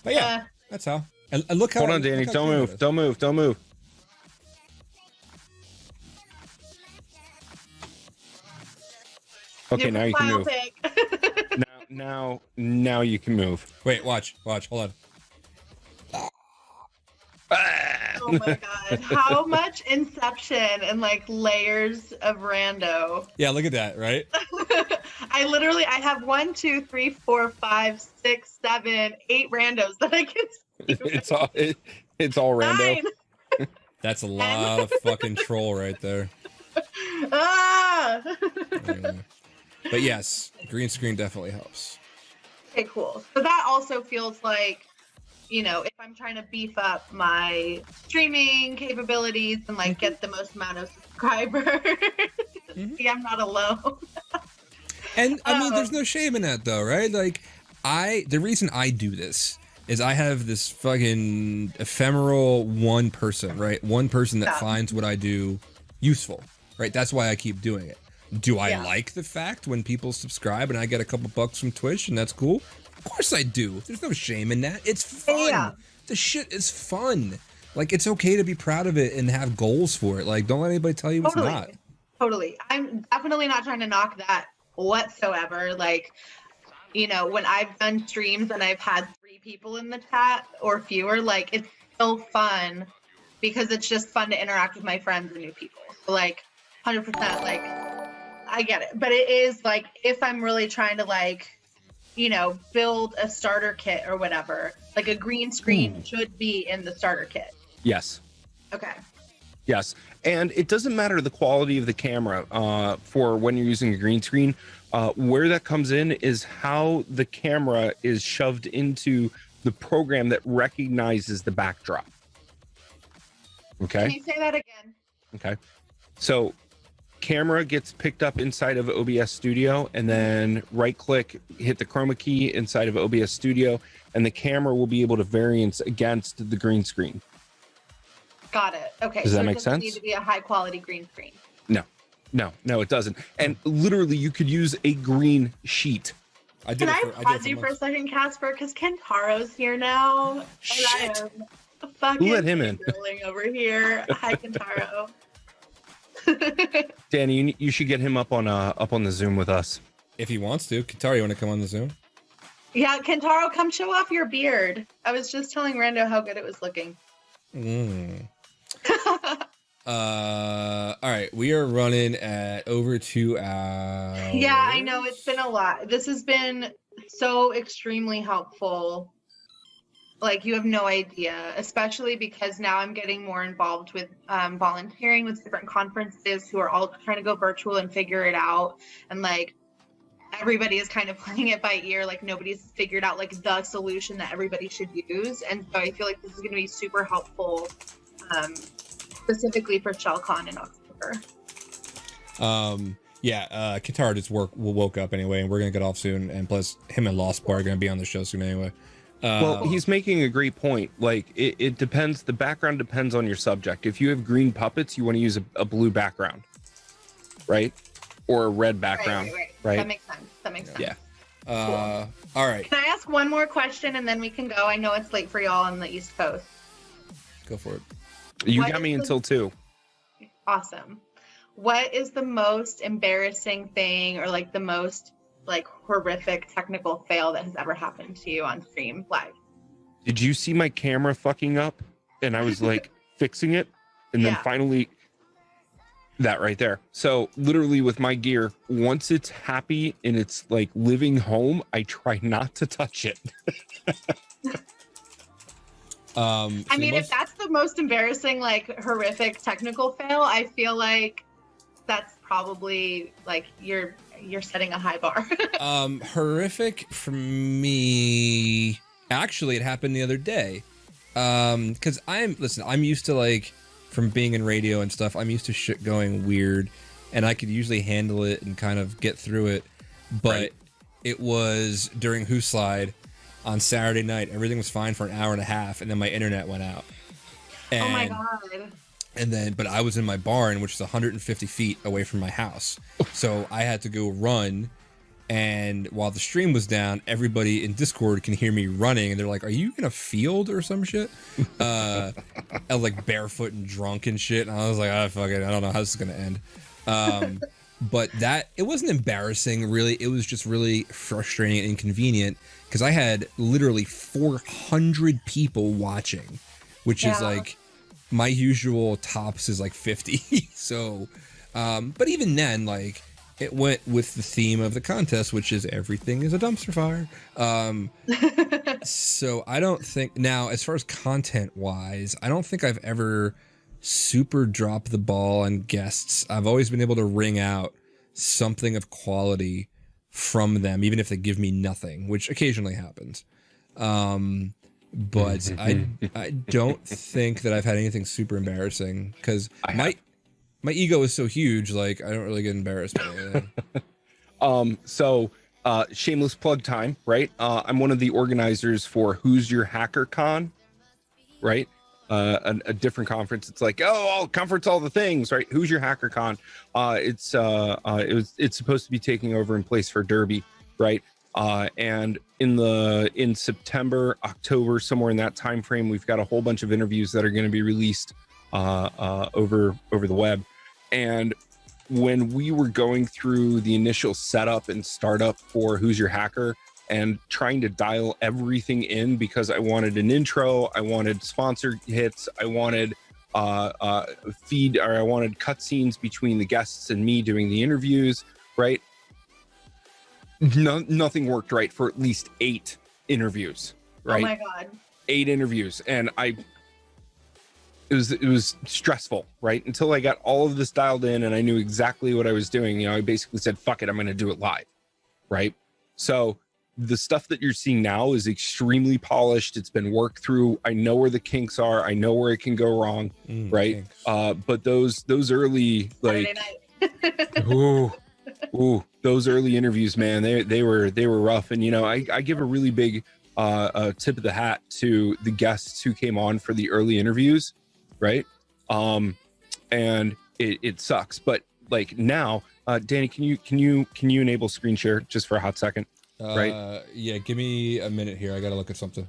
But yeah, that's how. And look how. Hold on, Danny. Don't move. Don't move. Don't move. Okay, now you can move. Now you can move. Wait, watch. Hold on. Oh my god, how much Inception and like layers of rando. Yeah, look at that, right? I have 1, 2, 3, 4, 5, 6, 7, 8 randos that I can see. It's all rando. 9. That's a lot of fucking troll right there. Ah! Anyway. But yes, green screen definitely helps. Okay, cool. So that also feels like, you know, if I'm trying to beef up my streaming capabilities and like get the most amount of subscribers, see, I'm not alone. And I mean, there's no shame in that though, right? Like the reason I do this is I have this fucking ephemeral one person, right? One person that finds what I do useful, right? That's why I keep doing it. Do I like the fact when people subscribe and I get a couple bucks from Twitch and that's cool? Of course I do. There's no shame in that. It's fun. Yeah. The shit is fun. Like, it's okay to be proud of it and have goals for it. Like, don't let anybody tell you it's not. Totally. I'm definitely not trying to knock that whatsoever. Like, you know, when I've done streams and I've had 3 people in the chat or fewer, like, it's still fun because it's just fun to interact with my friends and new people. So, like, 100%, like, I get it. But it is, like, if I'm really trying to, like, you know, build a starter kit or whatever, like a green screen should be in the starter kit. Yes. Okay. Yes. And it doesn't matter the quality of the camera for when you're using a green screen. Where that comes in is how the camera is shoved into the program that recognizes the backdrop. Okay. Can you say that again? Okay. So camera gets picked up inside of OBS Studio, and then right click, hit the chroma key inside of OBS Studio, and the camera will be able to variance against the green screen. Got it. Okay. Does that make sense? It doesn't need to be a high quality green screen. No, it doesn't. And literally you could use a green sheet. Can I pause you for a second, Casper? Because Kentaro's here now. Shit. And I am fucking Who let him in? over here. Hi, Kentaro. Danny, you should get him up on the Zoom with us. If he wants to. Kentaro, you want to come on the Zoom? Yeah, Kentaro, come show off your beard. I was just telling Rando how good it was looking. All right, we are running at over 2 hours. Yeah, I know it's been a lot. This has been so extremely helpful. Like, you have no idea, especially because now I'm getting more involved with volunteering with different conferences who are all trying to go virtual and figure it out. And like, everybody is kind of playing it by ear. Like, nobody's figured out like the solution that everybody should use. And so I feel like this is going to be super helpful, specifically for ShellCon in October. Qatar just woke up anyway, and we're gonna get off soon. And plus, him and Lost Boy are gonna be on the show soon anyway. Well, he's making a great point. Like, it depends. The background depends on your subject. If you have green puppets, you want to use a blue background, right? Or a red background, right? That makes sense. Yeah. Cool. All right. Can I ask one more question and then we can go? I know it's late for y'all on the East Coast. Go for it. You got me until 2. Awesome. What is the most embarrassing thing, or like the most like horrific technical fail that has ever happened to you on stream live? Did you see my camera fucking up? And I was like fixing it, and then finally that right there. So literally with my gear, once it's happy and it's like living home, I try not to touch it. I mean, if that's the most embarrassing, like horrific technical fail, I feel like that's probably like you're setting a high bar. Horrific for me. Actually, it happened the other day. Because I'm used to, like, from being in radio and stuff, I'm used to shit going weird, and I could usually handle it and kind of get through it. But it was during Who Slide on Saturday night. Everything was fine for an hour and a half, and then my internet went out. And, oh my God. And then, but I was in my barn, which is 150 feet away from my house. So I had to go run. And while the stream was down, everybody in Discord can hear me running. And they're like, are you in a field or some shit? I was like barefoot and drunk and shit. And I was like, fuck it. I don't know how this is going to end. But it wasn't embarrassing, really. It was just really frustrating and inconvenient because I had literally 400 people watching, which is like, my usual tops is like 50. So, but even then, like, it went with the theme of the contest, which is everything is a dumpster fire. So I don't think now, as far as content wise, I don't think I've ever super dropped the ball on guests. I've always been able to wring out something of quality from them, even if they give me nothing, which occasionally happens. But I don't think that I've had anything super embarrassing because my ego is so huge. Like, I don't really get embarrassed by anything. So shameless plug time, right? I'm one of the organizers for Who's Your Hacker Con, right? A different conference. It's like, I'll conference all the things, right? Who's Your Hacker Con? It's supposed to be taking over in place for Derby, right? And in September, October, somewhere in that time frame, we've got a whole bunch of interviews that are going to be released over the web. And when we were going through the initial setup and startup for Who's Your Hacker and trying to dial everything in, because I wanted an intro, I wanted sponsor hits, I wanted I wanted cutscenes between the guests and me doing the interviews, right? Nothing worked right for at least 8 interviews, right? Oh my God. 8 interviews. And it was stressful, right? Until I got all of this dialed in and I knew exactly what I was doing. I basically said, fuck it, I'm going to do it live, right? So the stuff that you're seeing now is extremely polished. It's been worked through. I know where the kinks are. I know where it can go wrong, right? But those early, like, those early interviews, man, they were rough. And I give a really big tip of the hat to the guests who came on for the early interviews, right? And it sucks, but like now, Danny, can you enable screen share just for a hot second? Right? Yeah, give me a minute here. I gotta look at something.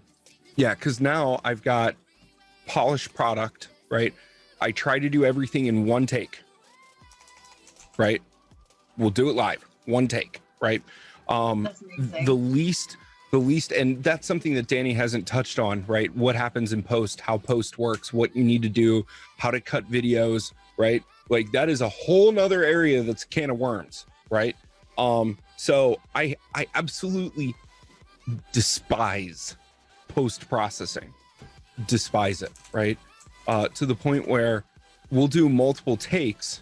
Yeah, because now I've got polished product, right? I try to do everything in one take, right? We'll do it live, one take, right? The least, and that's something that Danny hasn't touched on, right? What happens in post, how post works, what you need to do, how to cut videos, right? Like, that is a whole nother area that's a can of worms, right? So I absolutely despise post-processing. Despise it, right? To the point where we'll do multiple takes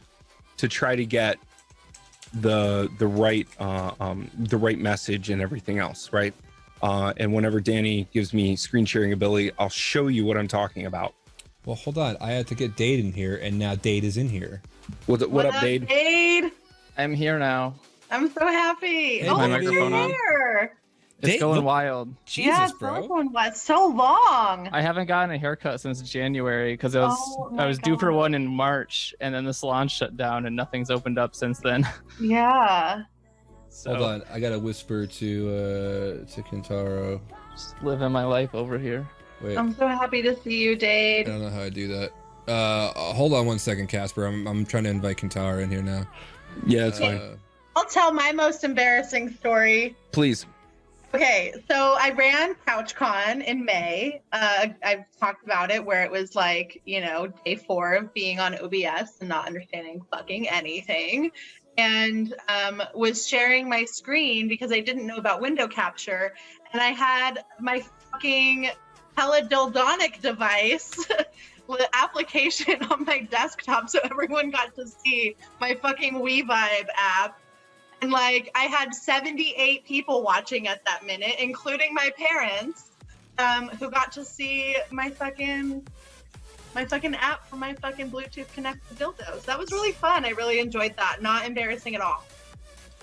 to try to get the right message and everything else, right? And whenever Danny gives me screen sharing ability, I'll show you what I'm talking about. Well, hold on. I had to get Dade in here, and now Dade is in here. What up, Dade? Dade? I'm here now. I'm so happy. Hey, oh, my look microphone at on? hair. It's Date- going look- wild. Jesus, Yeah, bro. one was so long. I haven't gotten a haircut since January because I Oh my was due for God. one in March, and then the salon shut down, and nothing's opened up since then. Yeah. So Hold on. I gotta whisper to Kentaro. just living my life over here. Wait. I'm so happy to see you, I Dade. don't know how I do that. Hold on one second, Casper. I'm trying to invite Kentaro in here now. Yeah, it's fine. I'll tell my most embarrassing story. Please. Okay, so I ran CouchCon in May. I've talked about it where it was like, day 4 of being on OBS and not understanding fucking anything. And was sharing my screen because I didn't know about window capture. And I had my fucking teledildonic device the application on my desktop so everyone got to see my fucking WeVibe app. And like I had 78 people watching at that minute, including my parents, who got to see my fucking app for my fucking Bluetooth connected dildos. That was really fun. I really enjoyed that. Not embarrassing at all.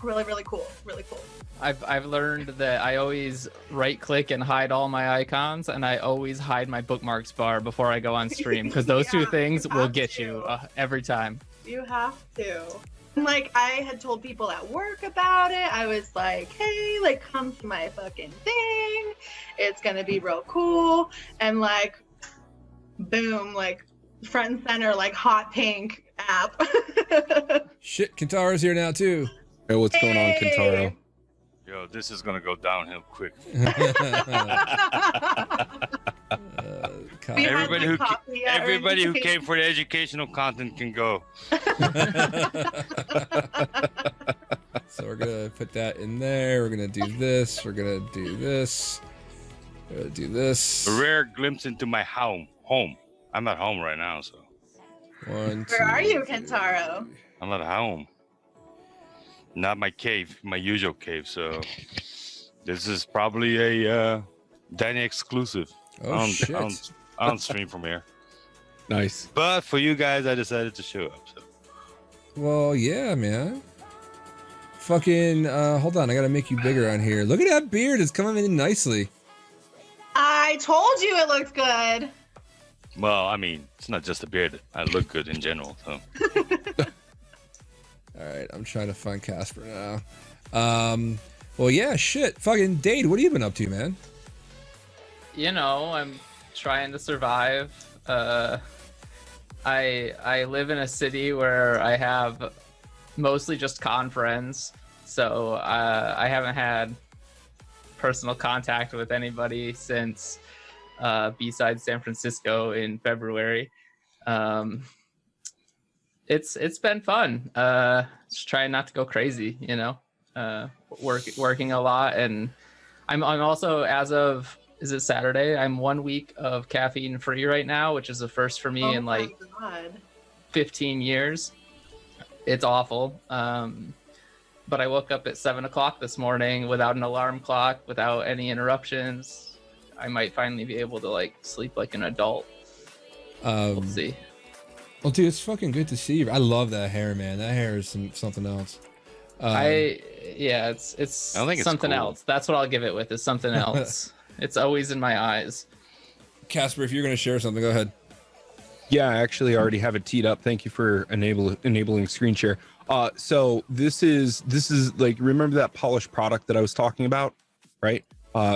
Really, really cool. Really cool. I've learned that I always right click and hide all my icons, and I always hide my bookmarks bar before I go on stream because those two Yeah, things you will have get to. you every time. You have to. And like I had told people at work about it. I was like, hey, like come to my fucking thing. It's gonna be real cool. And like boom, like front and center, like hot pink app. Shit, Kentaro's here now too. Hey, what's going on, Kentaro? Yo, this is gonna go downhill quick. We had Everybody the who coffee at Everybody who orientation. came for the educational content can go. So we're gonna put that in there. We're gonna do this. We're gonna do this. We're gonna do this. A rare glimpse into my home. I'm at home right now, so 1, 2. Where are you, Kentaro? I'm at home. Not my cave, my usual cave. So this is probably a Danny exclusive. Oh shit. I don't stream from here. Nice. But for you guys, I decided to show up. So. Well, yeah, man. Fucking, hold on. I gotta make you bigger on here. Look at that beard. It's coming in nicely. I told you it looked good. Well, I mean, it's not just a beard. I look good in general. So All right, I'm trying to find Casper now. Well, yeah, shit. Fucking Dade, what have you been up to, man? You know, I'm trying to survive. I live in a city where I have mostly just con friends, so I haven't had personal contact with anybody since B-Side San Francisco in February. It's been fun. Just trying not to go crazy, you know. Working a lot, and I'm also, as of, is it Saturday? I'm 1 week of caffeine free right now, which is a first for me Oh in my like God. 15 years. It's awful. But I woke up at 7 o'clock this morning without an alarm clock, without any interruptions. I might finally be able to like sleep like an adult. We'll see. Well, dude, it's fucking good to see you. I love that hair, man. That hair is something else. It's I don't think it's something cool. else. That's what I'll give it with, is something else. It's always in my eyes. Casper, if you're gonna share something, go ahead. Yeah, I actually already have it teed up. Thank you for enabling screen share. So this is like, remember that polished product that I was talking about, right?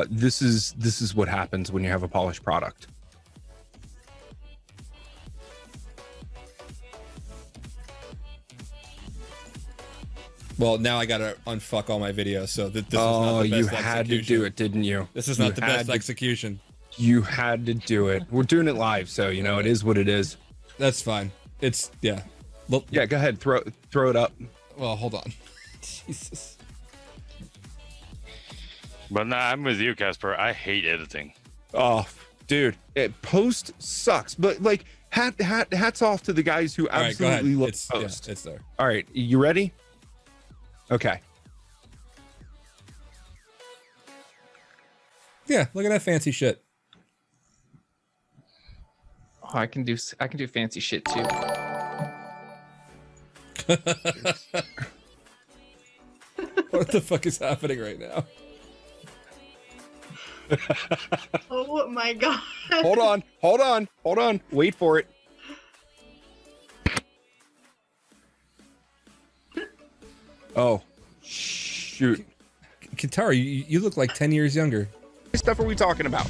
This is what happens when you have a polished product. Well, now I gotta unfuck all my videos, so this is not Oh, the best you had to execution. do it, didn't you? This is You not the had best to- execution. You had to do it. We're doing it live, so you know it is what it is. That's fine. It's, yeah. Well, Yeah, go ahead, throw it up. well, hold on. Jesus. But nah, I'm with you, Casper. I hate editing. Oh, dude, Post sucks. But like, hats off to the guys who All right, go ahead. absolutely love It's, Post. yeah, it's there. All right, you ready? Okay. Yeah, look at that fancy shit. Oh, I can do fancy shit too. What the fuck is happening right now? Oh my god. Hold on. Wait for it. Oh, shoot. Katara, you look like 10 years younger. What stuff are we talking about?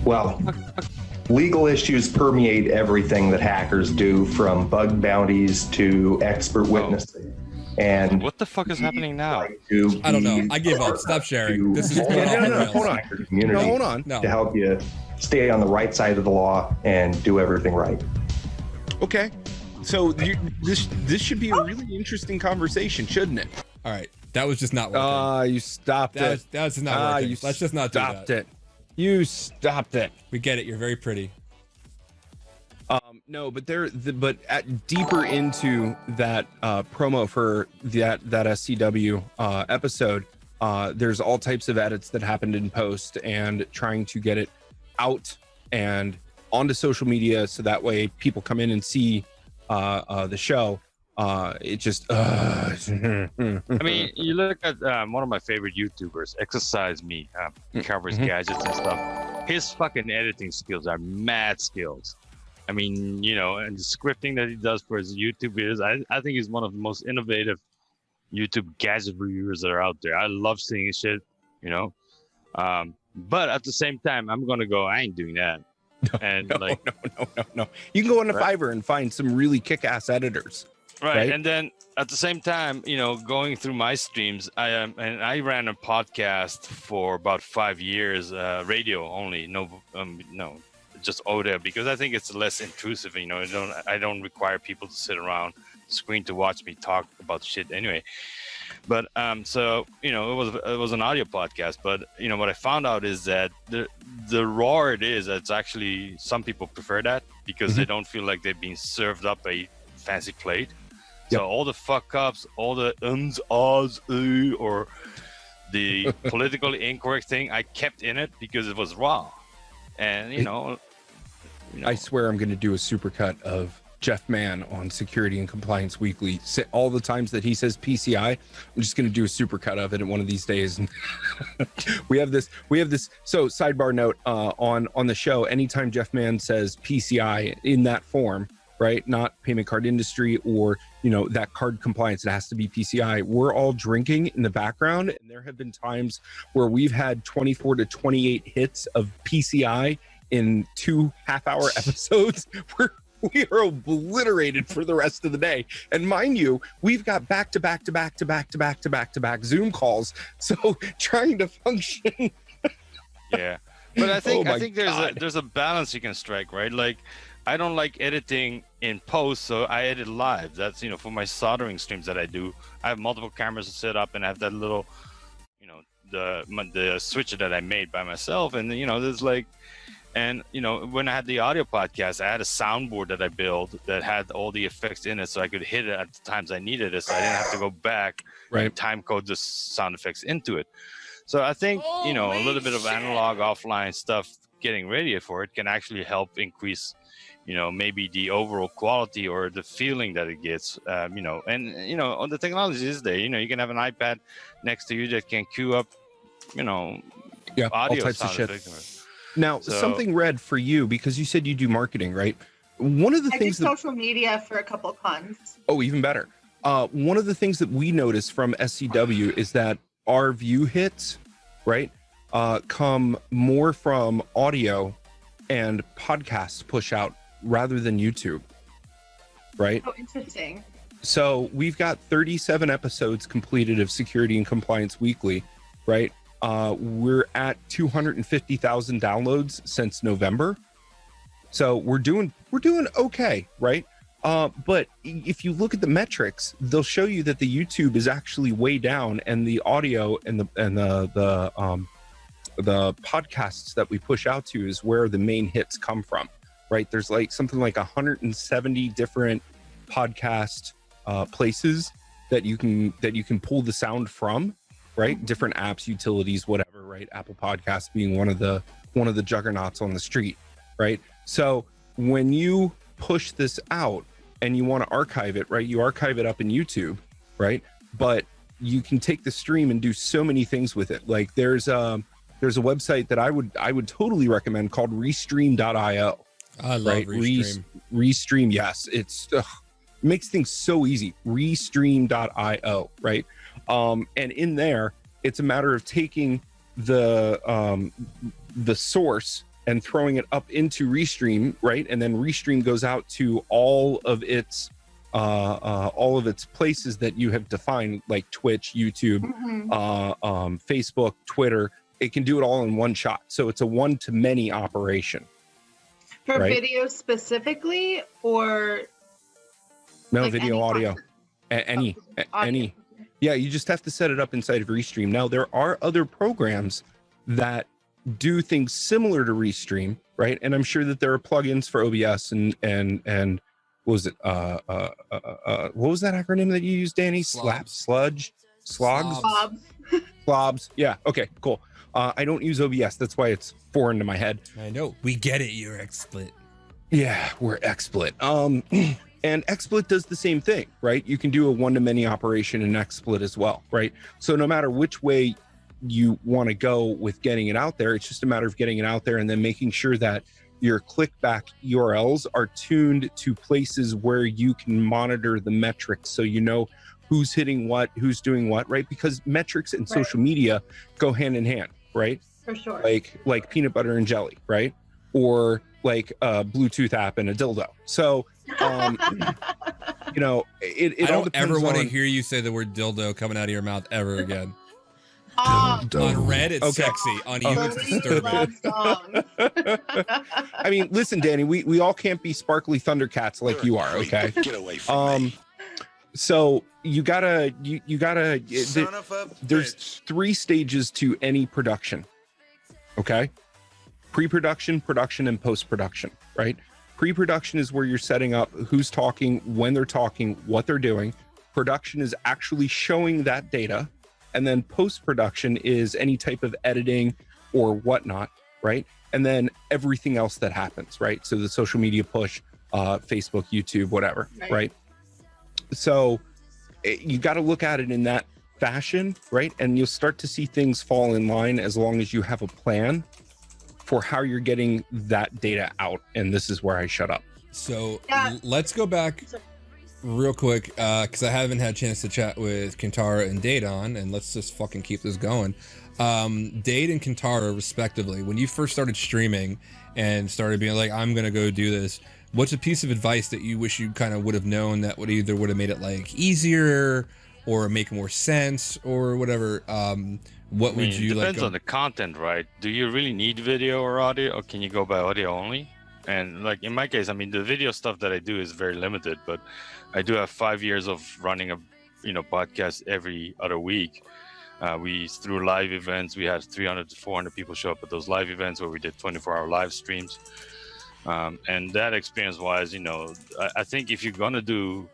Well, legal issues permeate everything that hackers do, from bug bounties to expert witnessing. And What the fuck is happening now? I don't know. I give up. Stop sharing. This is going off the rails. Hold on. Community No, hold on. No. to help you stay on the right side of the law and do everything right. Okay. So this should be a really interesting conversation, shouldn't it? All right. That was just not working. You stopped it. That was just not working. You Let's just not do stopped that. it. You stopped it. We get it. You're very pretty. No, but deeper into that promo for that SCW episode, there's all types of edits that happened in post and trying to get it out and onto social media so that way people come in and see the show. It just I mean, you look at one of my favorite YouTubers, Exercise Me, covers gadgets and stuff. His fucking editing skills are mad skills. I mean, you know, and the scripting that he does for his YouTube videos, I think he's one of the most innovative YouTube gadget reviewers that are out there. I love seeing his shit, you know. But at the same time, I'm gonna go, I ain't doing that. No. You can go on the Fiverr and find some really kick-ass editors. Right. And then at the same time, you know, going through my streams, I ran a podcast for about 5 years, radio only, no, just audio, because I think it's less intrusive. You know, I don't require people to sit around the screen to watch me talk about shit anyway. But so you know, it was an audio podcast. But you know, what I found out is that the raw it is, it's actually some people prefer that because they don't feel like they're being served up a fancy plate. So all the fuck ups, all the ahs, or the politically incorrect thing, I kept in it because it was raw. And you know, I swear I'm going to do a supercut of Jeff Mann on Security and Compliance Weekly. All the times that he says PCI, I'm just going to do a supercut of it one of these days. we have this. So sidebar note on the show, anytime Jeff Mann says PCI in that form, right? Not payment card industry or, you know, that card compliance, it has to be PCI. We're all drinking in the background. And there have been times where we've had 24 to 28 hits of PCI in 2 half-hour episodes where we are obliterated for the rest of the day. And mind you, we've got back to back Zoom calls. So trying to function. Yeah. But I think God. there's a balance you can strike, right? Like, I don't like editing in post, so I edit live. That's, you know, for my soldering streams that I do. I have multiple cameras to set up and I have that little, you know, the switcher that I made by myself. And, you know, there's like, and, you know, when I had the audio podcast, I had a soundboard that I built that had all the effects in it so I could hit it at the times I needed it. So I didn't have to go back and time code the sound effects into it. So I think, you know, a little bit of analog offline stuff getting ready for it can actually help increase, you know, maybe the overall quality or the feeling that it gets, you know, and, you know, on the technology is there, you know, you can have an iPad next to you that can queue up, you know, audio all types of shit. effects. Now, something Red for you, because you said you do marketing, right? One of the I things do social media for a couple cons. Oh, even better. One of the things that we notice from SCW is that our view hits, right, come more from audio and podcasts push out rather than YouTube, right? Oh, interesting. So we've got 37 episodes completed of Security and Compliance Weekly, right? We're at 250,000 downloads since November. So we're doing okay, right? But if you look at the metrics, they'll show you that the YouTube is actually way down, and the audio and the the podcasts that we push out to is where the main hits come from, right? There's like something like 170 different podcast places that you can pull the sound from, right? Different apps, utilities, whatever, right? Apple Podcasts being one of the juggernauts on the street, right? So when you push this out and you want to archive it, right? You archive it up in YouTube, right? But you can take the stream and do so many things with it. Like there's a website that I would totally recommend called restream.io. I love right? Restream. Restream, yes. It makes things so easy. Restream.io, right? And in there, it's a matter of taking the source and throwing it up into Restream, right? And then Restream goes out to all of its places that you have defined, like Twitch, YouTube, Facebook, Twitter. It can do it all in one shot. So it's a one-to-many operation. For right? video specifically, or no, like video, any audio, content? any. Yeah, you just have to set it up inside of Restream. Now there are other programs that do things similar to Restream, right? And I'm sure that there are plugins for OBS and what was it? What was that acronym that you used, Danny? Slogs. Yeah. Okay. Cool. I don't use OBS. That's why it's foreign to my head. I know. We get it. You're XSplit. Yeah, we're XSplit. And XSplit does the same thing, right? You can do a one-to-many operation in XSplit as well, right? So no matter which way you want to go with getting it out there, it's just a matter of getting it out there and then making sure that your clickback URLs are tuned to places where you can monitor the metrics, so you know who's hitting what, who's doing what, right? Because metrics and social media go hand in hand, right? For sure. Like peanut butter and jelly, right? Or like a Bluetooth app and a dildo. So, you know, it I all don't depends ever want to on- hear you say the word dildo coming out of your mouth ever again. Dildo. On red, it's Okay. sexy. On you, The it's least disturbing. loved song. I mean, listen, Danny, we all can't be sparkly Thundercats like you are, okay? Get away from me. So you gotta Son of a there's bitch. 3 stages to any production, okay? Pre-production, production, and post-production, right? Pre-production is where you're setting up who's talking, when they're talking, what they're doing. Production is actually showing that data. And then post-production is any type of editing or whatnot, right? And then everything else that happens, right? So the social media push, Facebook, YouTube, whatever, right? So you got to look at it in that fashion, right? And you'll start to see things fall in line as long as you have a plan for how you're getting that data out. And this is where I shut up. So Yeah. let's go back real quick, because I haven't had a chance to chat with Kintara and Dade on, and let's just fucking keep this going. Dade and Kintara, respectively, when you first started streaming and started being like, I'm gonna go do this, what's a piece of advice that you wish you kind of would have known that would have made it like easier or make more sense or whatever? What would you like? Depends on the content, right? Do you really need video or audio, or can you go by audio only? And like in my case, I mean, the video stuff that I do is very limited, but I do have 5 years of running a podcast every other week. Through live events, we had 300 to 400 people show up at those live events where we did 24-hour live streams. And that experience-wise, I think if you're gonna do,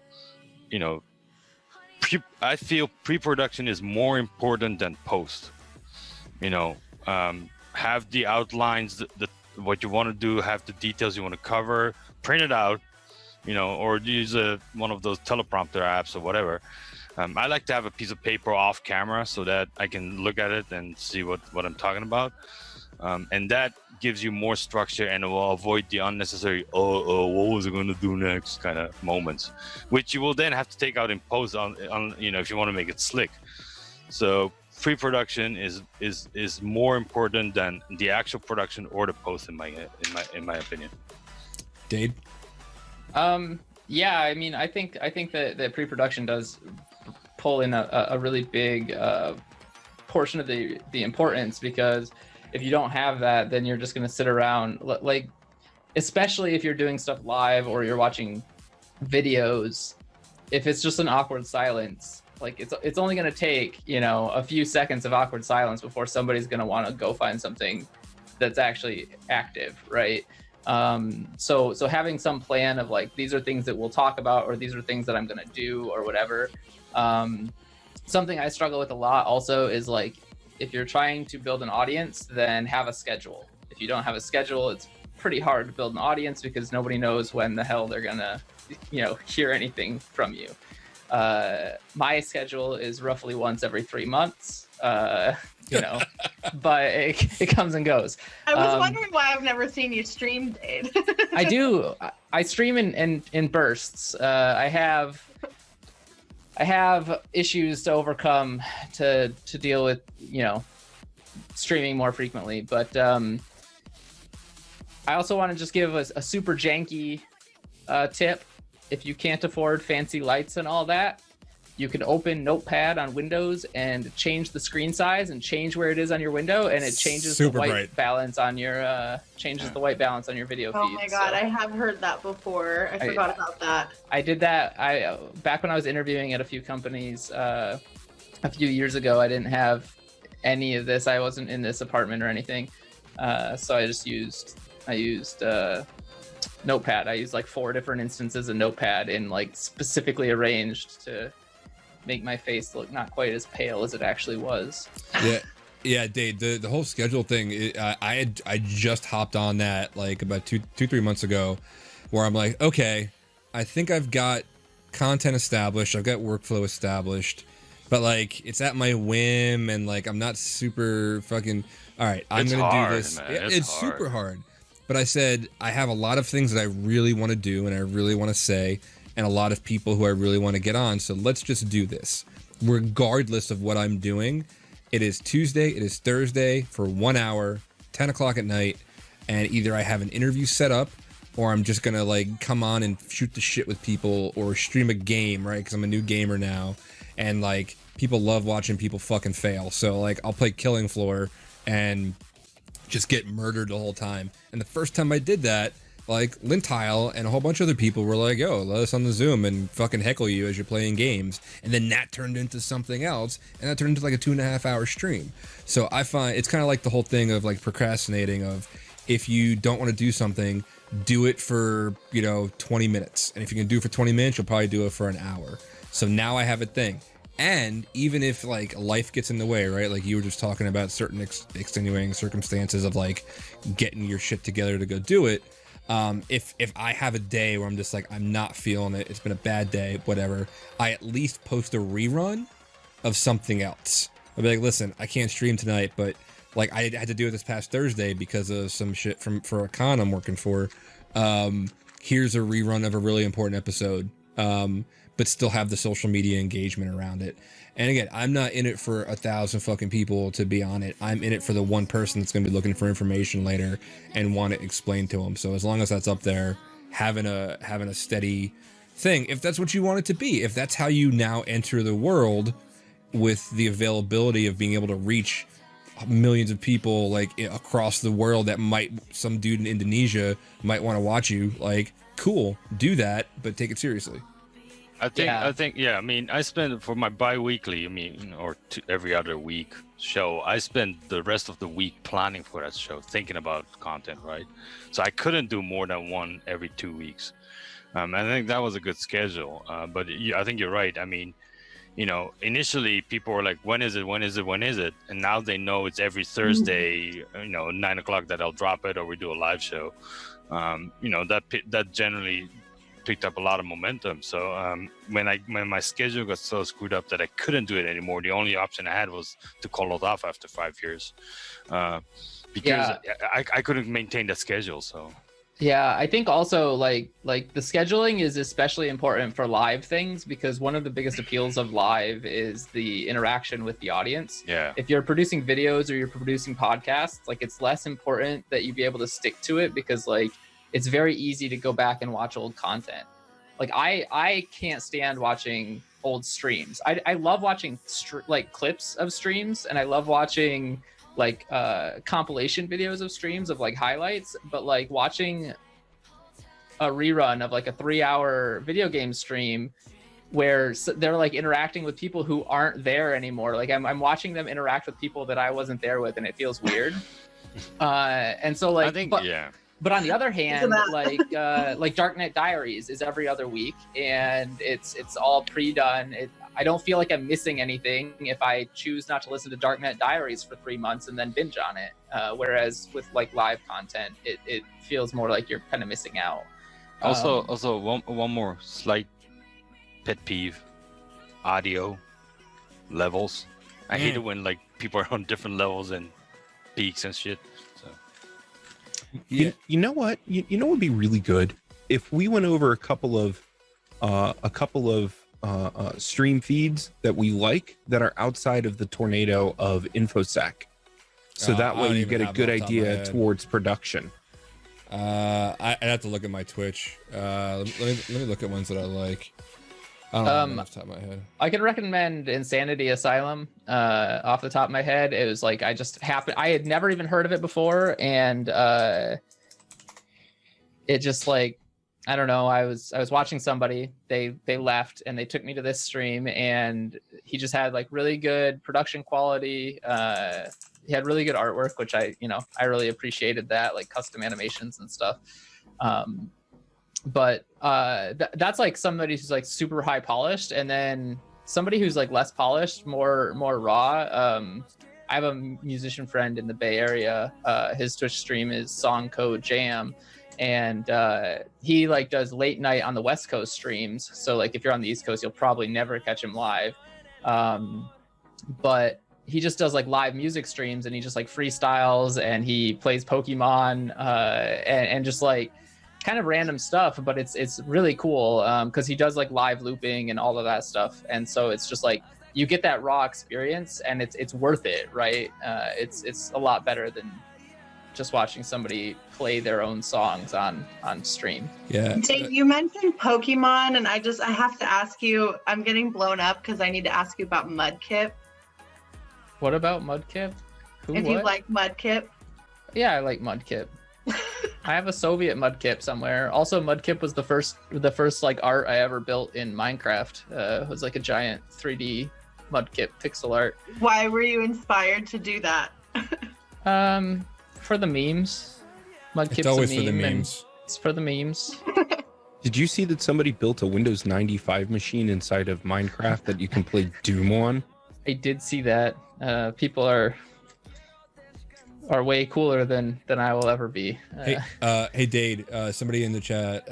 I feel pre-production is more important than post. Have the outlines, what you want to do, have the details you want to cover, print it out, or use one of those teleprompter apps or whatever. I like to have a piece of paper off camera so that I can look at it and see what I'm talking about. And that gives you more structure and will avoid the unnecessary, what was I going to do next kind of moments, which you will then have to take out in post on if you want to make it slick. So pre-production is more important than the actual production or the post in my opinion. Dade? Yeah, I mean, I think that pre-production does pull in a really big portion of the importance, because if you don't have that, then you're just going to sit around, like, especially if you're doing stuff live or you're watching videos, if it's just an awkward silence, Like it's only going to take, you know, a few seconds of awkward silence before somebody's going to want to go find something that's actually active, right? So having some plan of like, these are things that we'll talk about, or these are things that I'm going to do, or whatever. Something I struggle with a lot also is like, if you're trying to build an audience, then have a schedule. If you don't have a schedule, it's pretty hard to build an audience because nobody knows when the hell they're gonna, you know, hear anything from you. My schedule is roughly once every 3 months, you know, but it comes and goes. I was wondering why I've never seen you stream, Dade. I do. I stream in bursts. I have issues to overcome to deal with, you know, streaming more frequently. But I also want to just give a super janky tip. If you can't afford fancy lights and all that, you can open Notepad on Windows and change the screen size and change where it is on your window, and it changes Super the white bright. balance on your the white balance on your video feed. Oh my god, So I have heard that before. I forgot about that. I did that. Back when I was interviewing at a few companies a few years ago, I didn't have any of this. I wasn't in this apartment or anything, so I used Notepad. I used like 4 different instances of Notepad and like specifically arranged to make my face look not quite as pale as it actually was. Yeah, Dave. The whole schedule thing. I just hopped on that like about 3 months ago, where I'm like, okay, I think I've got content established. I've got workflow established, but like it's at my whim, and like I'm not super fucking. All right, I'm gonna do this. Man. It's super hard. But I said I have a lot of things that I really want to do and I really want to say, and a lot of people who I really want to get on. So let's just do this, regardless of what I'm doing. It is Tuesday, it is Thursday for 1 hour, 10 o'clock at night, and either I have an interview set up, or I'm just gonna like come on and shoot the shit with people, or stream a game, right? Because I'm a new gamer now, and like people love watching people fucking fail. So like I'll play Killing Floor and just get murdered the whole time. And the first time I did that, like Lintile and a whole bunch of other people were like, yo, let us on the Zoom and fucking heckle you as you're playing games. And then that turned into something else, and that turned into like a 2.5 hour stream. So I find it's kind of like the whole thing of like procrastinating, of if you don't want to do something, do it for, 20 minutes. And if you can do it for 20 minutes, you'll probably do it for an hour. So now I have a thing. And even if like life gets in the way, right? Like you were just talking about certain extenuating circumstances of like getting your shit together to go do it. If I have a day where I'm just like, I'm not feeling it, it's been a bad day, whatever, I at least post a rerun of something else. I'll be like, listen, I can't stream tonight, but like I had to do it this past Thursday because of some shit for a con I'm working for. Here's a rerun of a really important episode. But still have the social media engagement around it. And again, I'm not in it for 1,000 fucking people to be on it. I'm in it for the one person that's going to be looking for information later and want it explained to them. So as long as that's up there, having a steady thing, if that's what you want it to be, if that's how you now enter the world, with the availability of being able to reach millions of people like across the world, that some dude in Indonesia might want to watch you, like, cool, do that, but take it seriously. I think, I mean, I spend for my bi-weekly, or every other week show, I spend the rest of the week planning for that show, thinking about content, right? So I couldn't do more than one every 2 weeks. I think that was a good schedule. But I think you're right. I mean, initially people were like, when is it? And now they know it's every Thursday, 9 o'clock that I'll drop it, or we do a live show. That generally picked up a lot of momentum. So when my schedule got so screwed up that I couldn't do it anymore, the only option I had was to call it off after 5 years, because I couldn't maintain that schedule. So yeah, I think also like the scheduling is especially important for live things, because one of the biggest appeals of live is the interaction with the audience. Yeah, if you're producing videos or you're producing podcasts, like it's less important that you be able to stick to it, because like it's very easy to go back and watch old content. Like I can't stand watching old streams. I love watching like clips of streams, and I love watching like compilation videos of streams of like highlights, but like watching a rerun of like a 3-hour video game stream where they're like interacting with people who aren't there anymore. Like I'm watching them interact with people that I wasn't there with, and it feels weird. And so like, I think but on the other hand, that. like Darknet Diaries is every other week, and it's all pre-done. I don't feel like I'm missing anything if I choose not to listen to Darknet Diaries for 3 months and then binge on it. Whereas with like live content, it feels more like you're kind of missing out. Also, one more slight pet peeve: audio levels. I hate it when like people are on different levels and peaks and shit. So You know what? You know what would be really good if we went over a couple of stream feeds that we like that are outside of the tornado of InfoSec, so that I way don't you even get a have good it off the top of my idea head. towards production. I'd have to look at my Twitch. Let me look at ones that I like. I don't know off the top of my head. I can recommend Insanity Asylum off the top of my head. It was like I had never even heard of it before, and it just like, I don't know, I was watching somebody, they left and they took me to this stream, and he just had like really good production quality. He had really good artwork, which I really appreciated that, like custom animations and stuff. But that's like somebody who's like super high polished, and then somebody who's like less polished, more raw. I have a musician friend in the Bay Area. His Twitch stream is Song Code Jam, and he like does late night on the West Coast streams. So like if you're on the East Coast, you'll probably never catch him live. But he just does like live music streams, and he just like freestyles, and he plays Pokemon and just like kind of random stuff, but it's really cool because he does like live looping and all of that stuff, and so it's just like you get that raw experience, and it's worth it, right? It's a lot better than just watching somebody play their own songs on stream. Yeah. Dave, you mentioned Pokemon, and I have to ask you, I'm getting blown up because I need to ask you about Mudkip. What about Mudkip? If you like Mudkip. Yeah, I like Mudkip. I have a Soviet Mudkip somewhere. Also, Mudkip was the first like art I ever built in Minecraft. It was like a giant 3D Mudkip pixel art. Why were you inspired to do that? For the memes. Mudkip's It's always a for the meme, and memes. it's for the memes. Did you see that somebody built a Windows 95 machine inside of Minecraft that you can play Doom on? I did see that. People are way cooler than I will ever be. Hey, Dade. Somebody in the chat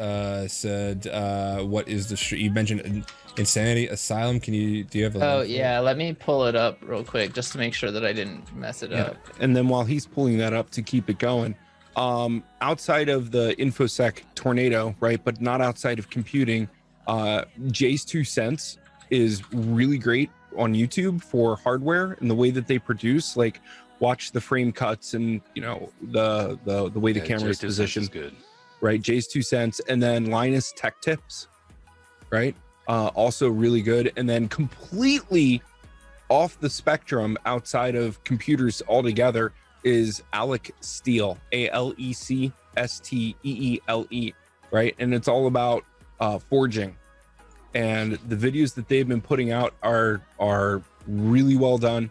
said, "What is the you mentioned Insanity Asylum? Do you have a?" Oh link for it? yeah, let me pull it up real quick just to make sure that I didn't mess it up. And then while he's pulling that up to keep it going, outside of the InfoSec tornado, right, but not outside of computing, Jay's 2 cents is really great on YouTube for hardware and the way that they produce, like watch the frame cuts and the way the camera is positioned. Good. Right, Jay's 2 cents, and then Linus Tech Tips, right, also really good. And then completely off the spectrum outside of computers altogether is Alec Steele, AlecSteele, right, and it's all about forging, and the videos that they've been putting out are really well done.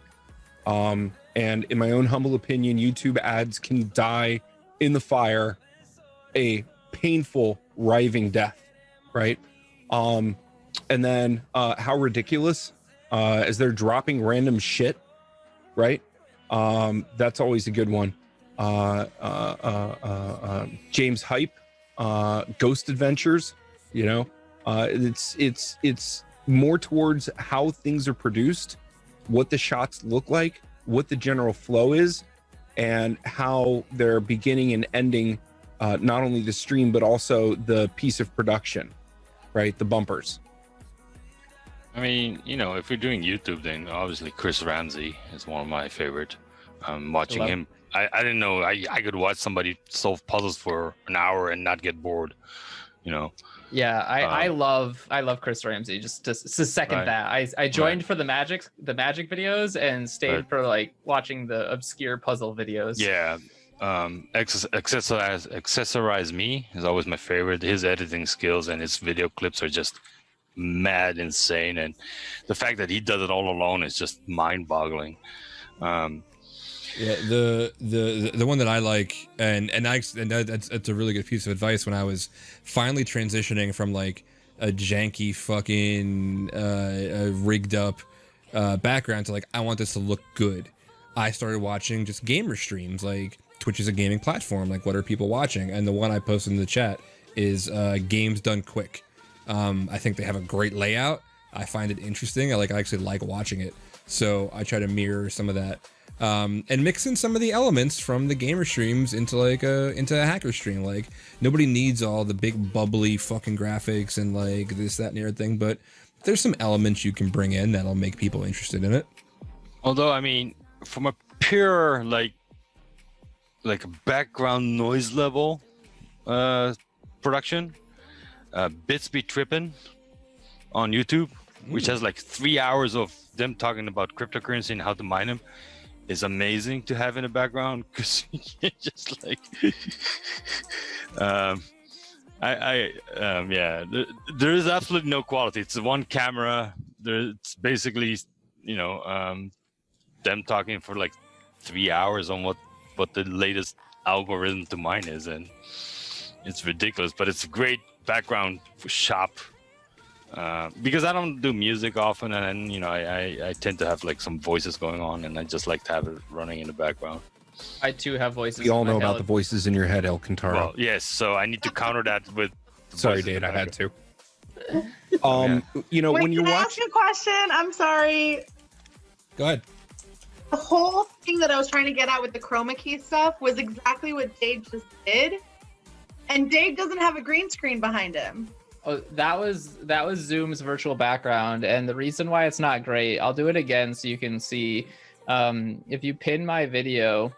And in my own humble opinion, YouTube ads can die in the fire a painful, writhing death, right? And then How Ridiculous, as they're dropping random shit, right? That's always a good one. James Hype, Ghost Adventures, it's more towards how things are produced, what the shots look like, what the general flow is, and how they're beginning and ending not only the stream but also the piece of production, right, the bumpers. I mean, if you're doing YouTube, then obviously Chris Ramsey is one of my favorite. Watching him, I didn't know I could watch somebody solve puzzles for an hour and not get bored. Yeah, I love Chris Ramsey. Just to second Right. that, I joined for the magic videos and stayed for like watching the obscure puzzle videos. Yeah, accessorize me is always my favorite. His editing skills and his video clips are just mad insane, and the fact that he does it all alone is just mind-boggling. Yeah, the one that I like, and that's a really good piece of advice when I was finally transitioning from like a janky fucking rigged up background to like, I want this to look good. I started watching just gamer streams. Like, Twitch is a gaming platform. Like, what are people watching? And the one I posted in the chat is games done quick. I think they have a great layout. I find it interesting. I actually like watching it. So I try to mirror some of that. And mix in some of the elements from the gamer streams into a hacker stream. Like, nobody needs all the big bubbly fucking graphics and like this, that, and the other thing, but there's some elements you can bring in that'll make people interested in it. Although, I mean, from a pure like a background noise level production, Bits Be Trippin' on YouTube, which has like 3 hours of them talking about cryptocurrency and how to mine them, is amazing to have in the background, because you can just like yeah, there is absolutely no quality. It's one camera. It's basically, you know, them talking for like 3 hours on what the latest algorithm to mine is, and it's ridiculous, but it's a great background shop. Because I don't do music often, and you know, I tend to have like some voices going on, and I just like to have it running in the background. I too have voices. We all in my know about head. the voices in your head, El Cantaro. Well, yes, so I need to counter that with Sorry, voices in Dade, the I had to. background. You know, Wait, when you can I watch, ask you a question? I'm sorry. Go ahead. The whole thing that I was trying to get at with the chroma key stuff was exactly what Dade just did. And Dade doesn't have a green screen behind him. Oh, that was Zoom's virtual background, and the reason why it's not great, I'll do it again so you can see. If you pin my video,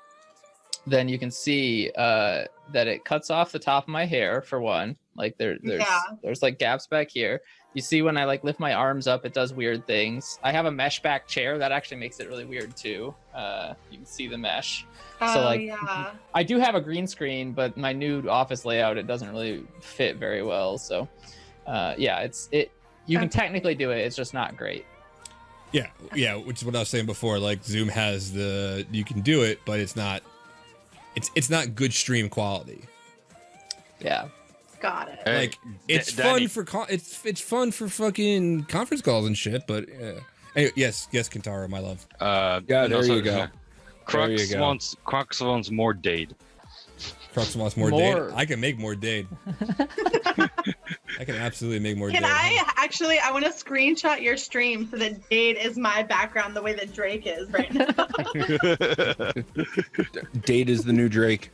then you can see that it cuts off the top of my hair for one. Like there's like gaps back here. You see when I like lift my arms up, it does weird things. I have a mesh back chair that actually makes it really weird too. You can see the mesh. So like, yeah. I do have a green screen, but my new office layout, it doesn't really fit very well. So yeah, you can technically do it. It's just not great. Yeah, which is what I was saying before. Like, Zoom has you can do it, but it's not good stream quality. Yeah. Got it. Hey, Like, it's Danny. fun for it's fun for fucking conference calls and shit. But anyway, yes, Kentaro, my love. yeah, there you go. There you go. Crux wants more Dade. Crux wants more More. Dade. I can make more Dade. I can absolutely make more Can Dade. I want to screenshot your stream so that Dade is my background the way that Drake is right now. Dade is the new Drake.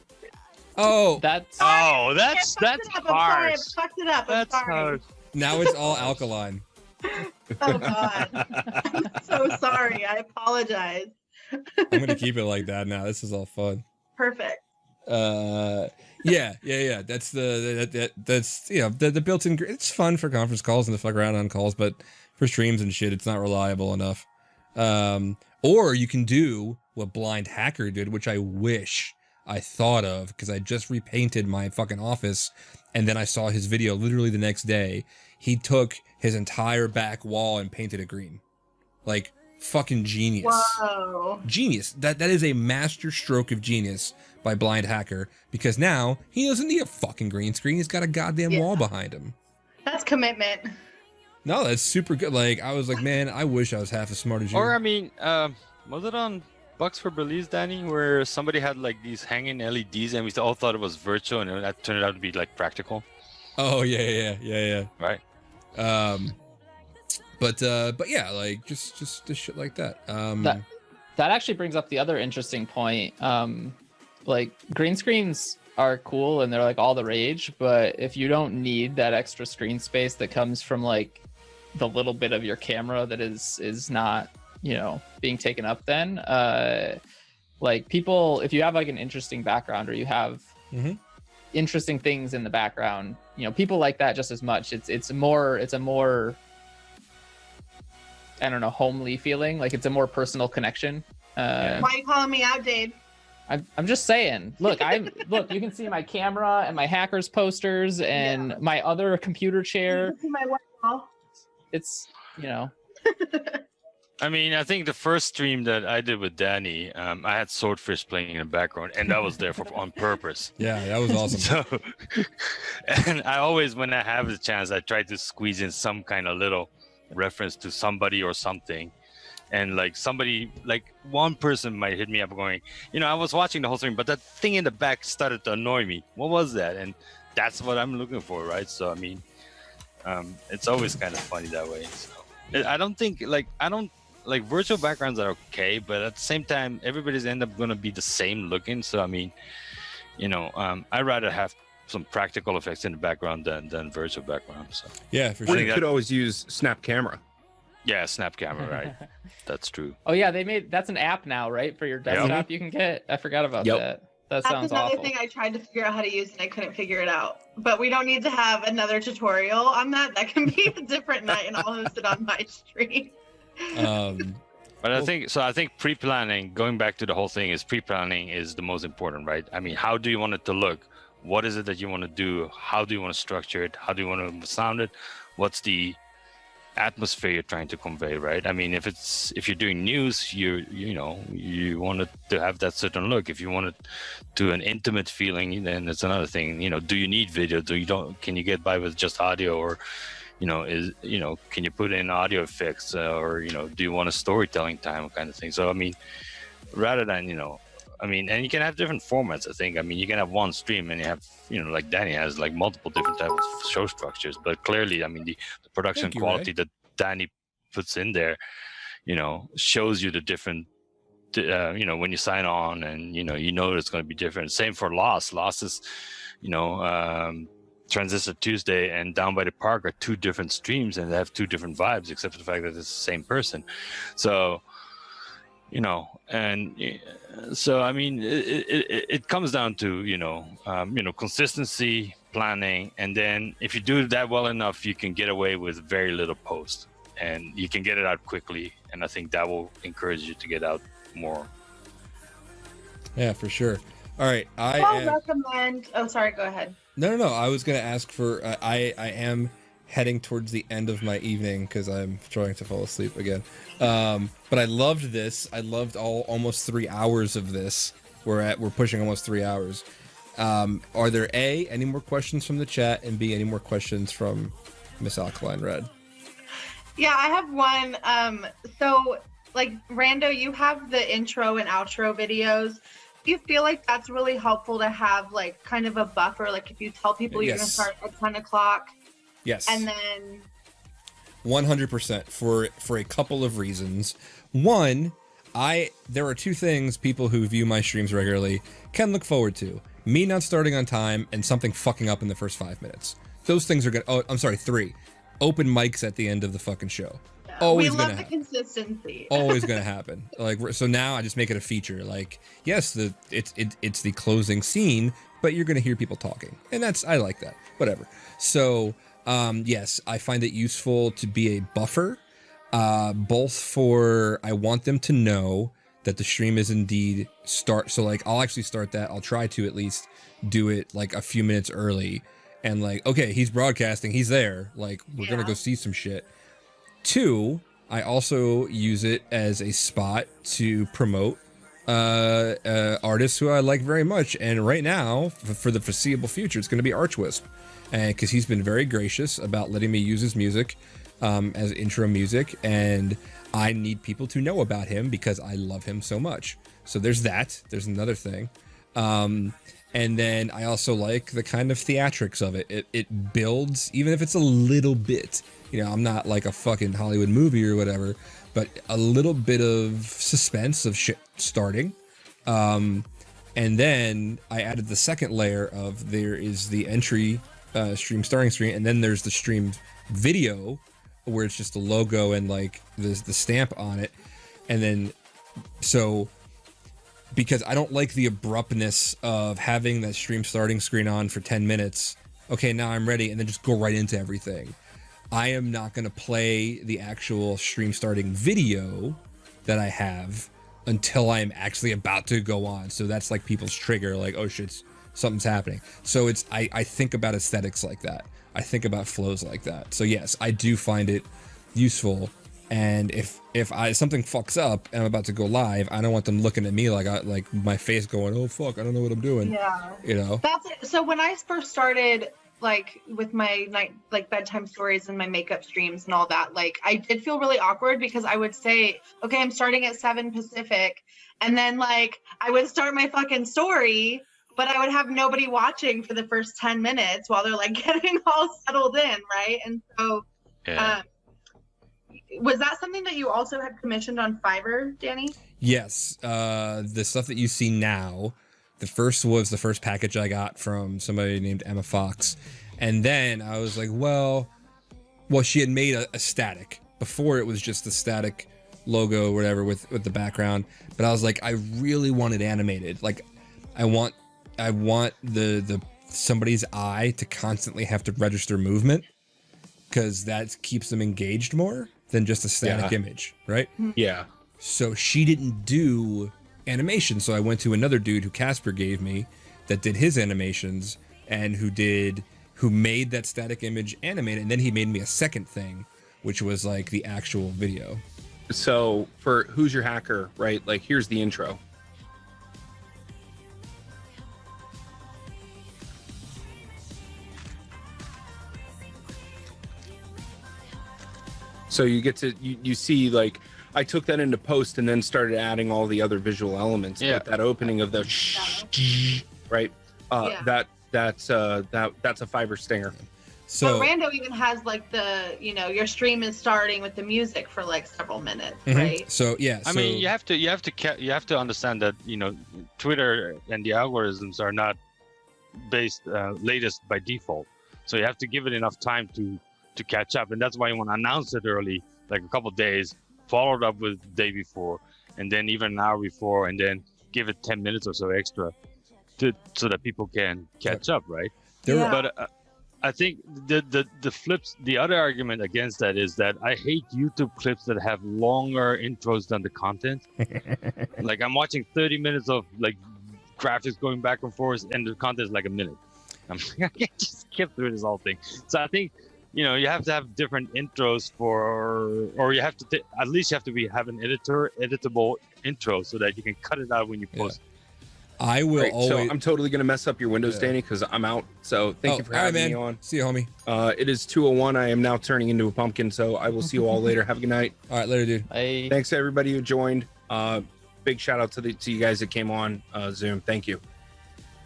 Oh, That's Oh, that's I'm sorry, I harsh. fucked it up. I'm That's sorry. harsh. now it's all alkaline. Oh god. I'm so sorry. I apologize. I'm gonna keep it like that now. This is all fun. Perfect. Yeah. That's that's you know the built-in. It's fun for conference calls and to fuck around on calls, but for streams and shit, it's not reliable enough. Or you can do what Blind Hacker did, which I wish I thought of, because I just repainted my fucking office, and then I saw his video literally the next day. He took his entire back wall and painted it green. Like, fucking genius. Whoa. Genius. That is a master stroke of genius by Blind Hacker, because now he doesn't need a fucking green screen. He's got a goddamn wall behind him. That's commitment. No, that's super good. Like, I was like, man, I wish I was half as smart as you. Or I mean, was it on Bucks for Belize, Danny, where somebody had like these hanging LEDs and we all thought it was virtual, and that turned out to be like practical? Oh yeah. Right. But yeah, like just shit like that. that actually brings up the other interesting point. Like, green screens are cool and they're like all the rage, but if you don't need that extra screen space that comes from like the little bit of your camera that is not, you know, being taken up, then like, people, if you have like an interesting background, or you have interesting things in the background, you know, people like that just as much. It's a more I don't know, homely feeling. Like, it's a more personal connection. Why are you calling me out, Dade? I'm just saying. Look, look. You can see my camera and my hackers posters and my other computer chair. You can see my white wall. it's, you know. I mean, I think the first stream that I did with Danny, I had Swordfish playing in the background, and that was there for on purpose. Yeah, that was awesome. So, and I always, when I have the chance, I try to squeeze in some kind of little reference to somebody or something. And like somebody, like one person might hit me up going, you know, I was watching the whole stream, but that thing in the back started to annoy me. What was that? And that's what I'm looking for, right? So, I mean, it's always kind of funny that way. So, I don't think, like virtual backgrounds are okay, but at the same time, everybody's end up going to be the same looking. So, I mean, you know, I'd rather have some practical effects in the background than virtual background. So Yeah, for Or sure. you could always use Snap Camera. yeah, snap camera, right? That's true. Oh yeah, that's an app now, right? For your desktop you can get. I forgot about Yep. that. That That's sounds another awful. thing I tried to figure out how to use and I couldn't figure it out. But we don't need to have another tutorial on that. That can be a different night and I'll host it on my stream. But I think pre-planning, going back to the whole thing, is pre-planning is the most important, right? I mean, how do you want it to look? What is it that you want to do? How do you want to structure it? How do you want to sound it? What's the atmosphere you're trying to convey, right? I mean, if you're doing news, you want it to have that certain look. If you want it to an intimate feeling, then it's another thing. You know, do you need video? Can you get by with just audio, or can you put in audio effects, or do you want a storytelling time kind of thing? So I mean, rather than and you can have different formats. I think. I mean, you can have one stream and you have, like Danny has, like multiple different types of show structures. But clearly, I mean, the production Thank you, quality that Danny puts in there, shows you the different. When you sign on, and it's going to be different. Same for Lost. Lost is, Transistor Tuesday and Down by the Park are two different streams, and they have two different vibes, except for the fact that it's the same person. So. So I mean, it comes down to consistency, planning, and then if you do that well enough, you can get away with very little post, and you can get it out quickly, and I think that will encourage you to get out more. Yeah, for sure. All right, I'll recommend. Oh, sorry. Go ahead. No. I was gonna ask for. I am heading towards the end of my evening because I'm trying to fall asleep again. But I loved this. I loved almost 3 hours of this. We're pushing almost 3 hours. Are there any more questions from the chat, and B, any more questions from Miss Alkaline Red? Yeah, I have one. So like Rando, you have the intro and outro videos. Do you feel like that's really helpful to have like kind of a buffer? Like if you tell people you're gonna start at 10 o'clock. Yes. And then 100% for a couple of reasons. One, there are two things people who view my streams regularly can look forward to. Me not starting on time and something fucking up in the first 5 minutes. Those things are good. Oh, I'm sorry, 3. Open mics at the end of the fucking show. Always we gonna love the consistency. Always gonna happen. Like, so now I just make it a feature. Like, yes, it's the closing scene, but you're gonna hear people talking, and I like that. Whatever. So. Yes, I find it useful to be a buffer, both for, I want them to know that the stream is indeed so like, I'll actually start that, I'll try to at least do it like a few minutes early, and like, okay, he's broadcasting, he's there, like, we're gonna go see some shit. 2, I also use it as a spot to promote artists who I like very much, and right now, for the foreseeable future, it's gonna be Archwisp. And because he's been very gracious about letting me use his music as intro music, and I need people to know about him because I love him so much. So there's that. There's another thing. And then I also like the kind of theatrics of it. It builds, even if it's a little bit. I'm not like a fucking Hollywood movie or whatever, but a little bit of suspense of shit starting. And then I added the second layer of there is the entry stream starting screen, and then there's the stream video where it's just the logo and like the stamp on it. And then so because I don't like the abruptness of having that stream starting screen on for 10 minutes, okay, now I'm ready, and then just go right into everything. I am not going to play the actual stream starting video that I have until I'm actually about to go on. So that's like people's trigger, like, oh shit, something's happening. So I think about aesthetics like that. I think about flows like that. So yes, I do find it useful. And if something fucks up and I'm about to go live, I don't want them looking at me like my face going, oh fuck, I don't know what I'm doing. Yeah. You know. That's it. So when I first started like with my night like bedtime stories and my makeup streams and all that, like I did feel really awkward because I would say, okay, I'm starting at 7 Pacific, and then like I would start my fucking story, but I would have nobody watching for the first 10 minutes while they're like getting all settled in, right? And so was that something that you also had commissioned on Fiverr, Danny? Yes. The stuff that you see now, the first was the first package I got from somebody named Emma Fox. And then I was like, well, she had made a static. Before it was just the static logo or whatever with the background. But I was like, I really want it animated. Like I want the somebody's eye to constantly have to register movement, because that keeps them engaged more than just a static image, right? Yeah. So she didn't do animation, so I went to another dude who Casper gave me that did his animations and who made that static image animated, and then he made me a second thing, which was like the actual video. So for Who's Your Hacker, right? Like here's the intro. So you get to you see, like I took that into post and then started adding all the other visual elements. Yeah. Like that opening of the right. That's a Fiverr stinger. So but Rando even has like the, your stream is starting with the music for like several minutes, right? So yeah. I mean, you have to understand that Twitter and the algorithms are not based latest by default. So you have to give it enough time to catch up, and that's why you want to announce it early, like a couple days, followed up with the day before, and then even an hour before, and then give it 10 minutes or so extra so that people can catch up, right? But I think the other argument against that is that I hate YouTube clips that have longer intros than the content. Like I'm watching 30 minutes of like graphics going back and forth, and the content is like a minute. I can't just skip through this whole thing. So I think you have to have different intros or you have to at least you have to have an editable intro so that you can cut it out when you post. I will always. So I'm totally gonna mess up your windows, Danny, because I'm out. So thank you for having me on. See you, homie. It is 2:01. I am now turning into a pumpkin, so I will see you all later. Have a good night. All right, later, dude. Bye. Thanks to everybody who joined. Big shout out to you guys that came on Zoom. Thank you.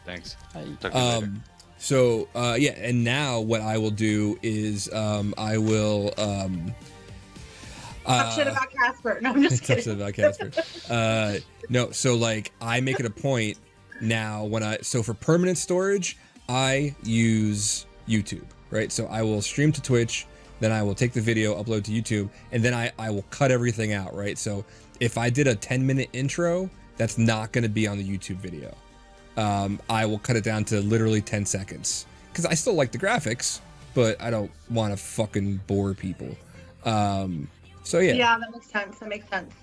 Thanks. Bye. Talk to you later. So and now what I will do is I will Talk shit about Casper. No, I'm just talk kidding. shit about Casper. No, so like I make it a point now so for permanent storage, I use YouTube, right? So I will stream to Twitch, then I will take the video, upload to YouTube, and then I will cut everything out, right? So if I did a 10-minute intro, that's not going to be on the YouTube video. I will cut it down to literally 10 seconds because I still like the graphics, but I don't want to fucking bore people. So yeah. Yeah, that makes sense.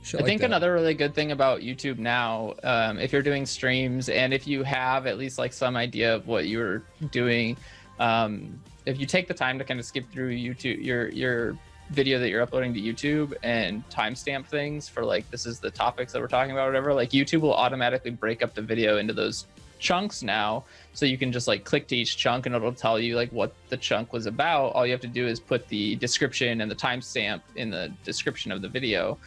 Shit I think another really good thing about YouTube now, if you're doing streams and if you have at least like some idea of what you're doing, if you take the time to kind of skip through YouTube, your video that you're uploading to YouTube and timestamp things for like, this is the topics that we're talking about, or whatever, like YouTube will automatically break up the video into those chunks now. So you can just like click to each chunk and it'll tell you like what the chunk was about. All you have to do is put the description and the timestamp in the description of the video.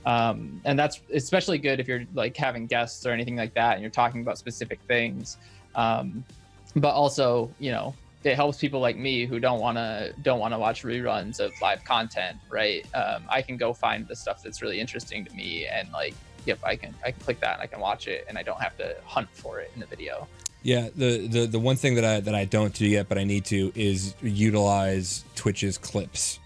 And that's especially good if you're like having guests or anything like that and you're talking about specific things. But also, it helps people like me who don't want to watch reruns of live content, right? I can go find the stuff that's really interesting to me and like, yep, I can click that and I can watch it and I don't have to hunt for it in the video. Yeah, the one thing that I don't do yet, but I need to, is utilize Twitch's clips.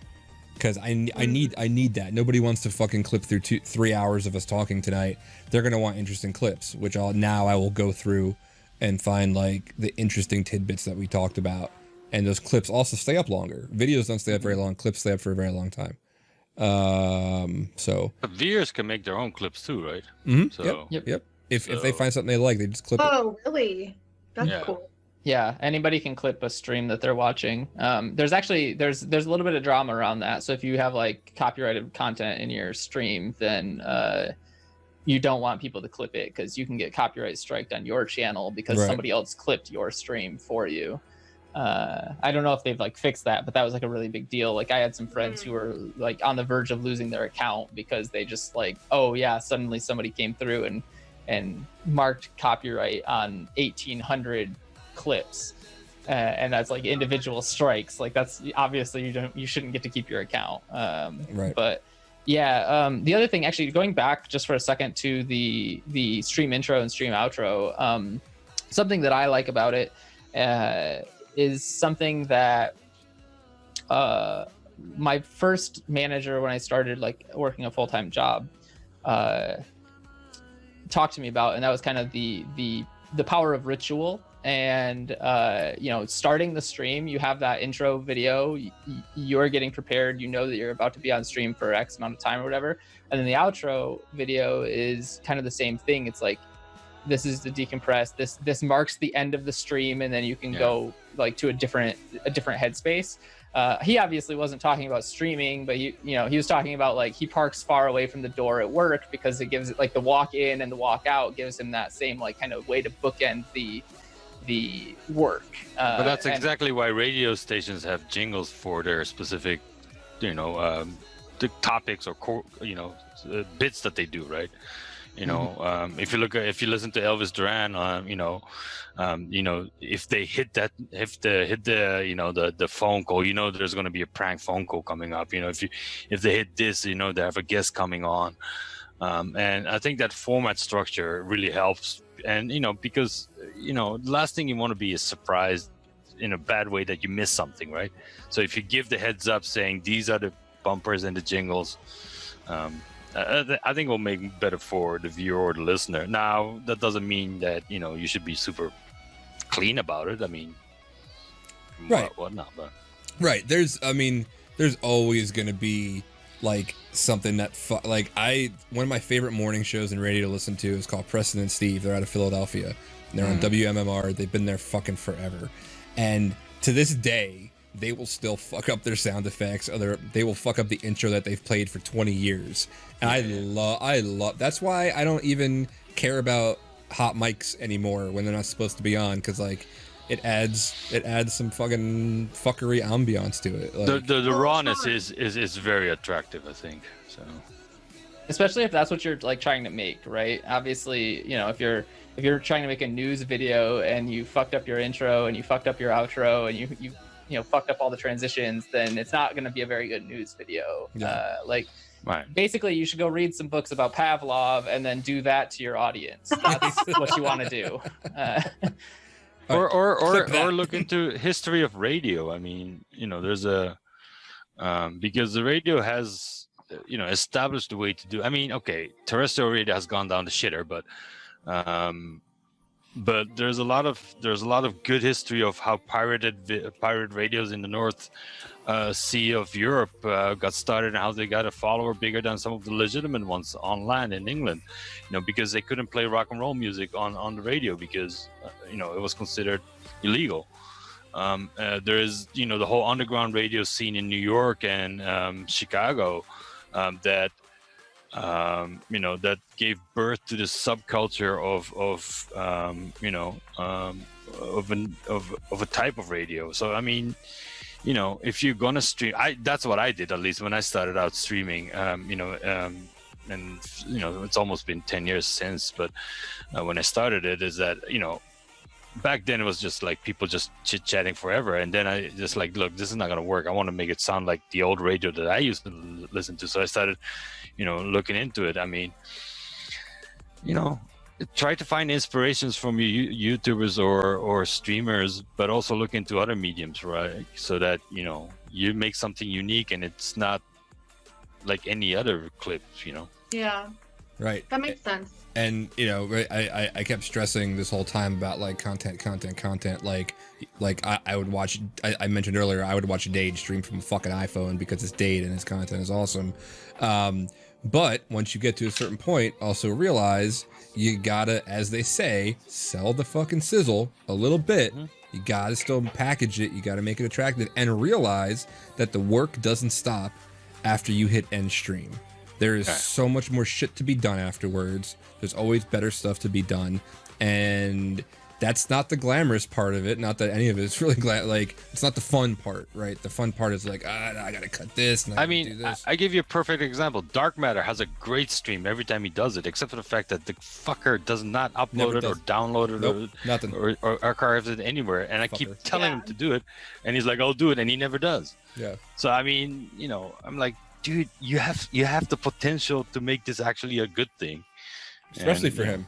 Because I need that. Nobody wants to fucking clip through 3 hours of us talking tonight. They're gonna want interesting clips, which I will go through and find like the interesting tidbits that we talked about. And those clips also stay up longer. Videos don't stay up very long. Clips stay up for a very long time. So. But viewers can make their own clips too, right? Mm-hmm. So, yep. If they find something they like, they just clip it. Oh, really? That's cool. Yeah, anybody can clip a stream that they're watching. There's a little bit of drama around that. So if you have like copyrighted content in your stream, then you don't want people to clip it because you can get copyright striked on your channel because somebody else clipped your stream for you. I don't know if they've like fixed that, but that was like a really big deal. Like I had some friends who were like on the verge of losing their account because they just like, oh yeah, suddenly somebody came through and marked copyright on 1,800 clips, and that's like individual strikes. Like that's obviously you shouldn't get to keep your account. But yeah, the other thing, actually, going back just for a second to the stream intro and stream outro, something that I like about it is something that my first manager when I started like working a full-time job talked to me about, and that was kind of the power of ritual. And starting the stream, you have that intro video, you're getting prepared, you know that you're about to be on stream for X amount of time or whatever, and then the outro video is kind of the same thing. It's like, this is the decompress, this marks the end of the stream, and then you can go like to a different headspace. He obviously wasn't talking about streaming, but he was talking about like he parks far away from the door at work because it gives it like the walk in and the walk out gives him that same like kind of way to bookend the work. But that's exactly why radio stations have jingles for their specific, the topics or bits that they do, right? If you listen to Elvis Duran, if they hit the phone call, there's going to be a prank phone call coming up. If they hit this, they have a guest coming on, and I think that format structure really helps. And because the last thing you want to be is surprised in a bad way that you miss something, right? So if you give the heads up saying these are the bumpers and the jingles, I think it will make it better for the viewer or the listener. Now, that doesn't mean that, you should be super clean about it. I mean, whatnot, but. Right. There's always going to be like something that one of my favorite morning shows in radio to listen to is called Preston and Steve. They're out of Philadelphia. And they're on WMMR. They've been there fucking forever. And to this day, they will still fuck up their sound effects, or they will fuck up the intro that they've played for 20 years. And I love that's why I don't even care about hot mics anymore when they're not supposed to be on, because like it adds some fucking fuckery ambiance to it. Like, the rawness is very attractive, I think. So especially if that's what you're like trying to make, right? Obviously, if you're trying to make a news video and you fucked up your intro and you fucked up your outro and you fucked up all the transitions, then it's not going to be a very good news video. Basically, you should go read some books about Pavlov and then do that to your audience. That's what you want to do. Or look into history of radio. I mean, there's because the radio has established a way to do. I mean, okay, terrestrial radio has gone down the shitter, but there's a lot of good history of how pirate radios in the North Sea of Europe got started, and how they got a follower bigger than some of the legitimate ones on land in England, because they couldn't play rock and roll music on the radio because it was considered illegal. There is the whole underground radio scene in New York and Chicago that gave birth to this subculture of a type of radio. So I mean, if you're gonna stream, that's what I did, at least when I started out streaming. And it's almost been 10 years since, but when I started it, is that back then it was just like people just chit-chatting forever, and then I just like, look, this is not gonna work. I want to make it sound like the old radio that I used to listen to. So I started looking into it. I mean, try to find inspirations from YouTubers or streamers, but also look into other mediums, right? So that you make something unique and it's not like any other clip. Yeah. Right. That makes sense. And I kept stressing this whole time about like content. Like I would watch. I mentioned earlier I would watch Dade stream from a fucking iPhone because it's Dade and his content is awesome. But once you get to a certain point, also realize you gotta, as they say, sell the fucking sizzle a little bit You gotta still package it. You gotta make it attractive and realize that the work doesn't stop after you hit end stream. There is so much more shit to be done afterwards. There's always better stuff to be done. And that's not the glamorous part of it. Not that any of it is really like, it's not the fun part, right? The fun part is like, I gotta cut this. And I mean, do this. I give you a perfect example. Dark Matter has a great stream every time he does it, except for the fact that the fucker does not upload it or download it nothing. or archive it anywhere. And I keep telling him to do it, and he's like, I'll do it, and he never does. Yeah. So I mean, you know, I'm like, dude, you have the potential to make this actually a good thing, especially for him.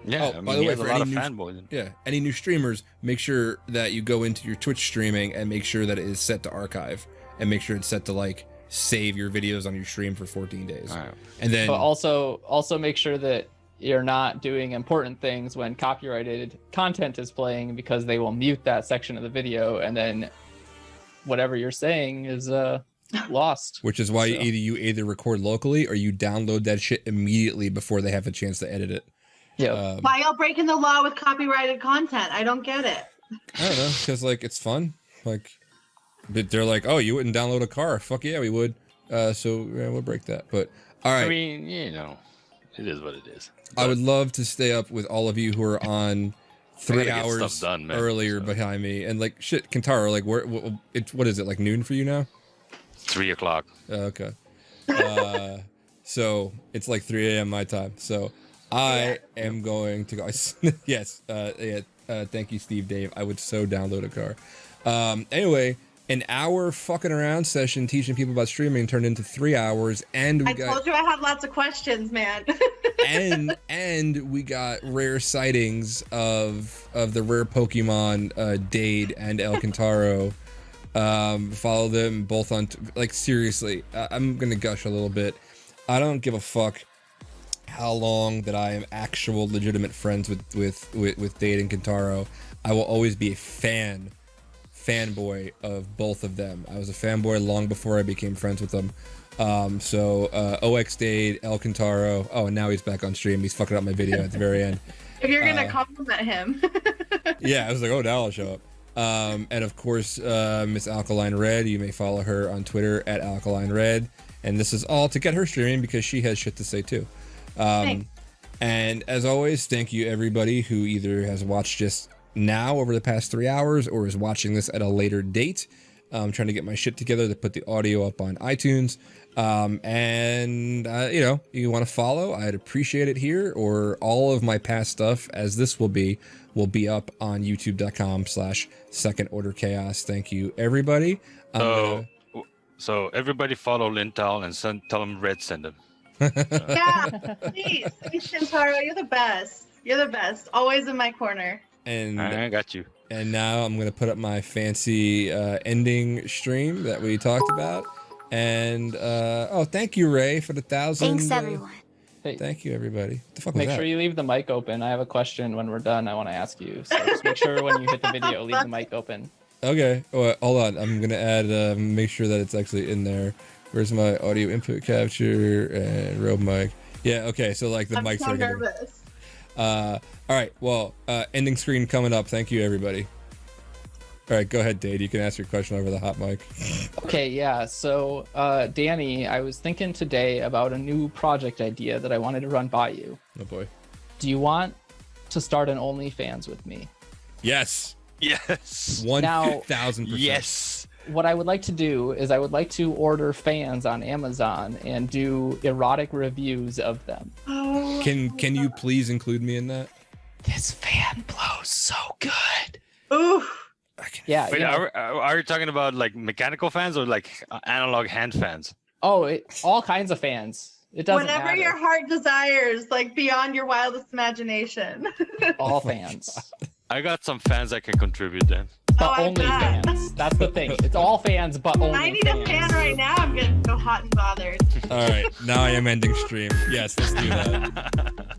Yeah. Oh, I mean, by the way, for for any new, fanboys. yeah, any new streamers, make sure that you go into your Twitch streaming and make sure that it is set to archive, and make sure it's set to like save your videos on your stream for 14 days. Right. And then, but also make sure that you're not doing important things when copyrighted content is playing, because they will mute that section of the video, and then whatever you're saying is lost. which is why you either record locally or you download that shit immediately before they have a chance to edit it. Yeah. Why y'all breaking the law with copyrighted content? I don't get it. I don't know, because like it's fun. Like they're like, oh, you wouldn't download a car? Fuck yeah, we would. So yeah, we'll break that. But all right. I mean, you know, it is what it is. I would love to stay up with all of you who are on 3 hours done, man, earlier behind me. And like shit, Kentaro, like what is it, like noon for you now? 3 o'clock. Okay. So it's like 3 a.m. my time. So I am going to go. Yes. Thank you, Steve Dave. I would so download a car. Anyway, an hour fucking around session teaching people about streaming turned into 3 hours, and I told you I had lots of questions, man. and we got rare sightings of the rare Pokemon Dade and El Cantaro. Follow them both on like seriously. I'm gonna gush a little bit. I don't give a fuck how long that I am actual legitimate friends with Dade and Kentaro. I will always be a fanboy of both of them. I was a fanboy long before I became friends with them. OX Dade, El Cantaro. Oh, and now he's back on stream. He's fucking up my video at the very end. If you're gonna compliment him. Yeah, I was like, oh, now I'll show up. And of course, Miss Alkaline Red. You may follow her on Twitter at Alkaline Red. And this is all to get her streaming because she has shit to say too. And as always, thank you everybody who either has watched just now over the past 3 hours or is watching this at a later date. I'm trying to get my shit together to put the audio up on iTunes. You know, you want to follow, I'd appreciate it here, or all of my past stuff, as this will be up on youtube.com/secondorderchaos. Thank you, everybody. So everybody follow Lintal and tell him Red send him. Yeah, please, Shintaro, you're the best. You're the best. Always in my corner. And I got you. And now I'm gonna put up my fancy ending stream that we talked about. And thank you, Ray, for the 1,000. Thanks, everyone. Hey, thank you, everybody. What the fuck was make that? sure you leave the mic open. I have a question when we're done I want to ask you. So just make sure when you hit the video, leave the mic open. Okay. Oh, hold on. I'm gonna add. Make sure that it's actually in there. Where's my audio input capture and Rode mic? Yeah. Okay. So like the I'm mics so are gonna. nervous. All right. Well, ending screen coming up. Thank you, everybody. All right. Go ahead, Dade. You can ask your question over the hot mic. Okay, yeah. So, Danny, I was thinking today about a new project idea that I wanted to run by you. Oh boy. Do you want to start an OnlyFans with me? Yes. Yes. 1,000%. Yes. What I would like to do is I would like to order fans on Amazon and do erotic reviews of them. Oh, Can you please include me in that? This fan blows so good. oof. Yeah. Wait, you know- are you talking about like mechanical fans or like analog hand fans? Oh, all kinds of fans. It doesn't Whatever matter. your heart desires, like beyond your wildest imagination. All fans. I got some fans that can contribute then. But I only bet. fans. That's the thing. It's all fans, but only I need a fan fans. right now. I'm getting so hot and bothered. All right. Now I am ending stream. Yes, let's do that.